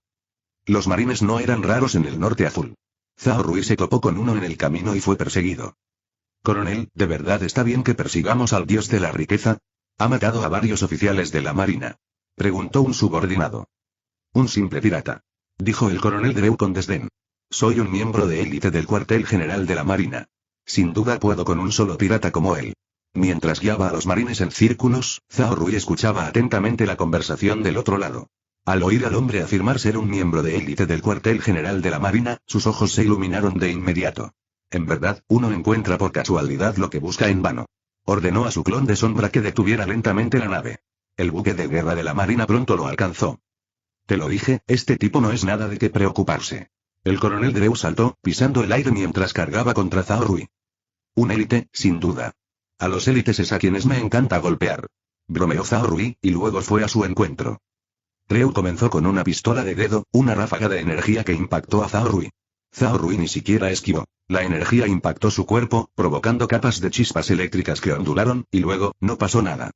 Los marines no eran raros en el norte azul. Zhao Rui se topó con uno en el camino y fue perseguido. Coronel, ¿de verdad está bien que persigamos al dios de la riqueza? Ha matado a varios oficiales de la marina. Preguntó un subordinado. Un simple pirata. Dijo el coronel Dreu con desdén. Soy un miembro de élite del cuartel general de la marina. Sin duda puedo con un solo pirata como él. Mientras guiaba a los marines en círculos, Zhao Rui escuchaba atentamente la conversación del otro lado. Al oír al hombre afirmar ser un miembro de élite del cuartel general de la marina, sus ojos se iluminaron de inmediato. En verdad, uno encuentra por casualidad lo que busca en vano. Ordenó a su clon de sombra que detuviera lentamente la nave. El buque de guerra de la marina pronto lo alcanzó. Te lo dije, este tipo no es nada de qué preocuparse. El coronel Dreu saltó, pisando el aire mientras cargaba contra Zhao Rui. Un élite, sin duda. A los élites es a quienes me encanta golpear. Bromeó Zhao Rui, y luego fue a su encuentro. Dreu comenzó con una pistola de dedo, una ráfaga de energía que impactó a Zhao Rui. Zhao Rui ni siquiera esquivó. La energía impactó su cuerpo, provocando capas de chispas eléctricas que ondularon, y luego, no pasó nada.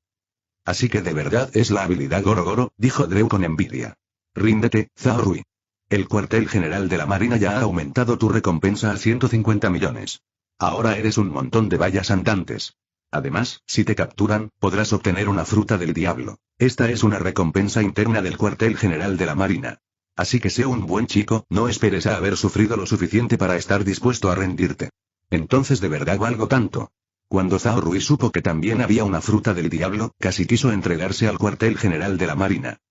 Así que de verdad es la habilidad Goro Goro, dijo Dreu con envidia. Ríndete, Zhao Rui. El cuartel general de la marina ya ha aumentado tu recompensa a 150 millones. Ahora eres un montón de vallas andantes. Además, si te capturan, podrás obtener una fruta del diablo. Esta es una recompensa interna del cuartel general de la marina. Así que sé un buen chico, no esperes a haber sufrido lo suficiente para estar dispuesto a rendirte. Entonces de verdad valgo tanto. Cuando Zhao Rui supo que también había una fruta del diablo, casi quiso entregarse al cuartel general de la marina.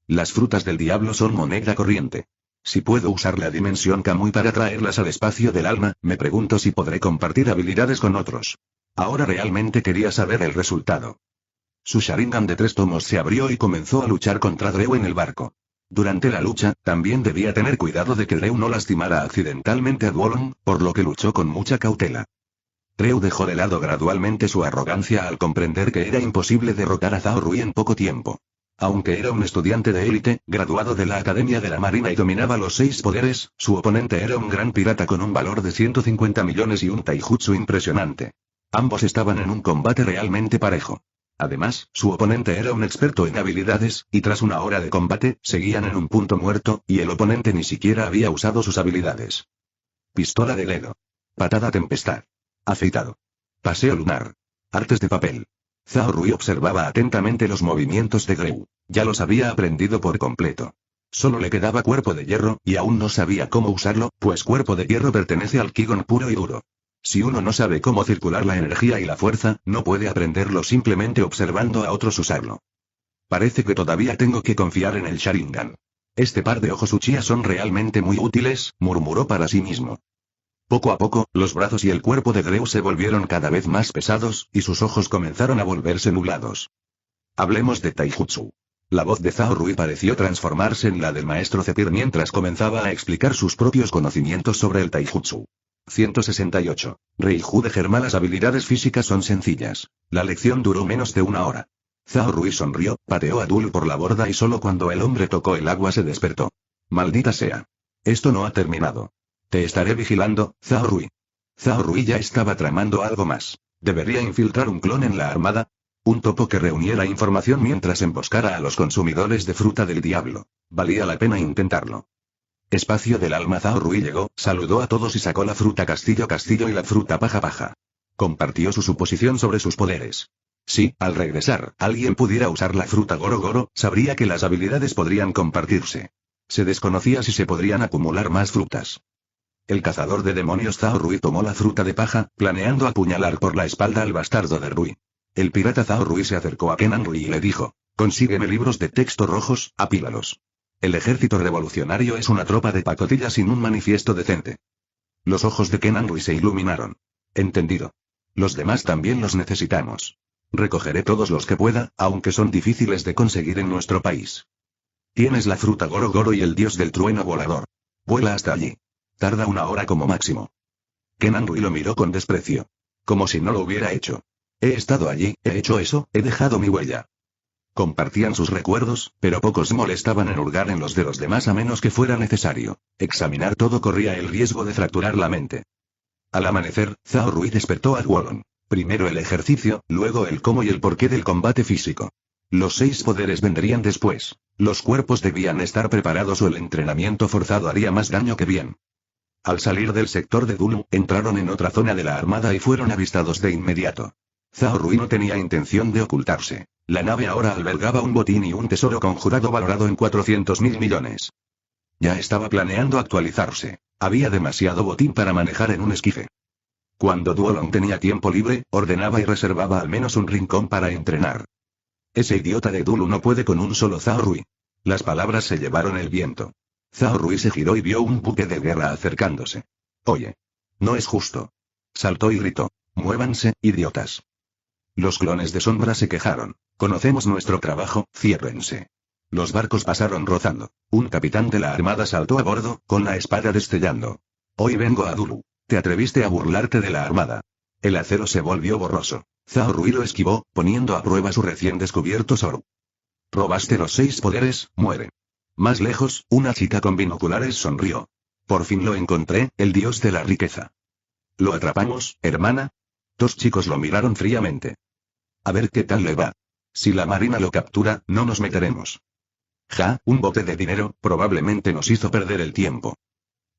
Las frutas del diablo son moneda corriente. Si puedo usar la dimensión Kamui para traerlas al espacio del alma, me pregunto si podré compartir habilidades con otros. Ahora realmente quería saber el resultado. Su Sharingan de 3 tomos se abrió y comenzó a luchar contra Dreu en el barco. Durante la lucha, también debía tener cuidado de que Dreu no lastimara accidentalmente a Duolong, por lo que luchó con mucha cautela. Dreu dejó de lado gradualmente su arrogancia al comprender que era imposible derrotar a Zhao Rui en poco tiempo. Aunque era un estudiante de élite, graduado de la Academia de la Marina y dominaba los 6 poderes, su oponente era un gran pirata con un valor de 150 millones y un taijutsu impresionante. Ambos estaban en un combate realmente parejo. Además, su oponente era un experto en habilidades, y tras una hora de combate, seguían en un punto muerto, y el oponente ni siquiera había usado sus habilidades. Pistola de dedo. Patada tempestad. Afeitado. Paseo lunar. Artes de papel. Zhao Rui observaba atentamente los movimientos de Dreu. Ya los había aprendido por completo. Solo le quedaba cuerpo de hierro, y aún no sabía cómo usarlo, pues cuerpo de hierro pertenece al Kigon puro y duro. Si uno no sabe cómo circular la energía y la fuerza, no puede aprenderlo simplemente observando a otros usarlo. Parece que todavía tengo que confiar en el Sharingan. Este par de ojos Uchiha son realmente muy útiles, murmuró para sí mismo. Poco a poco, los brazos y el cuerpo de Dreu se volvieron cada vez más pesados, y sus ojos comenzaron a volverse nublados. Hablemos de taijutsu. La voz de Zhao Rui pareció transformarse en la del maestro Zephyr mientras comenzaba a explicar sus propios conocimientos sobre el taijutsu. 168. Reiju de Germa. Las habilidades físicas son sencillas. La lección duró menos de una hora. Zhao Rui sonrió, pateó a Dul por la borda y solo cuando el hombre tocó el agua se despertó. Maldita sea. Esto no ha terminado. Te estaré vigilando, Zhao Rui. Zhao Rui ya estaba tramando algo más. ¿Debería infiltrar un clon en la armada? Un topo que reuniera información mientras emboscara a los consumidores de fruta del diablo. Valía la pena intentarlo. Espacio del alma. Zhao Rui llegó, saludó a todos y sacó la fruta castillo castillo y la fruta paja paja. Compartió su suposición sobre sus poderes. Si, al regresar, alguien pudiera usar la fruta Goro Goro, sabría que las habilidades podrían compartirse. Se desconocía si se podrían acumular más frutas. El cazador de demonios Zhao Rui tomó la fruta de paja, planeando apuñalar por la espalda al bastardo de Rui. El pirata Zhao Rui se acercó a Kenan Rui y le dijo: consígueme libros de texto rojos, apílalos. El ejército revolucionario es una tropa de pacotilla sin un manifiesto decente. Los ojos de Kenan Rui se iluminaron. Entendido. Los demás también los necesitamos. Recogeré todos los que pueda, aunque son difíciles de conseguir en nuestro país. Tienes la fruta Goro Goro y el dios del trueno volador. Vuela hasta allí. Tarda 1 hora como máximo. Kenan Rui lo miró con desprecio. Como si no lo hubiera hecho. He estado allí, he hecho eso, he dejado mi huella. Compartían sus recuerdos, pero pocos molestaban en hurgar en los de los demás a menos que fuera necesario. Examinar todo corría el riesgo de fracturar la mente. Al amanecer, Zhao Rui despertó a Wolong. Primero el ejercicio, luego el cómo y el porqué del combate físico. Los 6 poderes vendrían después. Los cuerpos debían estar preparados o el entrenamiento forzado haría más daño que bien. Al salir del sector de Dulu, entraron en otra zona de la armada y fueron avistados de inmediato. Zhao Rui no tenía intención de ocultarse. La nave ahora albergaba un botín y un tesoro conjurado valorado en 400.000 millones. Ya estaba planeando actualizarse. Había demasiado botín para manejar en un esquife. Cuando Wolong tenía tiempo libre, ordenaba y reservaba al menos un rincón para entrenar. Ese idiota de Dulu no puede con un solo Zhao Rui. Las palabras se llevaron el viento. Zhao Rui se giró y vio un buque de guerra acercándose. Oye. No es justo. Saltó y gritó. Muévanse, idiotas. Los clones de sombra se quejaron. Conocemos nuestro trabajo, ciérrense. Los barcos pasaron rozando. Un capitán de la armada saltó a bordo, con la espada destellando. Hoy vengo a Dulu. Te atreviste a burlarte de la armada. El acero se volvió borroso. Zhao Rui lo esquivó, poniendo a prueba su recién descubierto Zoru. Robaste los 6 poderes, muere. Más lejos, una chica con binoculares sonrió. Por fin lo encontré, el dios de la riqueza. ¿Lo atrapamos, hermana? 2 chicos lo miraron fríamente. A ver qué tal le va. Si la marina lo captura, no nos meteremos. Ja, un bote de dinero, probablemente nos hizo perder el tiempo.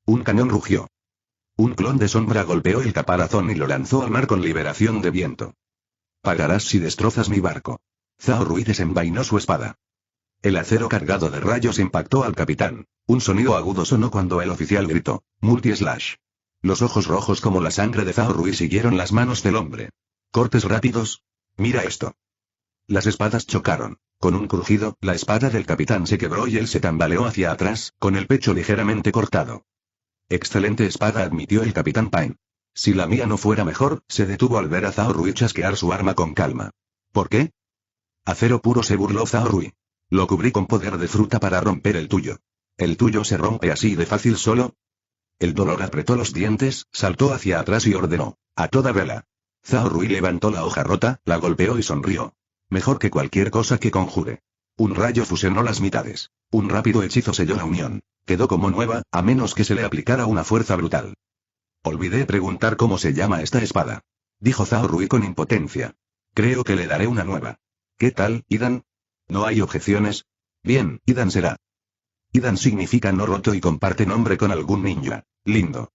Un cañón rugió. Un clon de sombra golpeó el caparazón y lo lanzó al mar con liberación de viento. Pagarás si destrozas mi barco. Zhao Rui desenvainó su espada. El acero cargado de rayos impactó al capitán. Un sonido agudo sonó cuando el oficial gritó: Multi-slash. Los ojos rojos como la sangre de Zhao Rui siguieron las manos del hombre. Cortes rápidos. Mira esto. Las espadas chocaron. Con un crujido, la espada del capitán se quebró y él se tambaleó hacia atrás, con el pecho ligeramente cortado. Excelente espada, admitió el capitán Pine. Si la mía no fuera mejor, se detuvo al ver a Zhao Rui chasquear su arma con calma. ¿Por qué? Acero puro, se burló Zhao Rui. Lo cubrí con poder de fruta para romper el tuyo. ¿El tuyo se rompe así de fácil solo? El dolor apretó los dientes, saltó hacia atrás y ordenó: a toda vela. Zhao Rui levantó la hoja rota, la golpeó y sonrió. Mejor que cualquier cosa que conjure. Un rayo fusionó las mitades. Un rápido hechizo selló la unión. Quedó como nueva, a menos que se le aplicara una fuerza brutal. Olvidé preguntar cómo se llama esta espada. Dijo Zhao Rui con impotencia. Creo que le daré una nueva. ¿Qué tal, Idan? ¿No hay objeciones? Bien, Idan será. Idan significa no roto y comparte nombre con algún ninja. Lindo.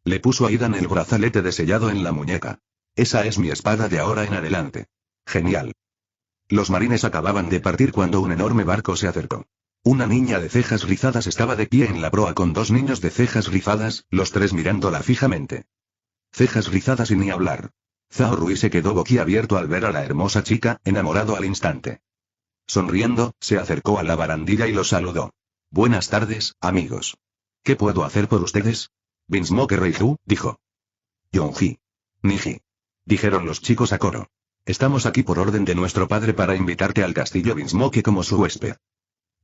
Le puso a Idan el brazalete de sellado en la muñeca. Esa es mi espada de ahora en adelante. Genial. Los marines acababan de partir cuando un enorme barco se acercó. Una niña de cejas rizadas estaba de pie en la proa con 2 niños de cejas rizadas, los 3 mirándola fijamente. Cejas rizadas y ni hablar. Zhao Rui se quedó boquiabierto al ver a la hermosa chica, enamorado al instante. Sonriendo, se acercó a la barandilla y los saludó. Buenas tardes, amigos. ¿Qué puedo hacer por ustedes? Vinsmoke Reiju, dijo. Yonji. Niji. Dijeron los chicos a coro. Estamos aquí por orden de nuestro padre para invitarte al castillo Vinsmoke como su huésped.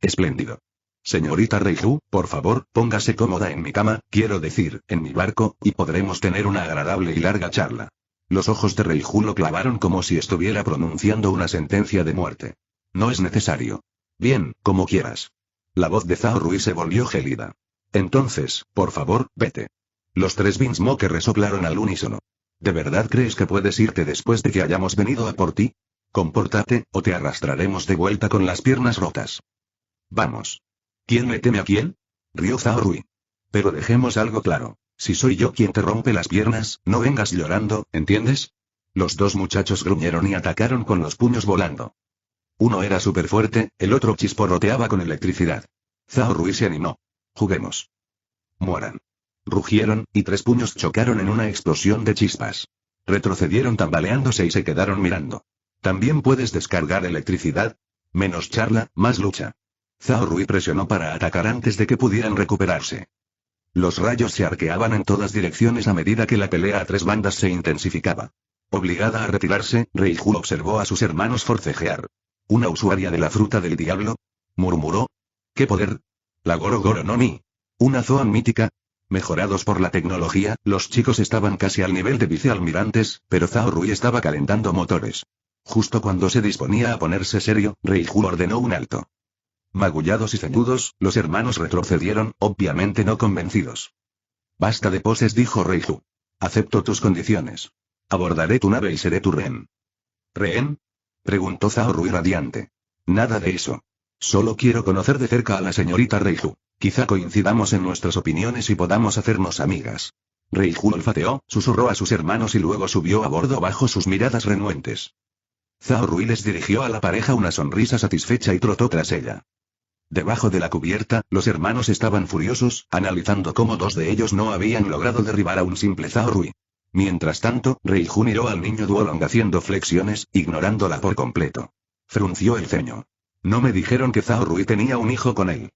Espléndido. Señorita Reiju, por favor, póngase cómoda en mi cama, quiero decir, en mi barco, y podremos tener una agradable y larga charla. Los ojos de Reiju lo clavaron como si estuviera pronunciando una sentencia de muerte. No es necesario. Bien, como quieras. La voz de Zhao Rui se volvió gélida. Entonces, por favor, vete. Los 3 Vinsmoke resoplaron al unísono. ¿De verdad crees que puedes irte después de que hayamos venido a por ti? Compórtate, o te arrastraremos de vuelta con las piernas rotas. Vamos. ¿Quién me teme a quién? Rió Zhao Rui. Pero dejemos algo claro. Si soy yo quien te rompe las piernas, no vengas llorando, ¿entiendes? Los 2 muchachos gruñeron y atacaron con los puños volando. Uno era súper fuerte, el otro chisporroteaba con electricidad. Zhao Rui se animó. Juguemos. Mueran. rugieron, y 3 puños chocaron en una explosión de chispas. Retrocedieron tambaleándose y se quedaron mirando. ¿También puedes descargar electricidad? Menos charla, más lucha. Zhao Rui presionó para atacar antes de que pudieran recuperarse. Los rayos se arqueaban en todas direcciones a medida que la pelea a 3 bandas se intensificaba. Obligada a retirarse, Reiju observó a sus hermanos forcejear. ¿Una usuaria de la fruta del diablo?, murmuró. ¿Qué poder? La Goro Goro no Mi. ¿Una Zoan mítica? Mejorados por la tecnología, los chicos estaban casi al nivel de vicealmirantes, pero Zhao Rui estaba calentando motores. Justo cuando se disponía a ponerse serio, Reiju ordenó un alto. Magullados y ceñudos, los hermanos retrocedieron, obviamente no convencidos. Basta de poses, dijo Reiju. Acepto tus condiciones. Abordaré tu nave y seré tu rehén. ¿Rehén?, preguntó Zhao Rui radiante. Nada de eso. Solo quiero conocer de cerca a la señorita Reiju. Quizá coincidamos en nuestras opiniones y podamos hacernos amigas. Reiju olfateó, susurró a sus hermanos y luego subió a bordo bajo sus miradas renuentes. Zhao Rui les dirigió a la pareja una sonrisa satisfecha y trotó tras ella. Debajo de la cubierta, los hermanos estaban furiosos, analizando cómo 2 de ellos no habían logrado derribar a un simple Zhao Rui. Mientras tanto, Reiju miró al niño Duolong haciendo flexiones, ignorándola por completo. Frunció el ceño. No me dijeron que Zhao Rui tenía un hijo con él.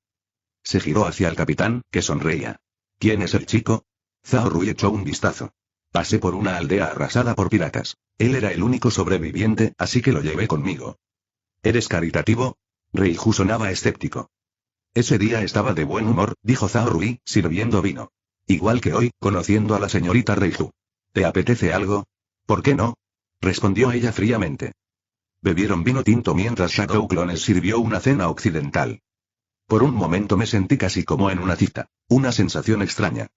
Se giró hacia el capitán, que sonreía. ¿Quién es el chico? Zhao Rui echó un vistazo. Pasé por una aldea arrasada por piratas. Él era el único sobreviviente, así que lo llevé conmigo. ¿Eres caritativo? Reiju sonaba escéptico. Ese día estaba de buen humor, dijo Zhao Rui, sirviendo vino. Igual que hoy, conociendo a la señorita Reiju. ¿Te apetece algo? ¿Por qué no?, respondió ella fríamente. Bebieron vino tinto mientras Shadow Clones sirvió una cena occidental. Por un momento me sentí casi como en una cita, una sensación extraña.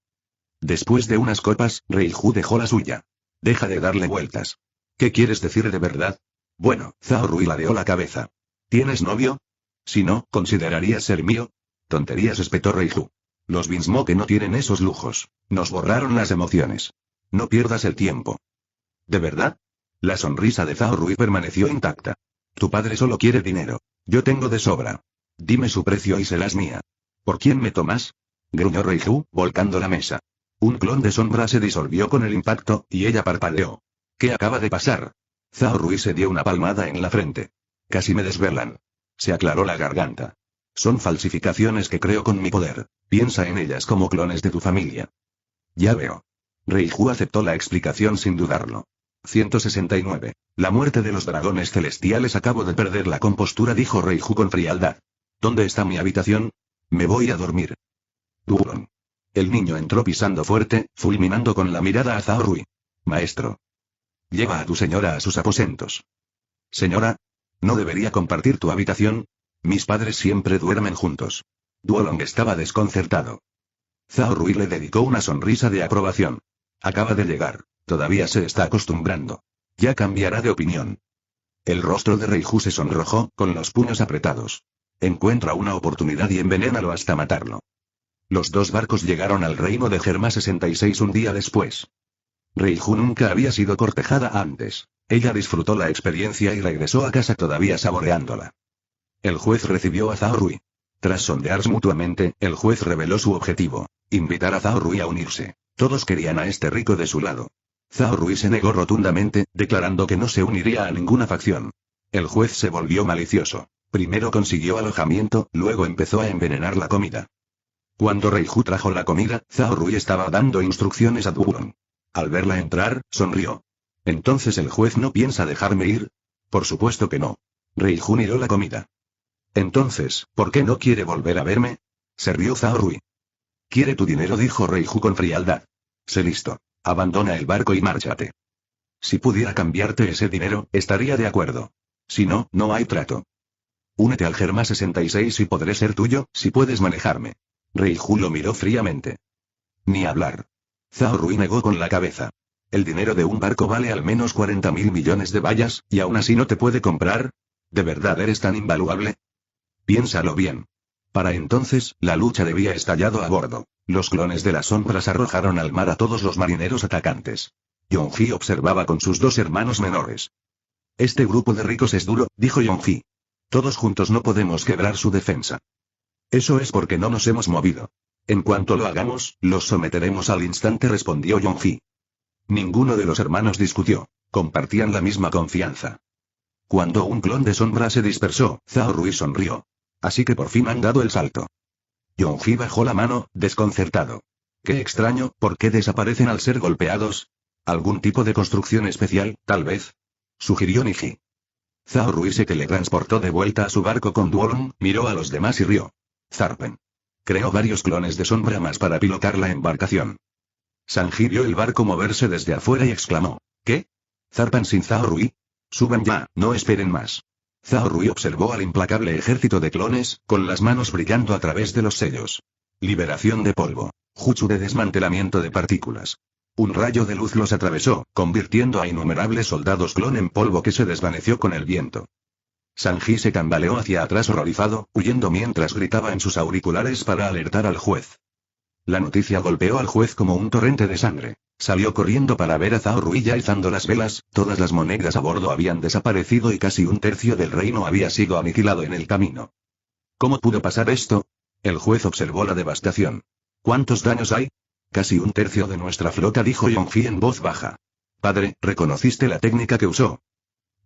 Después de unas copas, Reiju dejó la suya. Deja de darle vueltas. ¿Qué quieres decir de verdad? Bueno, Zhao Rui ladeó la cabeza. ¿Tienes novio? Si no, ¿considerarías ser mío? Tonterías, espetó Reiju. Los Vinsmoke no tienen esos lujos. Nos borraron las emociones. No pierdas el tiempo. ¿De verdad? La sonrisa de Zhao Rui permaneció intacta. Tu padre solo quiere dinero. Yo tengo de sobra. Dime su precio y serás mía. ¿Por quién me tomas?, gruñó Reiju, volcando la mesa. Un clon de sombra se disolvió con el impacto, y ella parpadeó. ¿Qué acaba de pasar? Zhao Rui se dio una palmada en la frente. Casi me desvelan. Se aclaró la garganta. Son falsificaciones que creo con mi poder. Piensa en ellas como clones de tu familia. Ya veo. Reiju aceptó la explicación sin dudarlo. 169. La muerte de los dragones celestiales. Acabo de perder la compostura, dijo Reiju con frialdad. ¿Dónde está mi habitación? Me voy a dormir. Duolong. El niño entró pisando fuerte, fulminando con la mirada a Zhao Rui. Maestro. Lleva a tu señora a sus aposentos. Señora. ¿No debería compartir tu habitación? Mis padres siempre duermen juntos. Duolong estaba desconcertado. Zhao Rui le dedicó una sonrisa de aprobación. Acaba de llegar. Todavía se está acostumbrando. Ya cambiará de opinión. El rostro de Reiju se sonrojó, con los puños apretados. Encuentra una oportunidad y envenénalo hasta matarlo. Los 2 barcos llegaron al reino de Germa 66 un día después. Reiju nunca había sido cortejada antes. Ella disfrutó la experiencia y regresó a casa todavía saboreándola. El juez recibió a Zhao Rui. Tras sondearse mutuamente, el juez reveló su objetivo: invitar a Zhao Rui a unirse. Todos querían a este rico de su lado. Zhao Rui se negó rotundamente, declarando que no se uniría a ninguna facción. El juez se volvió malicioso. Primero consiguió alojamiento, luego empezó a envenenar la comida. Cuando Reiju trajo la comida, Zhao Rui estaba dando instrucciones a Duolong. Al verla entrar, sonrió. ¿Entonces el juez no piensa dejarme ir? Por supuesto que no. Reiju miró la comida. Entonces, ¿por qué no quiere volver a verme? Se rió Zhao Rui. Quiere tu dinero, dijo Reiju con frialdad. Sé listo. Abandona el barco y márchate. Si pudiera cambiarte ese dinero, estaría de acuerdo. Si no, no hay trato. Únete al Germa 66 y podré ser tuyo, si puedes manejarme. Reiju lo miró fríamente. Ni hablar. Zhao Rui negó con la cabeza. El dinero de un barco vale al menos 40.000 millones de bayas, y aún así no te puede comprar. ¿De verdad eres tan invaluable? Piénsalo bien. Para entonces, la lucha había estallado a bordo. Los clones de las sombras arrojaron al mar a todos los marineros atacantes. Yonji observaba con sus 2 hermanos menores. Este grupo de ricos es duro, dijo Yonji. Todos juntos no podemos quebrar su defensa. Eso es porque no nos hemos movido. En cuanto lo hagamos, los someteremos al instante, respondió Yongji. Ninguno de los hermanos discutió. Compartían la misma confianza. Cuando un clon de sombra se dispersó, Zhao Rui sonrió. Así que por fin han dado el salto. Yongji bajó la mano, desconcertado. Qué extraño, ¿por qué desaparecen al ser golpeados? ¿Algún tipo de construcción especial, tal vez? Sugirió Niji. Zhao Rui se teletransportó de vuelta a su barco con Duolong, miró a los demás y rió. Zarpen. Creó varios clones de sombra más para pilotar la embarcación. Sanji vio el barco moverse desde afuera y exclamó. ¿Qué? ¿Zarpan sin Zhao Rui? Suban ya, no esperen más. Zhao Rui observó al implacable ejército de clones, con las manos brillando a través de los sellos. Liberación de polvo. Jutsu de desmantelamiento de partículas. Un rayo de luz los atravesó, convirtiendo a innumerables soldados clon en polvo que se desvaneció con el viento. Sanji se tambaleó hacia atrás horrorizado, huyendo mientras gritaba en sus auriculares para alertar al juez. La noticia golpeó al juez como un torrente de sangre. Salió corriendo para ver a Zhao Rui ya izando las velas, todas las monedas a bordo habían desaparecido y casi un tercio del reino había sido aniquilado en el camino. ¿Cómo pudo pasar esto? El juez observó la devastación. ¿Cuántos daños hay? Casi un tercio de nuestra flota, dijo Yongji en voz baja. Padre, ¿reconociste la técnica que usó?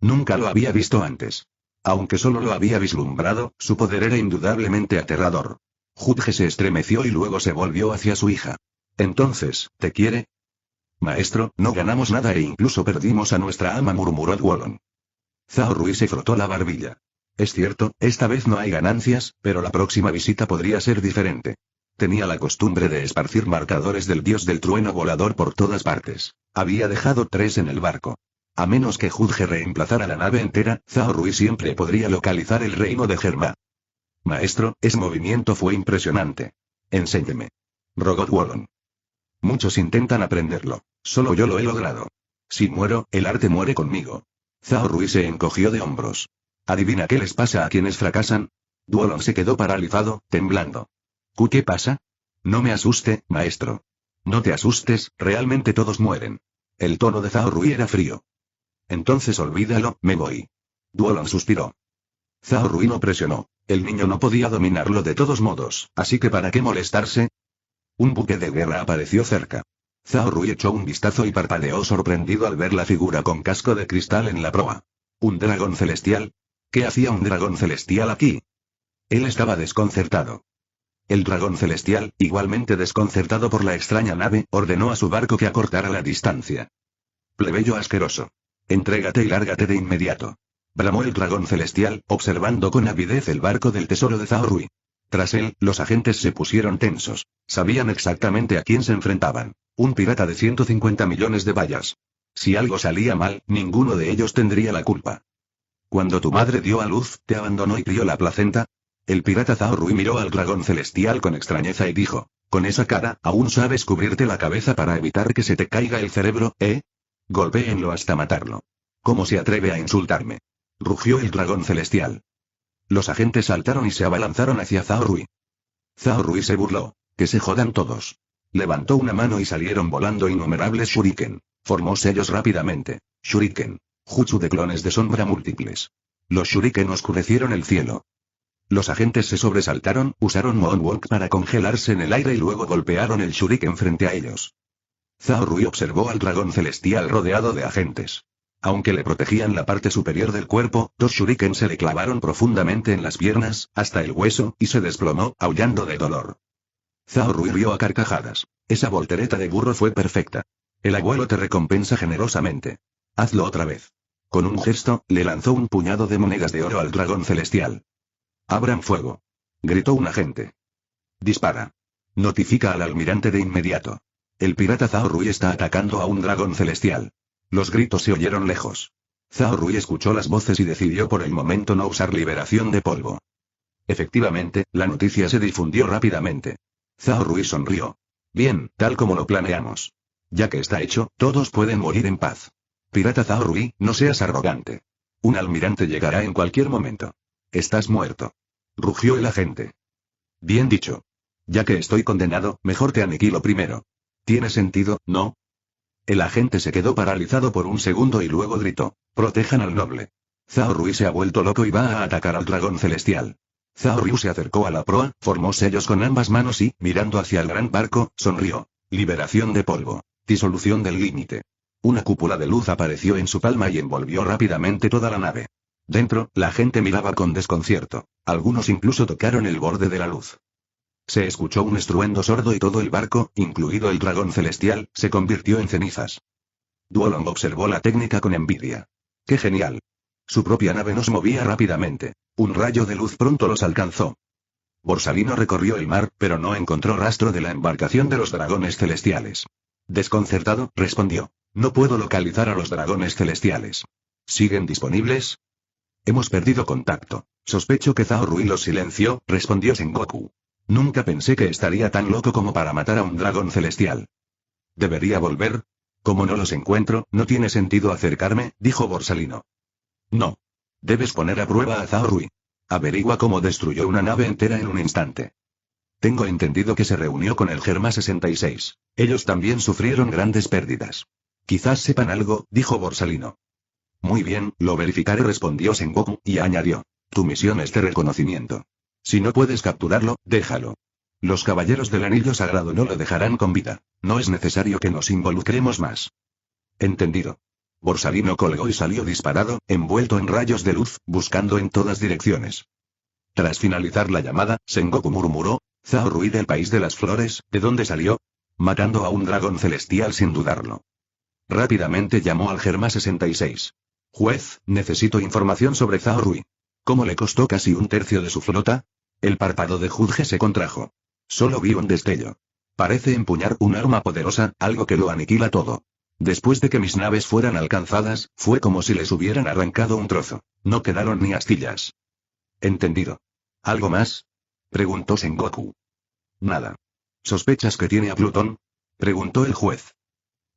Nunca lo había visto antes. Aunque solo lo había vislumbrado, su poder era indudablemente aterrador. Judge se estremeció y luego se volvió hacia su hija. Entonces, ¿te quiere? Maestro, no ganamos nada e incluso perdimos a nuestra ama, murmuró Duolong. Zhao Rui se frotó la barbilla. Es cierto, esta vez no hay ganancias, pero la próxima visita podría ser diferente. Tenía la costumbre de esparcir marcadores del dios del trueno volador por todas partes. Había dejado 3 en el barco. A menos que Judge reemplazara la nave entera, Zhao Rui siempre podría localizar el reino de Germa. Maestro, ese movimiento fue impresionante. Enséñeme. Rogó Duolong. Muchos intentan aprenderlo. Solo yo lo he logrado. Si muero, el arte muere conmigo. Zhao Rui se encogió de hombros. ¿Adivina qué les pasa a quienes fracasan? Duolong se quedó paralizado, temblando. ¿Qué pasa? No me asuste, maestro. No te asustes, realmente todos mueren. El tono de Zhao Rui era frío. Entonces olvídalo, me voy. Duolong suspiró. Zhao Rui no presionó. El niño no podía dominarlo de todos modos, así que ¿para qué molestarse? Un buque de guerra apareció cerca. Zhao Rui echó un vistazo y parpadeó sorprendido al ver la figura con casco de cristal en la proa. ¿Un dragón celestial? ¿Qué hacía un dragón celestial aquí? Él estaba desconcertado. El dragón celestial, igualmente desconcertado por la extraña nave, ordenó a su barco que acortara la distancia. Plebeyo asqueroso. Entrégate y lárgate de inmediato. Bramó el dragón celestial, observando con avidez el barco del tesoro de Zhao Rui. Tras él, los agentes se pusieron tensos. Sabían exactamente a quién se enfrentaban. Un pirata de 150 millones de bayas. Si algo salía mal, ninguno de ellos tendría la culpa. Cuando tu madre dio a luz, ¿te abandonó y crió la placenta? El pirata Zhao Rui miró al dragón celestial con extrañeza y dijo, con esa cara, ¿aún sabes cubrirte la cabeza para evitar que se te caiga el cerebro, eh? Golpéenlo hasta matarlo. ¿Cómo se atreve a insultarme? Rugió el dragón celestial. Los agentes saltaron y se abalanzaron hacia Zhao Rui. Zhao Rui se burló. Que se jodan todos. Levantó una mano y salieron volando innumerables shuriken. Formó sellos rápidamente. Shuriken. Jutsu de clones de sombra múltiples. Los shuriken oscurecieron el cielo. Los agentes se sobresaltaron, usaron Moonwalk para congelarse en el aire y luego golpearon el shuriken frente a ellos. Zhao Rui observó al dragón celestial rodeado de agentes. Aunque le protegían la parte superior del cuerpo, 2 shuriken se le clavaron profundamente en las piernas, hasta el hueso, y se desplomó, aullando de dolor. Zhao Rui rió a carcajadas. Esa voltereta de burro fue perfecta. El abuelo te recompensa generosamente. Hazlo otra vez. Con un gesto, le lanzó un puñado de monedas de oro al dragón celestial. Abran fuego. Gritó un agente. Dispara. Notifica al almirante de inmediato. El pirata Zhao Rui está atacando a un dragón celestial. Los gritos se oyeron lejos. Zhao Rui escuchó las voces y decidió por el momento no usar liberación de polvo. Efectivamente, la noticia se difundió rápidamente. Zhao Rui sonrió. Bien, tal como lo planeamos. Ya que está hecho, todos pueden morir en paz. Pirata Zhao Rui, no seas arrogante. Un almirante llegará en cualquier momento. Estás muerto. Rugió el agente. Bien dicho. Ya que estoy condenado, mejor te aniquilo primero. ¿Tiene sentido, no? El agente se quedó paralizado por un segundo y luego gritó. Protejan al noble. Zhao Rui se ha vuelto loco y va a atacar al dragón celestial. Zhao Ryu se acercó a la proa, formó sellos con ambas manos y, mirando hacia el gran barco, sonrió. Liberación de polvo. Disolución del límite. Una cúpula de luz apareció en su palma y envolvió rápidamente toda la nave. Dentro, la gente miraba con desconcierto. Algunos incluso tocaron el borde de la luz. Se escuchó un estruendo sordo y todo el barco, incluido el dragón celestial, se convirtió en cenizas. Duolong observó la técnica con envidia. ¡Qué genial! Su propia nave nos movía rápidamente. Un rayo de luz pronto los alcanzó. Borsalino recorrió el mar, pero no encontró rastro de la embarcación de los dragones celestiales. Desconcertado, respondió. No puedo localizar a los dragones celestiales. ¿Siguen disponibles? Hemos perdido contacto. Sospecho que Zhao Rui los silenció, respondió Sengoku. Nunca pensé que estaría tan loco como para matar a un dragón celestial. ¿Debería volver? Como no los encuentro, no tiene sentido acercarme, dijo Borsalino. No. Debes poner a prueba a Zhao Rui. Averigua cómo destruyó una nave entera en un instante. Tengo entendido que se reunió con el Germa 66. Ellos también sufrieron grandes pérdidas. Quizás sepan algo, dijo Borsalino. Muy bien, lo verificaré, respondió Sengoku, y añadió. Tu misión es de reconocimiento. Si no puedes capturarlo, déjalo. Los caballeros del anillo sagrado no lo dejarán con vida. No es necesario que nos involucremos más. Entendido. Borsalino colgó y salió disparado, envuelto en rayos de luz, buscando en todas direcciones. Tras finalizar la llamada, Sengoku murmuró, Zhao Rui del país de las flores, ¿de dónde salió? Matando a un dragón celestial sin dudarlo. Rápidamente llamó al Germa 66. Juez, necesito información sobre Zhao Rui. ¿Cómo le costó casi un tercio de su flota? El párpado de Judge se contrajo. Solo vi un destello. Parece empuñar un arma poderosa, algo que lo aniquila todo. Después de que mis naves fueran alcanzadas, fue como si les hubieran arrancado un trozo. No quedaron ni astillas. Entendido. ¿Algo más? Preguntó Sengoku. Nada. ¿Sospechas que tiene a Plutón? Preguntó el juez.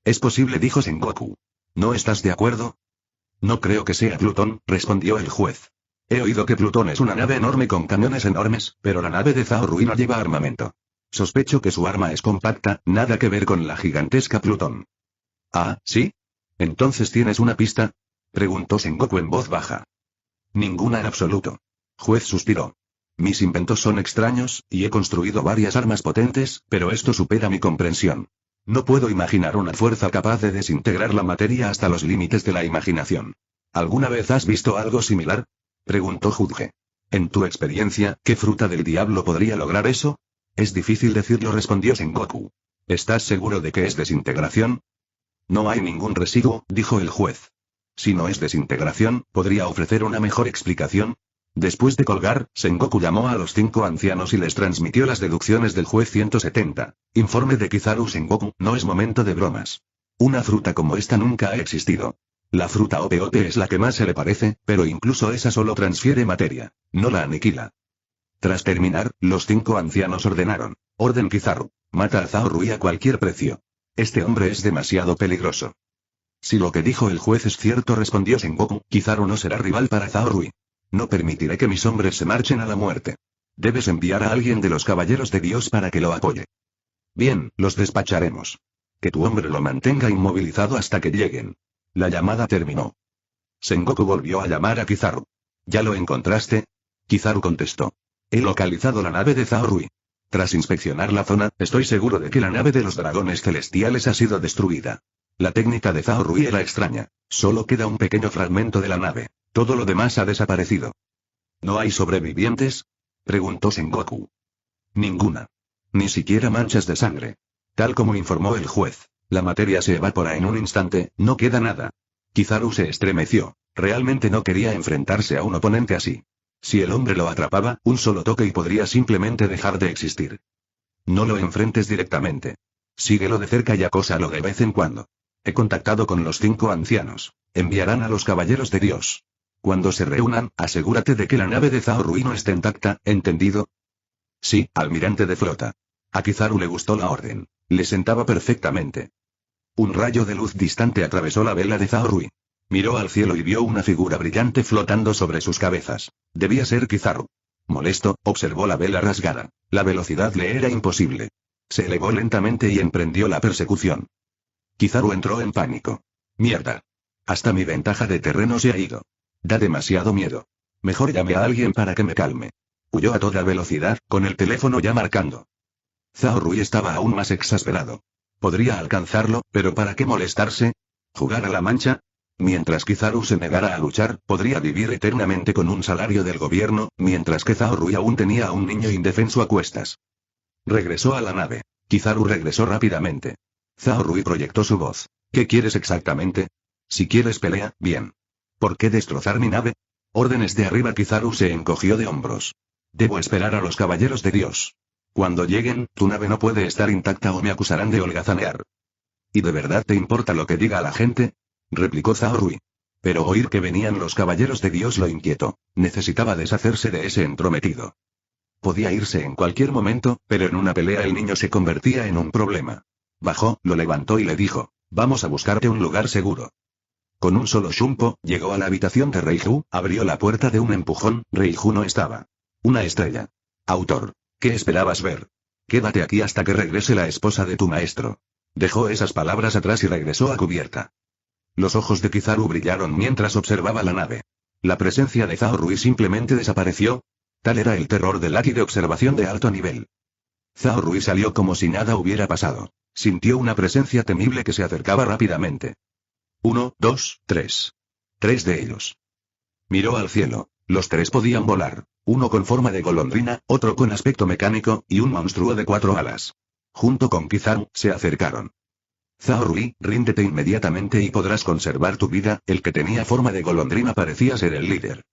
Es posible, dijo Sengoku. ¿No estás de acuerdo? No creo que sea Plutón, respondió el juez. He oído que Plutón es una nave enorme con cañones enormes, pero la nave de Zhao Rui no lleva armamento. Sospecho que su arma es compacta, nada que ver con la gigantesca Plutón. Ah, ¿sí? ¿Entonces tienes una pista? Preguntó Sengoku en voz baja. Ninguna en absoluto. Juez suspiró. Mis inventos son extraños, y he construido varias armas potentes, pero esto supera mi comprensión. No puedo imaginar una fuerza capaz de desintegrar la materia hasta los límites de la imaginación. ¿Alguna vez has visto algo similar? Preguntó Judge. En tu experiencia, ¿qué fruta del diablo podría lograr eso? Es difícil decirlo, respondió Sengoku. ¿Estás seguro de que es desintegración? No hay ningún residuo, dijo el juez. Si no es desintegración, ¿podría ofrecer una mejor explicación? Después de colgar, Sengoku llamó a los 5 ancianos y les transmitió las deducciones del juez 170. Informe de Kizaru Sengoku, no es momento de bromas. Una fruta como esta nunca ha existido. La fruta Opeote es la que más se le parece, pero incluso esa solo transfiere materia, no la aniquila. Tras terminar, los 5 ancianos ordenaron. Orden Kizaru. Mata a Zhao Rui a cualquier precio. Este hombre es demasiado peligroso. Si lo que dijo el juez es cierto, respondió Sengoku, Kizaru no será rival para Zhao Rui. No permitiré que mis hombres se marchen a la muerte. Debes enviar a alguien de los caballeros de Dios para que lo apoye. Bien, los despacharemos. Que tu hombre lo mantenga inmovilizado hasta que lleguen. La llamada terminó. Sengoku volvió a llamar a Kizaru. ¿Ya lo encontraste? Kizaru contestó. He localizado la nave de Zhao Rui. Tras inspeccionar la zona, estoy seguro de que la nave de los dragones celestiales ha sido destruida. La técnica de Zhao Rui era extraña. Solo queda un pequeño fragmento de la nave. Todo lo demás ha desaparecido. ¿No hay sobrevivientes? Preguntó Sengoku. Ninguna. Ni siquiera manchas de sangre. Tal como informó el juez. La materia se evapora en un instante, no queda nada. Kizaru se estremeció. Realmente no quería enfrentarse a un oponente así. Si el hombre lo atrapaba, un solo toque y podría simplemente dejar de existir. No lo enfrentes directamente. Síguelo de cerca y acósalo de vez en cuando. He contactado con los 5 ancianos. Enviarán a los caballeros de Dios. Cuando se reúnan, asegúrate de que la nave de Zhao Rui no esté intacta, ¿entendido? Sí, almirante de flota. A Kizaru le gustó la orden. Le sentaba perfectamente. Un rayo de luz distante atravesó la vela de Zhao Rui. Miró al cielo y vio una figura brillante flotando sobre sus cabezas. Debía ser Kizaru. Molesto, observó la vela rasgada. La velocidad le era imposible. Se elevó lentamente y emprendió la persecución. Kizaru entró en pánico. Mierda. Hasta mi ventaja de terreno se ha ido. Da demasiado miedo. Mejor llame a alguien para que me calme. Huyó a toda velocidad, con el teléfono ya marcando. Zhao Rui estaba aún más exasperado. Podría alcanzarlo, pero ¿para qué molestarse? ¿Jugar a la mancha? Mientras Kizaru se negara a luchar, podría vivir eternamente con un salario del gobierno, mientras que Zhao Rui aún tenía a un niño indefenso a cuestas. Regresó a la nave. Kizaru regresó rápidamente. Zhao Rui proyectó su voz. ¿Qué quieres exactamente? Si quieres pelea, bien. ¿Por qué destrozar mi nave? Órdenes de arriba. Kizaru se encogió de hombros. Debo esperar a los caballeros de Dios. Cuando lleguen, tu nave no puede estar intacta o me acusarán de holgazanear. ¿Y de verdad te importa lo que diga la gente? Replicó Zhao Rui. Pero oír que venían los caballeros de Dios lo inquietó. Necesitaba deshacerse de ese entrometido. Podía irse en cualquier momento, pero en una pelea el niño se convertía en un problema. Bajó, lo levantó y le dijo, vamos a buscarte un lugar seguro. Con un solo shumpo, llegó a la habitación de Reiju, abrió la puerta de un empujón, Reiju no estaba. Una estrella. Autor. ¿Qué esperabas ver? Quédate aquí hasta que regrese la esposa de tu maestro. Dejó esas palabras atrás y regresó a cubierta. Los ojos de Kizaru brillaron mientras observaba la nave. La presencia de Zhao Rui simplemente desapareció. Tal era el terror del Aki de observación de alto nivel. Zhao Rui salió como si nada hubiera pasado. Sintió una presencia temible que se acercaba rápidamente. 1, 2, 3. 3 de ellos. Miró al cielo. Los 3 podían volar. Uno con forma de golondrina, otro con aspecto mecánico, y un monstruo de 4 alas. Junto con Kizaru, se acercaron. Zhao Rui, ríndete inmediatamente y podrás conservar tu vida. El que tenía forma de golondrina parecía ser el líder.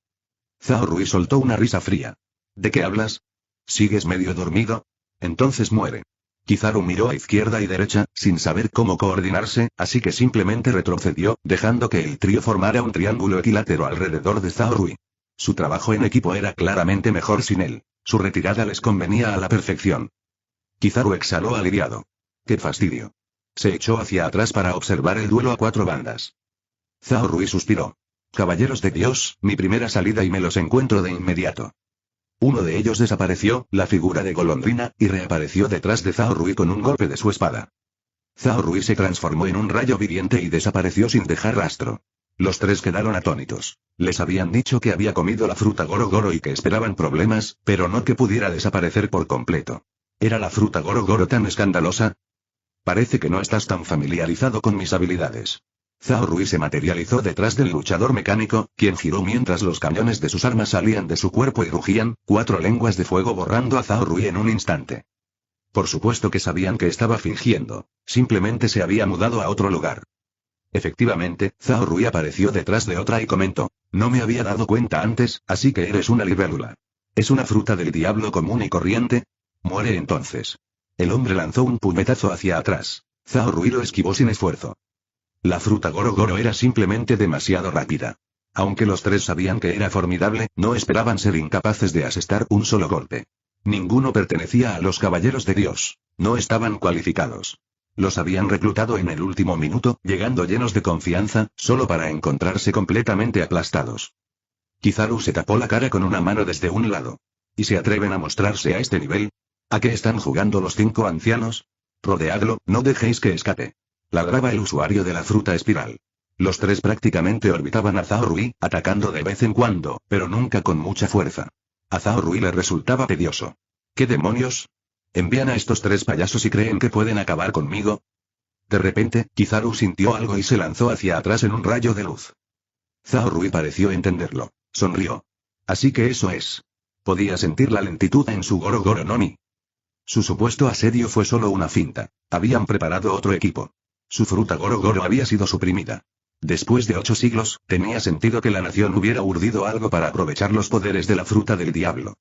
Zhao Rui soltó una risa fría. ¿De qué hablas? ¿Sigues medio dormido? Entonces muere. Kizaru miró a izquierda y derecha, sin saber cómo coordinarse, así que simplemente retrocedió, dejando que el trío formara un triángulo equilátero alrededor de Zhao Rui. Su trabajo en equipo era claramente mejor sin él. Su retirada les convenía a la perfección. Kizaru exhaló aliviado. ¡Qué fastidio! Se echó hacia atrás para observar el duelo a 4 bandas. Zhao Rui suspiró. Caballeros de Dios, mi primera salida y me los encuentro de inmediato. Uno de ellos desapareció, la figura de golondrina, y reapareció detrás de Zhao Rui con un golpe de su espada. Zhao Rui se transformó en un rayo viviente y desapareció sin dejar rastro. Los 3 quedaron atónitos. Les habían dicho que había comido la fruta Goro Goro y que esperaban problemas, pero no que pudiera desaparecer por completo. ¿Era la fruta Goro Goro tan escandalosa? Parece que no estás tan familiarizado con mis habilidades. Zhao Rui se materializó detrás del luchador mecánico, quien giró mientras los cañones de sus armas salían de su cuerpo y rugían, 4 lenguas de fuego borrando a Zhao Rui en un instante. Por supuesto que sabían que estaba fingiendo. Simplemente se había mudado a otro lugar. Efectivamente, Zhao Rui apareció detrás de otra y comentó, no me había dado cuenta antes, así que eres una libélula. ¿Es una fruta del diablo común y corriente? Muere entonces. El hombre lanzó un puñetazo hacia atrás. Zhao Rui lo esquivó sin esfuerzo. La fruta Goro Goro era simplemente demasiado rápida. Aunque los 3 sabían que era formidable, no esperaban ser incapaces de asestar un solo golpe. Ninguno pertenecía a los caballeros de Dios. No estaban cualificados. Los habían reclutado en el último minuto, llegando llenos de confianza, solo para encontrarse completamente aplastados. Kizaru se tapó la cara con una mano desde un lado. ¿Y se atreven a mostrarse a este nivel? ¿A qué están jugando los 5 ancianos? Rodeadlo, no dejéis que escape. Ladraba el usuario de la fruta espiral. Los 3 prácticamente orbitaban a Zhao Rui, atacando de vez en cuando, pero nunca con mucha fuerza. A Zhao Rui le resultaba tedioso. ¿Qué demonios? ¿Envían a estos 3 payasos y creen que pueden acabar conmigo? De repente, Kizaru sintió algo y se lanzó hacia atrás en un rayo de luz. Zhao Rui pareció entenderlo. Sonrió. Así que eso es. Podía sentir la lentitud en su Goro Goro no Mi. Su supuesto asedio fue solo una finta. Habían preparado otro equipo. Su fruta Goro Goro había sido suprimida. Después de 8 siglos, tenía sentido que la nación hubiera urdido algo para aprovechar los poderes de la fruta del diablo.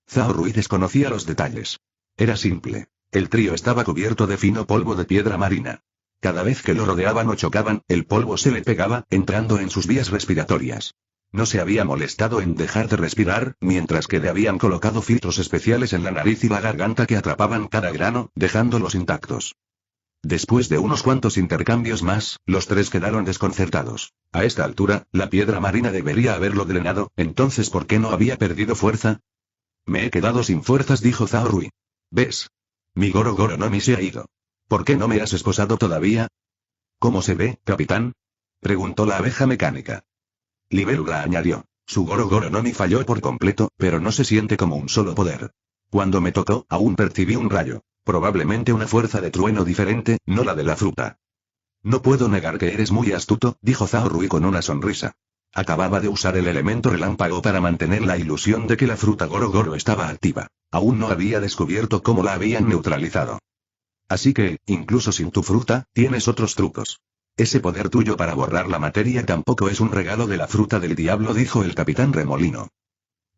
Zhao Rui desconocía los detalles. Era simple. El trío estaba cubierto de fino polvo de piedra marina. Cada vez que lo rodeaban o chocaban, el polvo se le pegaba, entrando en sus vías respiratorias. No se había molestado en dejar de respirar, mientras que le habían colocado filtros especiales en la nariz y la garganta que atrapaban cada grano, dejándolos intactos. Después de unos cuantos intercambios más, los 3 quedaron desconcertados. A esta altura, la piedra marina debería haberlo drenado, entonces ¿por qué no había perdido fuerza? Me he quedado sin fuerzas, dijo Zhao Rui. ¿Ves? Mi Goro Goro no Mi se ha ido. ¿Por qué no me has esposado todavía? ¿Cómo se ve, capitán? Preguntó la abeja mecánica. Libélula añadió. Su Goro Goro no Ni falló por completo, pero no se siente como un solo poder. Cuando me tocó, aún percibí un rayo. Probablemente una fuerza de trueno diferente, no la de la fruta. No puedo negar que eres muy astuto, dijo Zhao Rui con una sonrisa. Acababa de usar el elemento relámpago para mantener la ilusión de que la fruta Goro Goro estaba activa. Aún no había descubierto cómo la habían neutralizado. Así que, incluso sin tu fruta, tienes otros trucos. Ese poder tuyo para borrar la materia tampoco es un regalo de la fruta del diablo, dijo el capitán Remolino.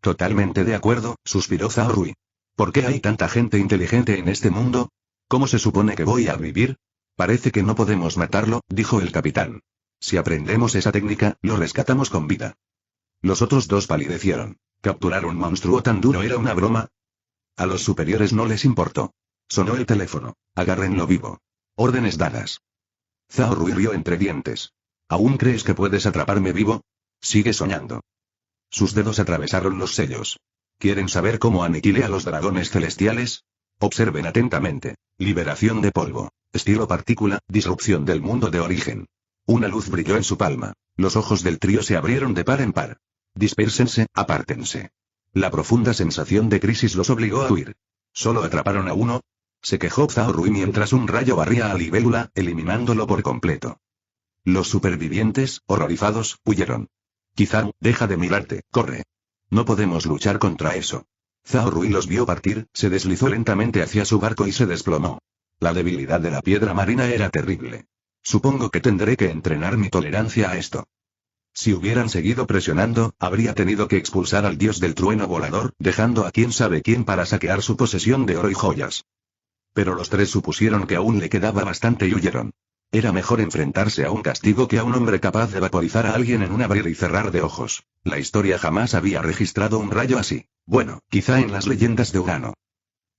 Totalmente de acuerdo, suspiró Zhao Rui. ¿Por qué hay tanta gente inteligente en este mundo? ¿Cómo se supone que voy a vivir? Parece que no podemos matarlo, dijo el capitán. Si aprendemos esa técnica, lo rescatamos con vida. Los otros dos palidecieron. ¿Capturar un monstruo tan duro era una broma? A los superiores no les importó. Sonó el teléfono. Agárrenlo vivo. Órdenes dadas. Zhao Rui rió entre dientes. ¿Aún crees que puedes atraparme vivo? Sigue soñando. Sus dedos atravesaron los sellos. ¿Quieren saber cómo aniquilé a los dragones celestiales? Observen atentamente. Liberación de polvo. Estilo partícula, disrupción del mundo de origen. Una luz brilló en su palma. Los ojos del trío se abrieron de par en par. Dispérsense, apártense. La profunda sensación de crisis los obligó a huir. ¿Solo atraparon a uno? Se quejó Zhao Rui mientras un rayo barría a Libélula, eliminándolo por completo. Los supervivientes, horrorizados, huyeron. Kizaru, deja de mirarte, corre. No podemos luchar contra eso. Zhao Rui los vio partir, se deslizó lentamente hacia su barco y se desplomó. La debilidad de la piedra marina era terrible. Supongo que tendré que entrenar mi tolerancia a esto. Si hubieran seguido presionando, habría tenido que expulsar al dios del trueno volador, dejando a quién sabe quién para saquear su posesión de oro y joyas. Pero los tres supusieron que aún le quedaba bastante y huyeron. Era mejor enfrentarse a un castigo que a un hombre capaz de vaporizar a alguien en un abrir y cerrar de ojos. La historia jamás había registrado un rayo así. Bueno, quizá en las leyendas de Urano.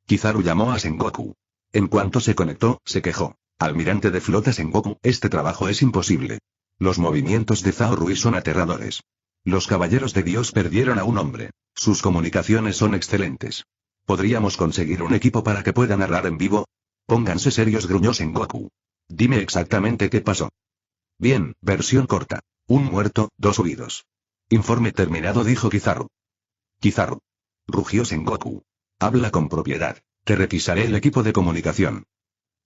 Kizaru llamó a Sengoku. En cuanto se conectó, se quejó. Almirante de flota Sengoku, este trabajo es imposible. Los movimientos de Zhao Rui son aterradores. Los caballeros de Dios perdieron a un hombre. Sus comunicaciones son excelentes. ¿Podríamos conseguir un equipo para que pueda narrar en vivo? Pónganse serios, gruñó Sengoku. Dime exactamente qué pasó. Bien, versión corta. Un muerto, 2 huidos. Informe terminado, dijo Kizaru. Kizaru. Rugió Sengoku. Habla con propiedad. Te requisaré el equipo de comunicación.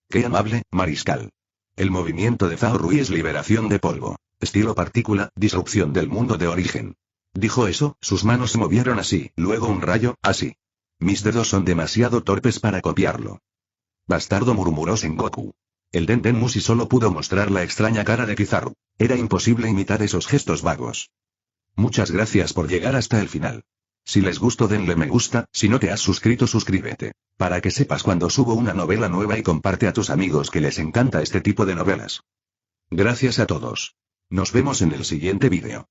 Qué amable, mariscal. El movimiento de Zhao Rui es liberación de polvo. Estilo partícula, disrupción del mundo de origen. Dijo eso, sus manos se movieron así, luego un rayo, así. Mis dedos son demasiado torpes para copiarlo. Bastardo, murmuró Sengoku. El Dendenmushi solo pudo mostrar la extraña cara de Kizaru. Era imposible imitar esos gestos vagos. Muchas gracias por llegar hasta el final. Si les gustó denle me gusta, si no te has suscrito suscríbete. Para que sepas cuando subo una novela nueva y comparte a tus amigos que les encanta este tipo de novelas. Gracias a todos. Nos vemos en el siguiente vídeo.